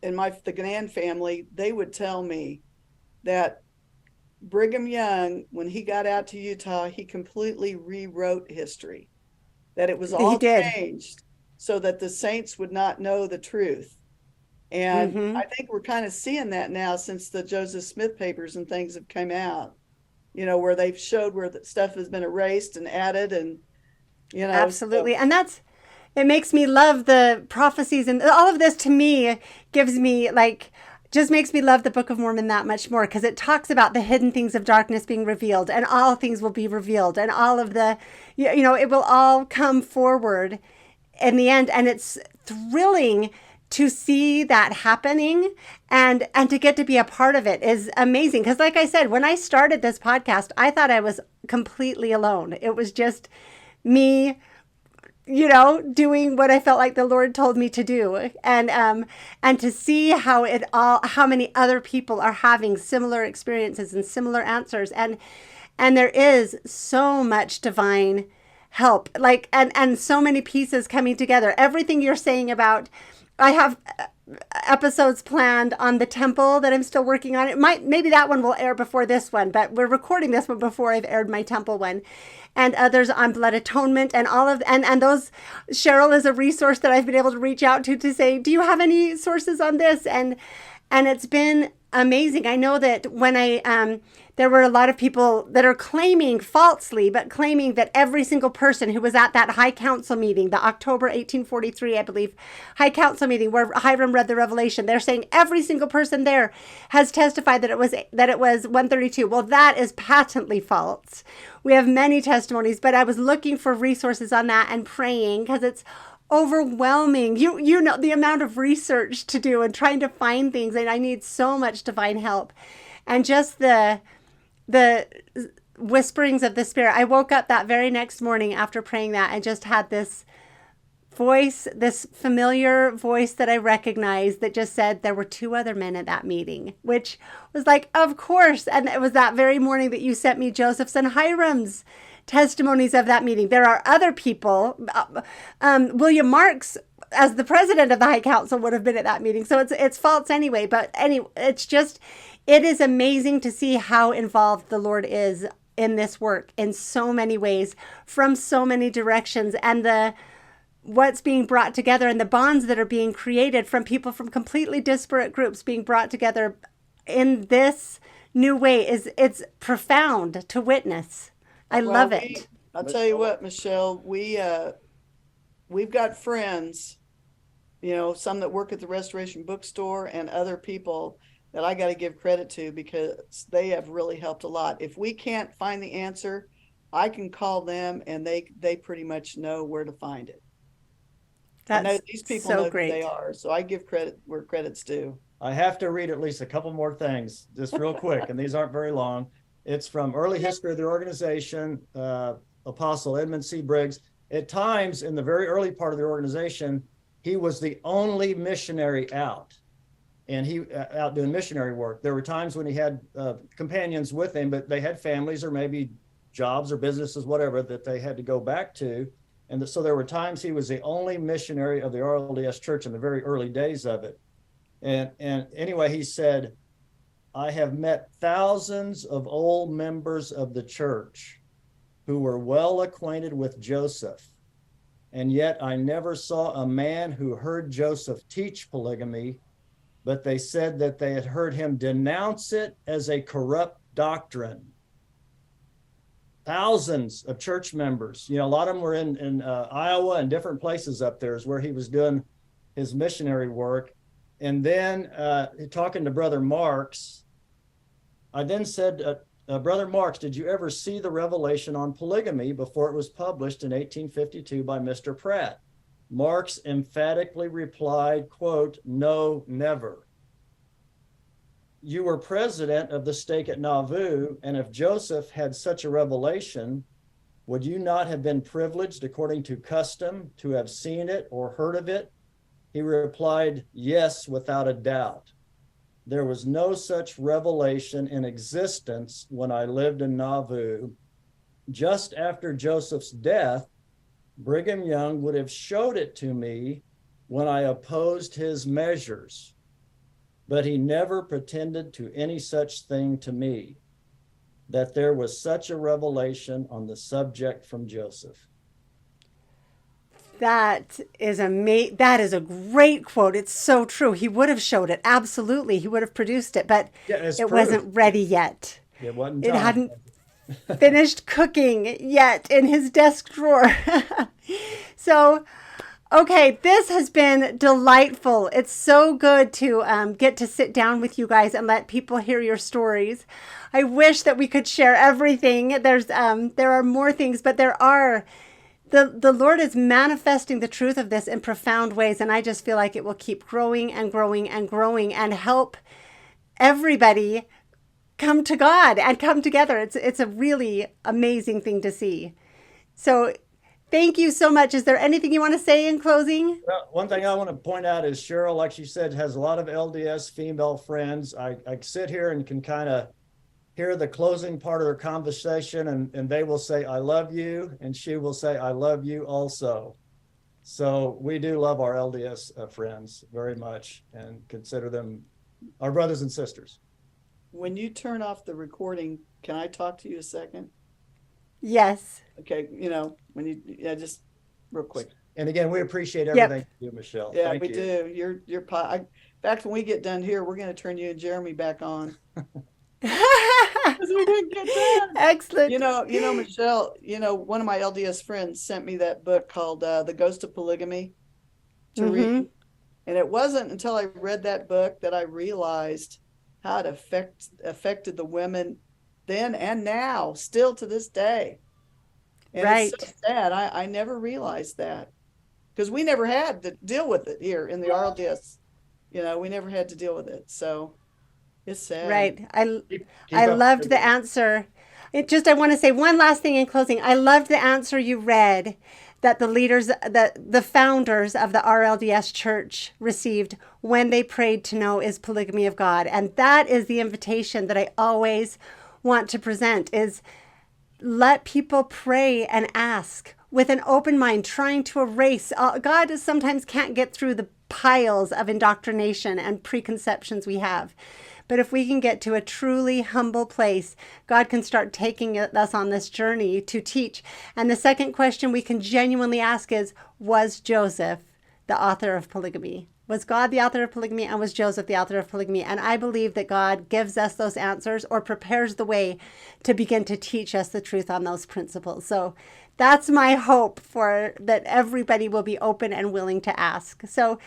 in the Gann family, they would tell me that Brigham Young, when he got out to Utah, he completely rewrote history, that it was all changed so that the saints would not know the truth. And I think we're kind of seeing that now since the Joseph Smith papers and things have come out, where they've showed where the stuff has been erased and added and, Absolutely. And it makes me love the prophecies, and all of this to me gives me just makes me love the Book of Mormon that much more, because it talks about the hidden things of darkness being revealed, and all things will be revealed, and all of the, it will all come forward in the end. And it's thrilling to see that happening, and to get to be a part of it is amazing. Because like I said, when I started this podcast, I thought I was completely alone. It was just me, doing what I felt like the Lord told me to do. And to see how many other people are having similar experiences and similar answers. And there is so much divine help, and so many pieces coming together. Everything you're saying about, I have episodes planned on the temple that I'm still working on. Maybe that one will air before this one, but we're recording this one before I've aired my temple one, and others on blood atonement and all of, and those. Cheryl is a resource that I've been able to reach out to say, do you have any sources on this? And it's been amazing. I know that when there were a lot of people that are claiming falsely, but claiming that every single person who was at that High Council meeting, the October 1843, I believe, High Council meeting where Hiram read the Revelation, they're saying every single person there has testified that it was 132. Well, that is patently false. We have many testimonies, but I was looking for resources on that and praying, because it's overwhelming. You know the amount of research to do and trying to find things, and I need so much divine help. And just the whisperings of the Spirit. I woke up that very next morning after praying that and just had this voice, this familiar voice that I recognized, that just said there were 2 other men at that meeting, which was like, of course. And it was that very morning that you sent me Joseph's and Hiram's testimonies of that meeting. There are other people. William Marks, as the president of the High Council, would have been at that meeting. So it's false anyway. But anyway, it is amazing to see how involved the Lord is in this work in so many ways, from so many directions, and what's being brought together and the bonds that are being created from people from completely disparate groups being brought together in this new way it's profound to witness. I love it. I'll tell you what, Michelle, we've got friends, some that work at the Restoration Bookstore and other people that I got to give credit to, because they have really helped a lot. If we can't find the answer, I can call them, and they pretty much know where to find it. I know these people know who they are, so I give credit where credit's due. I have to read at least a couple more things, just real quick, and these aren't very long. It's from Early History of the Organization, Apostle Edmund C. Briggs. At times, in the very early part of the organization, he was the only missionary out, and he out doing missionary work. There were times when he had companions with him, but they had families or maybe jobs or businesses, whatever, that they had to go back to. And so there were times he was the only missionary of the RLDS church in the very early days of it. And anyway, he said, I have met thousands of old members of the church who were well acquainted with Joseph, and yet I never saw a man who heard Joseph teach polygamy, but they said that they had heard him denounce it as a corrupt doctrine. Thousands of church members, a lot of them were in Iowa and different places up there is where he was doing his missionary work. And then talking to Brother Marks, I then said Brother Marks, did you ever see the revelation on polygamy before it was published in 1852 by Mr. Pratt? Marks emphatically replied, quote, no, never. You were president of the stake at Nauvoo, and if Joseph had such a revelation, would you not have been privileged, according to custom, to have seen it or heard of it? He replied, yes, without a doubt. There was no such revelation in existence when I lived in Nauvoo. Just after Joseph's death, Brigham Young would have showed it to me when I opposed his measures, but he never pretended to any such thing to me, that there was such a revelation on the subject from Joseph. That is a great quote. It's so true. He would have showed it. Absolutely. He would have produced it, but it wasn't ready yet. It wasn't It time. hadn't finished cooking yet in his desk drawer. So, okay, this has been delightful. It's so good to get to sit down with you guys and let people hear your stories. I wish that we could share everything. There are more things, but the Lord is manifesting the truth of this in profound ways, and I just feel like it will keep growing and growing and growing and help everybody come to God and come together. It's a really amazing thing to see. So thank you so much. Is there anything you want to say in closing? Well, one thing I want to point out is Cheryl, like she said, has a lot of LDS female friends. I sit here and can kind of hear the closing part of their conversation, and they will say, I love you. And she will say, I love you also. So we do love our LDS friends very much and consider them our brothers and sisters. When you turn off the recording, can I talk to you a second? Yes. Okay, just real quick. And again, we appreciate everything you do, Michelle. Yeah, Thank we you. do. In fact, when we get done here, we're going to turn you and Jeremy back on. Because we didn't get done. Excellent. Michelle, one of my LDS friends sent me that book called The Ghost of Polygamy to read. And it wasn't until I read that book that I realized how it affected the women then and now, still to this day. And right. It's so sad. I never realized that because we never had to deal with it here in the RLDS. We never had to deal with it. So it's sad. Right. I loved the answer. I want to say one last thing in closing. I loved the answer you read that the founders of the RLDS church received when they prayed to know is polygamy of God. And that is the invitation that I always want to present is let people pray and ask with an open mind, trying to erase. God sometimes can't get through the piles of indoctrination and preconceptions we have. But if we can get to a truly humble place, God can start taking us on this journey to teach. And the second question we can genuinely ask is, was Joseph the author of polygamy? Was God the author of polygamy, and was Joseph the author of polygamy? And I believe that God gives us those answers or prepares the way to begin to teach us the truth on those principles. So that's my hope for that everybody will be open and willing to ask. So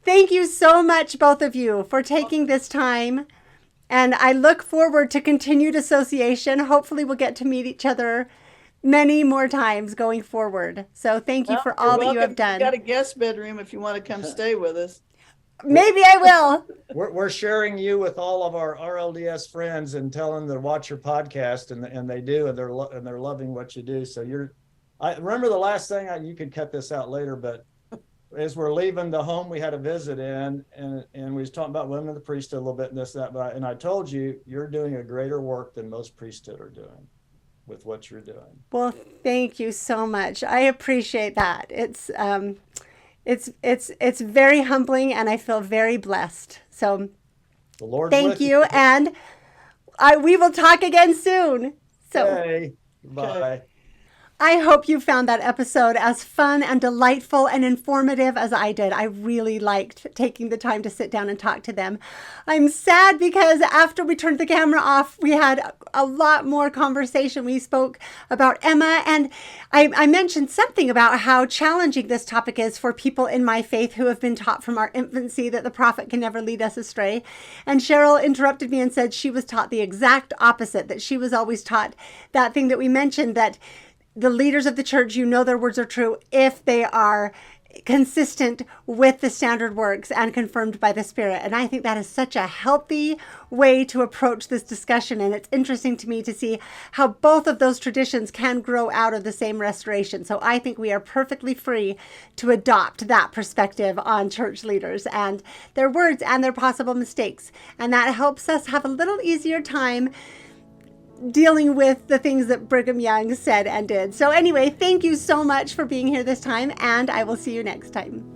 thank you so much, both of you, for taking this time. And I look forward to continued association. Hopefully we'll get to meet each other many more times going forward. So thank you for all that you have done. We've got a guest bedroom if you want to come stay with us. Maybe I will. We're sharing you with all of our RLDS friends and telling them to watch your podcast, and they do, and they're loving what you do. So I remember the last thing, you could cut this out later, but as we're leaving the home we had a visit in, and we was talking about women of the priesthood a little bit and this, that, but I told you, you're doing a greater work than most priesthood are doing with what you're doing. Well, thank you so much. I appreciate that. It's very humbling, and I feel very blessed. So The Lord thank you. And we will talk again soon. So okay. Bye. I hope you found that episode as fun and delightful and informative as I did. I really liked taking the time to sit down and talk to them. I'm sad because after we turned the camera off, we had a lot more conversation. We spoke about Emma, and I mentioned something about how challenging this topic is for people in my faith who have been taught from our infancy that the prophet can never lead us astray. And Cheryl interrupted me and said she was taught the exact opposite, that she was always taught that thing that we mentioned, that the leaders of the church, their words are true if they are consistent with the standard works and confirmed by the Spirit. And I think that is such a healthy way to approach this discussion. And it's interesting to me to see how both of those traditions can grow out of the same restoration. So I think we are perfectly free to adopt that perspective on church leaders and their words and their possible mistakes. And that helps us have a little easier time dealing with the things that Brigham Young said and did. So anyway, thank you so much for being here this time, and I will see you next time.